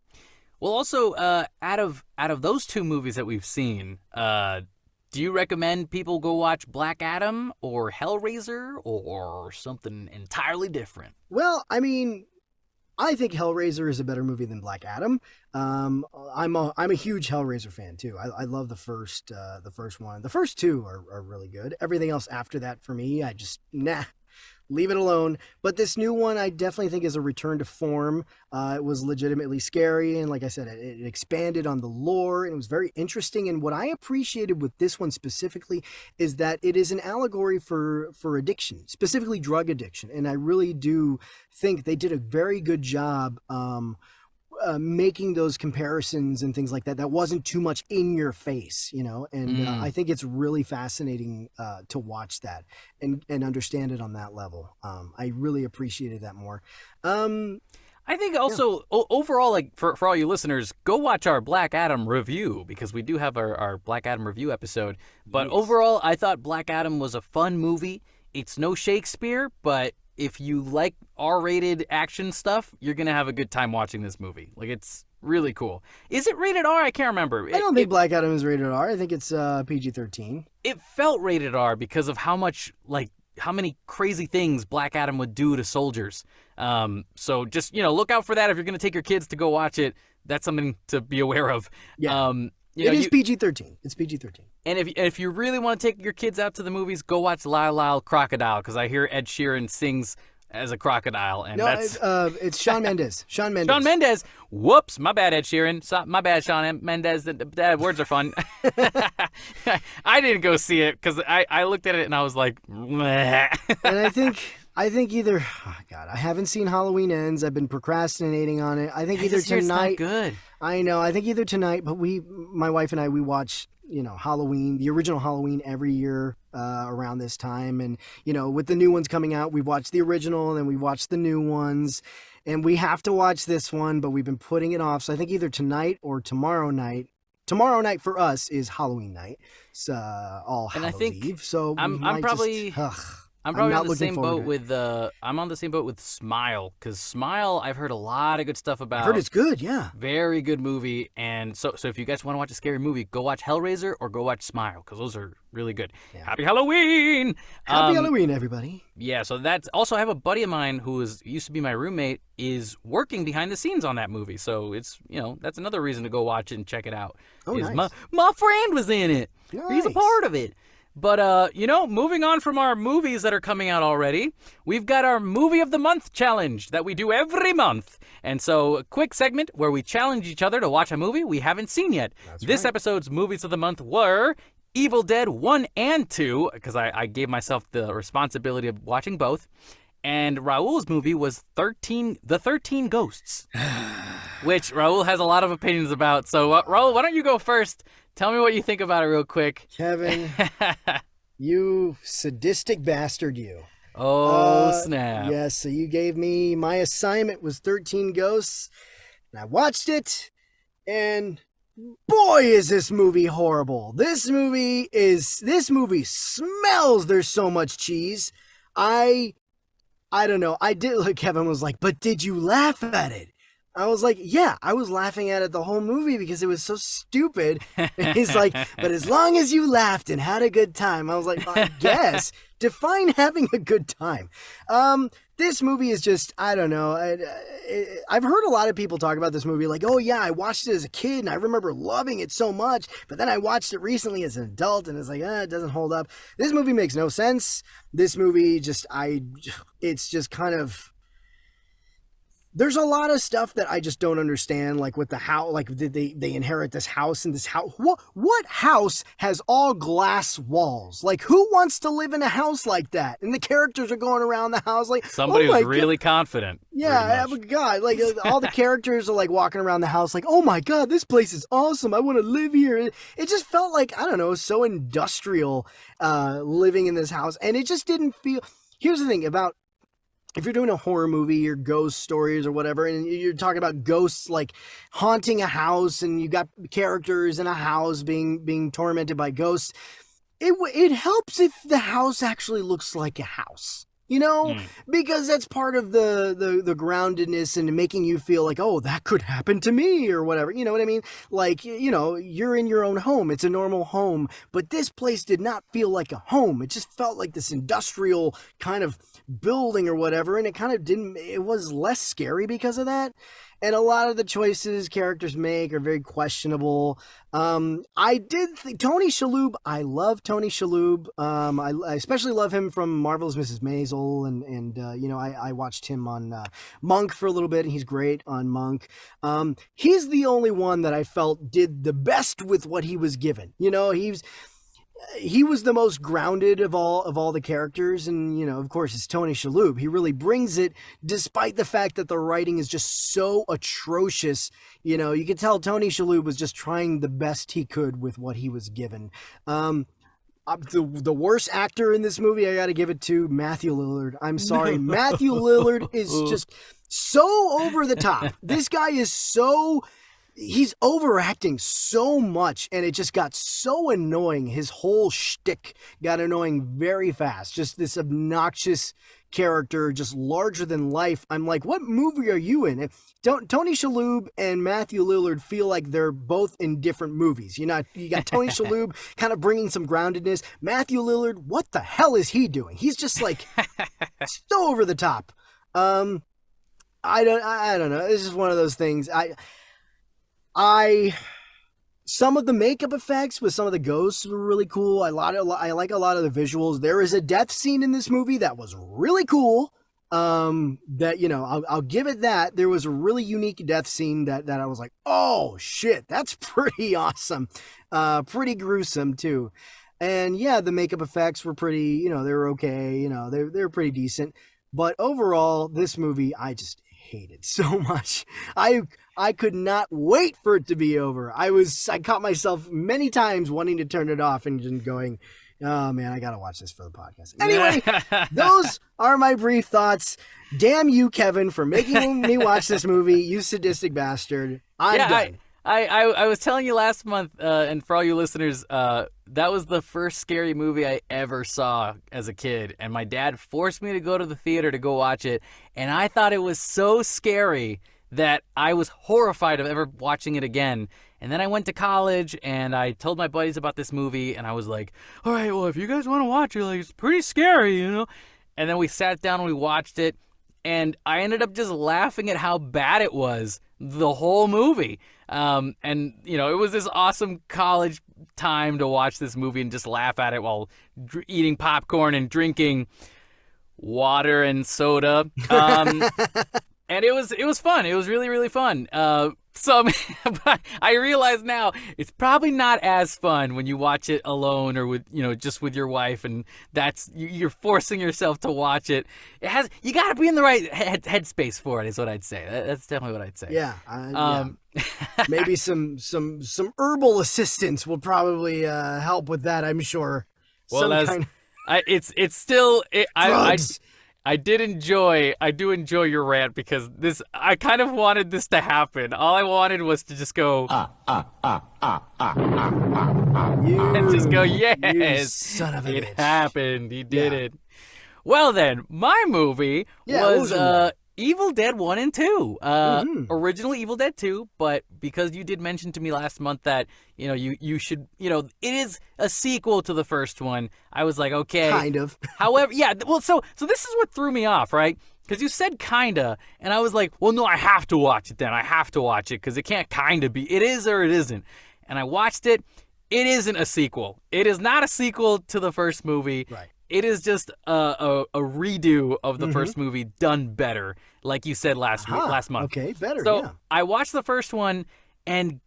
Well, also, out of those two movies that we've seen, do you recommend people go watch Black Adam or Hellraiser or something entirely different? Well, I mean, I think Hellraiser is a better movie than Black Adam. I'm a huge Hellraiser fan too. I love the first one. The first two are really good. Everything else after that for me, I just leave it alone. But this new one, I definitely think is a return to form. It was legitimately scary, and like I said, it expanded on the lore, and it was very interesting. And what I appreciated with this one specifically is that it is an allegory for addiction, specifically drug addiction. And I really do think they did a very good job making those comparisons and things like that. That wasn't too much in your face, you know, and I think it's really fascinating to watch that and understand it on that level. I really appreciated that more. I think also overall, like for all you listeners, go watch our Black Adam review because we do have our Black Adam review episode. But overall, I thought Black Adam was a fun movie. It's no Shakespeare, but if you like R-rated action stuff, you're going to have a good time watching this movie. Like, it's really cool. Is it rated R? I can't remember. I don't think Black Adam is rated R. I think it's PG-13. It felt rated R because of how many crazy things Black Adam would do to soldiers. So just, look out for that if you're going to take your kids to go watch it. That's something to be aware of. Yeah. It is PG-13. It's PG-13. And if you really want to take your kids out to the movies, go watch Lyle Lyle Crocodile because I hear Ed Sheeran sings as a crocodile, and it's Shawn Mendes. Shawn Mendes. Whoops, my bad, Ed Sheeran. My bad, Shawn Mendes. The words are fun. I didn't go see it because I looked at it and I was like, meh. And I think either, I haven't seen Halloween Ends. I've been procrastinating on it. I think either tonight. Not good. I know. I think either tonight, but my wife and I, we watch, Halloween, the original Halloween every year around this time. And, with the new ones coming out, we've watched the original and then we've watched the new ones. And we have to watch this one, but we've been putting it off. So I think either tonight or tomorrow night. Tomorrow night for us is Halloween night. It's All Hallows Eve. So I'm probably... I'm probably on the same boat with I'm on the same boat with Smile because Smile I've heard a lot of good stuff about. I've heard it's good, yeah. Very good movie, and so if you guys want to watch a scary movie, go watch Hellraiser or go watch Smile because those are really good. Yeah. Happy Halloween! Happy Halloween, everybody! Yeah, so that's also I have a buddy of mine who used to be my roommate is working behind the scenes on that movie, so it's that's another reason to go watch it and check it out. Oh, nice. My friend was in it. Nice. He's a part of it. But, moving on from our movies that are coming out already, we've got our Movie of the Month challenge that we do every month. And so a quick segment where we challenge each other to watch a movie we haven't seen yet. This episode's Movies of the Month were Evil Dead 1 and 2, because I gave myself the responsibility of watching both. And Raul's movie was The 13 Ghosts, which Raul has a lot of opinions about. So, Raul, why don't you go first? Tell me what you think about it real quick. Kevin, you sadistic bastard, you. Oh, snap. Yes, so you gave me, my assignment was 13 Ghosts, and I watched it, and boy, is this movie horrible. This movie smells, there's so much cheese. I don't know. Kevin was like, but did you laugh at it? I was like, yeah, I was laughing at it the whole movie because it was so stupid. And he's like, but as long as you laughed and had a good time. I was like, I guess. Define having a good time. This movie is just, I don't know. I've heard a lot of people talk about this movie like, oh yeah, I watched it as a kid and I remember loving it so much. But then I watched it recently as an adult and it's like, it doesn't hold up. This movie makes no sense. This movie it's just kind of... There's a lot of stuff that I just don't understand, like with the house, like did they inherit this house, and this house, what house has all glass walls? Like, who wants to live in a house like that? And the characters are going around the house like, somebody who's really confident. Yeah, God, like all the characters are like walking around the house like, oh my God, this place is awesome. I want to live here. It just felt like, I don't know, so industrial living in this house. And it just didn't feel... Here's the thing about... If you're doing a horror movie or ghost stories or whatever, and you're talking about ghosts like haunting a house, and you got characters in a house being tormented by ghosts, it helps if the house actually looks like a house. Because that's part of the groundedness and making you feel like, oh, that could happen to me or whatever. You know what I mean? Like, you're in your own home. It's a normal home. But this place did not feel like a home. It just felt like this industrial kind of building or whatever. And it kind of it was less scary because of that. And a lot of the choices characters make are very questionable. I did think Tony Shalhoub. I love Tony Shalhoub. I especially love him from Marvelous Mrs. Maisel, and I watched him on Monk for a little bit, and he's great on Monk. He's the only one that I felt did the best with what he was given. He was the most grounded of all the characters, and of course it's Tony Shalhoub. He really brings it, despite the fact that the writing is just so atrocious. You could tell Tony Shalhoub was just trying the best he could with what he was given. The worst actor in this movie, I got to give it to Matthew Lillard. I'm sorry, Matthew Lillard is just so over the top. This guy is so... He's overacting so much, and it just got so annoying. His whole shtick got annoying very fast. Just this obnoxious character, just larger than life. I'm like, what movie are you in? Tony Shalhoub and Matthew Lillard feel like they're both in different movies. You got Tony Shalhoub kind of bringing some groundedness. Matthew Lillard, what the hell is he doing? He's just like so over the top. I don't know. It's just one of those things. Some of the makeup effects with some of the ghosts were really cool. I like a lot of the visuals. There is a death scene in this movie that was really cool. I'll give it that. There was a really unique death scene that I was like, oh shit, that's pretty awesome. Pretty gruesome too. And yeah, the makeup effects were pretty, they were okay. They're pretty decent. But overall, this movie, I just hated so much. I could not wait for it to be over. I caught myself many times wanting to turn it off and just going, oh man, I gotta watch this for the podcast. Anyway, those are my brief thoughts. Damn you, Kevin, for making me watch this movie, you sadistic bastard. I'm done. I was telling you last month, and for all you listeners, that was the first scary movie I ever saw as a kid, and my dad forced me to go to the theater to go watch it, and I thought it was so scary that I was horrified of ever watching it again. And then I went to college, and I told my buddies about this movie, and I was like, all right, well, if you guys want to watch it, like, it's pretty scary, And then we sat down and we watched it, and I ended up just laughing at how bad it was the whole movie. It was this awesome college time to watch this movie and just laugh at it while eating popcorn and drinking water and soda. And it was fun. It was really, really fun. But I realize now it's probably not as fun when you watch it alone or with, just with your wife, and you're forcing yourself to watch it. You got to be in the right headspace for it, is what I'd say. That's definitely what I'd say. Yeah. Maybe some herbal assistance will probably help with that, I'm sure. Well, It's still Drugs. I do enjoy your rant because I kind of wanted this to happen. All I wanted was to just go and just go, yes, you son of a it bitch. happened. You did it. Well then, my movie was Evil Dead 1 and 2. Originally Evil Dead 2, but because you did mention to me last month that, you should, it is a sequel to the first one, I was like, okay. Kind of. However, yeah, well, so this is what threw me off, right? Because you said kinda, and I was like, well, no, I have to watch it then. I have to watch it because it can't kinda be. It is or it isn't. And I watched it. It isn't a sequel. It is not a sequel to the first movie. Right. It is just a redo of the first movie done better, like you said last month. Okay, better, So yeah. I watched the first one, and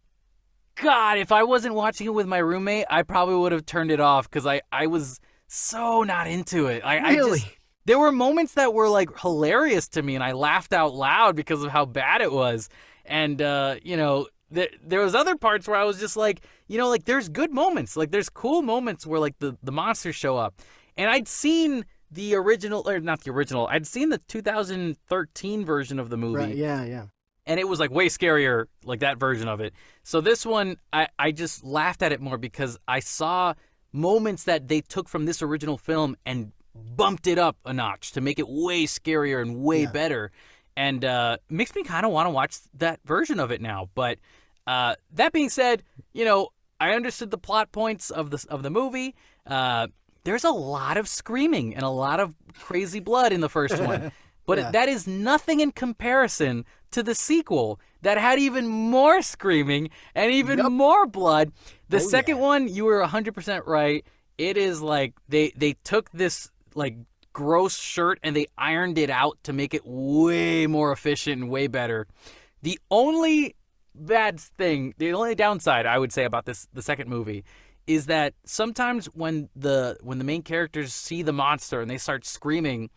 God, if I wasn't watching it with my roommate, I probably would have turned it off because I was so not into it. Really? There were moments that were like hilarious to me, and I laughed out loud because of how bad it was. And, there was other parts where I was just like, like there's good moments. Like there's cool moments where like the monsters show up. And I'd seen the original, or not the original, I'd seen the 2013 version of the movie. Right, yeah. And it was like way scarier, like that version of it. So this one, I just laughed at it more because I saw moments that they took from this original film and bumped it up a notch to make it way scarier and way better. And makes me kind of want to watch that version of it now. But that being said, I understood the plot points of the movie. There's a lot of screaming and a lot of crazy blood in the first one. But that is nothing in comparison to the sequel that had even more screaming and even more blood. The second one, you were 100% right. It is like they took this like gross shirt and they ironed it out to make it way more efficient and way better. The only downside I would say about the second movie is that sometimes when the main characters see the monster and they start screaming,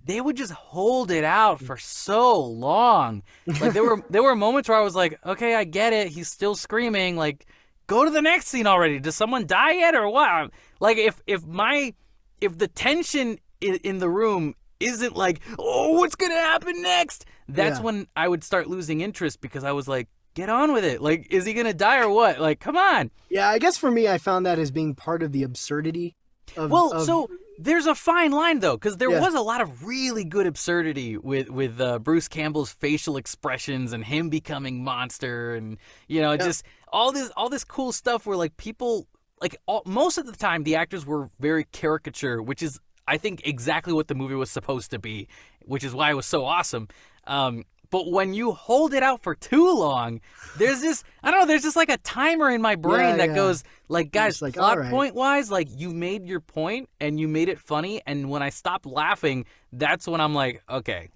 they would just hold it out for so long. Like there were moments where I was like, okay, I get it. He's still screaming. Like, go to the next scene already. Does someone die yet or what? Like if the tension in the room isn't like, oh, what's gonna happen next? That's when I would start losing interest because I was like, get on with it. Like, is he going to die or what? Like, come on. Yeah, I guess for me, I found that as being part of the absurdity of... So there's a fine line, though, because there was a lot of really good absurdity with Bruce Campbell's facial expressions and him becoming monster and, just all this cool stuff where, like, people... Like, most of the time, the actors were very caricature, which is, I think, exactly what the movie was supposed to be, which is why it was so awesome. But when you hold it out for too long, there's just like a timer in my brain that goes, like, guys, like, plot point wise, like, you made your point and you made it funny. And when I stopped laughing, that's when I'm like, okay,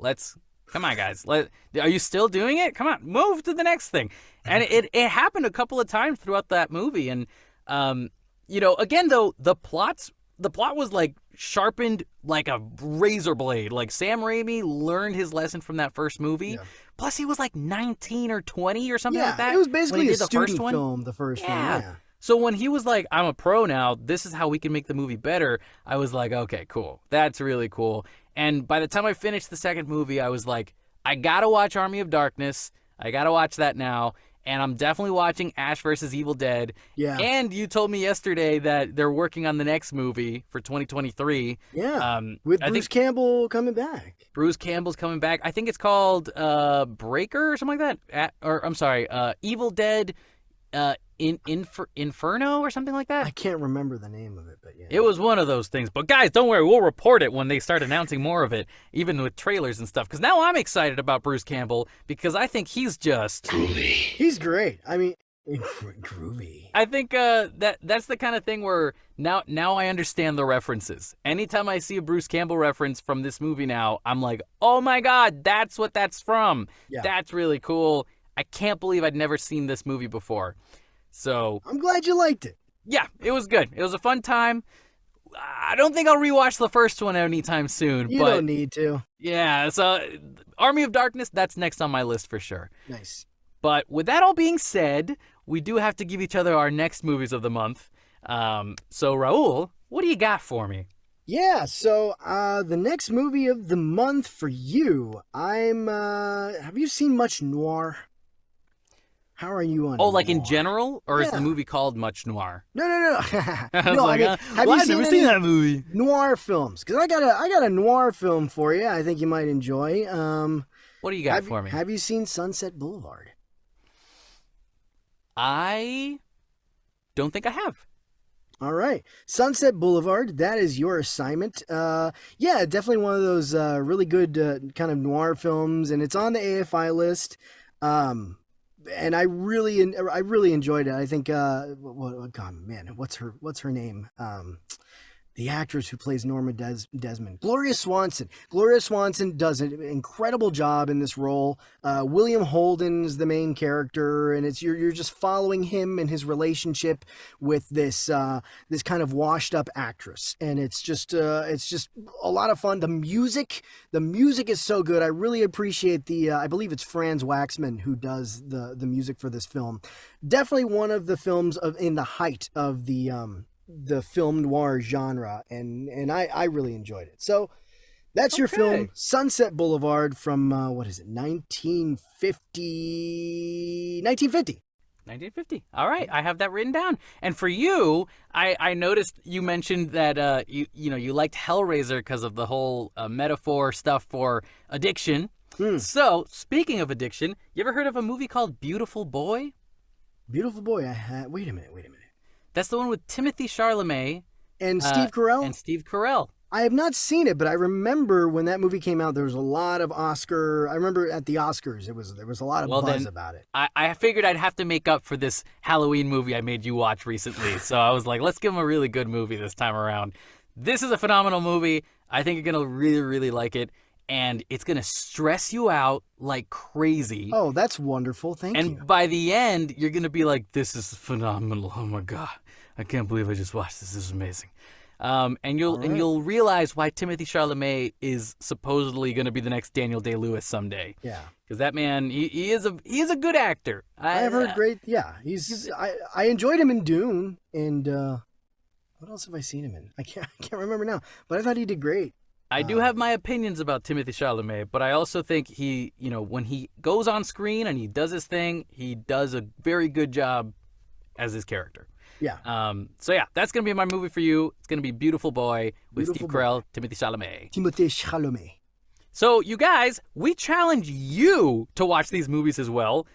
come on, guys. Are you still doing it? Come on, move to the next thing. And it happened a couple of times throughout that movie. And, again, though, the plot was like sharpened like a razor blade. Like Sam Raimi learned his lesson from that first movie. Yeah. Plus, he was like 19 or 20 or something like that. It was basically a student film, the first one. Yeah. So when he was like, I'm a pro now, this is how we can make the movie better, I was like, okay, cool. That's really cool. And by the time I finished the second movie, I was like, I gotta watch Army of Darkness. I gotta watch that now. And I'm definitely watching Ash vs. Evil Dead. Yeah. And you told me yesterday that they're working on the next movie for 2023. Yeah. With Bruce Campbell coming back. Bruce Campbell's coming back. I think it's called Breaker or something like that. Evil Dead Inferno or something like that. I can't remember the name of it, but yeah. It was one of those things. But guys, don't worry. We'll report it when they start announcing more of it, even with trailers and stuff. Because now I'm excited about Bruce Campbell because I think he's just... groovy. He's great. I mean, groovy. I think that's the kind of thing where now I understand the references. Anytime I see a Bruce Campbell reference from this movie now, I'm like, oh my God, that's what that's from. Yeah. That's really cool. I can't believe I'd never seen this movie before. So I'm glad you liked it. Yeah, it was good. It was a fun time. I don't think I'll rewatch the first one anytime soon. You don't need to. Yeah, so Army of Darkness, that's next on my list for sure. Nice. But with that all being said, we do have to give each other our next movies of the month. So Raul, what do you got for me? Yeah, so the next movie of the month for you, have you seen much noir? How are you on Oh, noir? like in general? Or is the Yeah. movie called Much Noir? No. I was No, like, I mean, have you I've never seen that movie. noir films? Because I got a noir film for you. I think you might enjoy. What do you got for me? Have you seen Sunset Boulevard? I don't think I have. All right, Sunset Boulevard. That is your assignment. Yeah, definitely one of those really good kind of noir films, and it's on the AFI list. And I really enjoyed it. I think God, man, what's her name? The actress who plays Norma Desmond, Gloria Swanson. Gloria Swanson does an incredible job in this role. William Holden is the main character, and it's you're just following him and his relationship with this kind of washed up actress, and it's just a lot of fun. The music is so good. I really appreciate I believe it's Franz Waxman who does the music for this film. Definitely one of the films in the height of the film noir genre, and I really enjoyed it. So that's your film, Sunset Boulevard, from what is it, 1950. 1950. All right, I have that written down. And for you, I noticed you mentioned that you liked Hellraiser because of the whole metaphor stuff for addiction. So speaking of addiction, you ever heard of a movie called Beautiful Boy? Beautiful Boy. Wait a minute. That's the one with Timothée Chalamet and Steve Carell. I have not seen it, but I remember when that movie came out, there was a lot of Oscar. I remember at the Oscars, there was a lot of buzz about it. I figured I'd have to make up for this Halloween movie I made you watch recently. So I was like, let's give him a really good movie this time around. This is a phenomenal movie. I think you're going to really, really like it. And it's going to stress you out like crazy. Oh, that's wonderful. Thank you. And by the end, you're going to be like, this is phenomenal. Oh, my God. I can't believe I just watched this. This is amazing. And you'll realize why Timothée Chalamet is supposedly going to be the next Daniel Day-Lewis someday. Yeah. Because that man, he is a good actor. I have heard great. Yeah. I enjoyed him in Dune. And what else have I seen him in? I can't remember now. But I thought he did great. I do have my opinions about Timothée Chalamet, but I also think when he goes on screen and he does his thing, he does a very good job as his character. Yeah. So yeah, that's gonna be my movie for you. It's gonna be Beautiful Boy with Steve Carell, Timothée Chalamet. So you guys, we challenge you to watch these movies as well.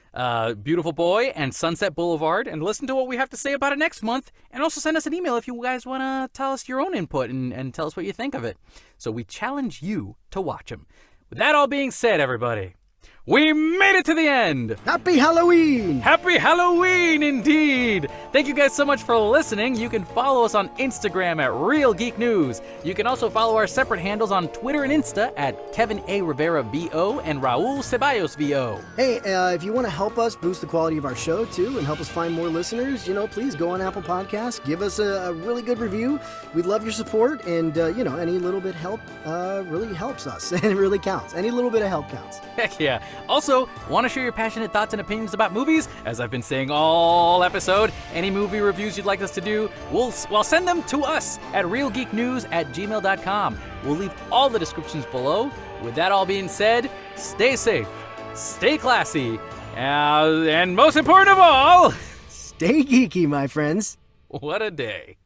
Beautiful Boy and Sunset Boulevard, and listen to what we have to say about it next month. And also send us an email if you guys want to tell us your own input and tell us what you think of it. So we challenge you to watch them. With that all being said, everybody, we made it to the end! Happy Halloween! Happy Halloween, indeed! Thank you guys so much for listening. You can follow us on Instagram at Real Geek News. You can also follow our separate handles on Twitter and Insta at Kevin A. Rivera VO and Raul Ceballos VO. Hey, if you want to help us boost the quality of our show, too, and help us find more listeners, please go on Apple Podcasts, give us a really good review. We'd love your support, and, any little bit help really helps us, and it really counts. Any little bit of help counts. Heck yeah. Also, want to share your passionate thoughts and opinions about movies? As I've been saying all episode, any movie reviews you'd like us to do, we'll send them to us at realgeeknews@gmail.com. We'll leave all the descriptions below. With that all being said, stay safe, stay classy, and most important of all, stay geeky, my friends. What a day.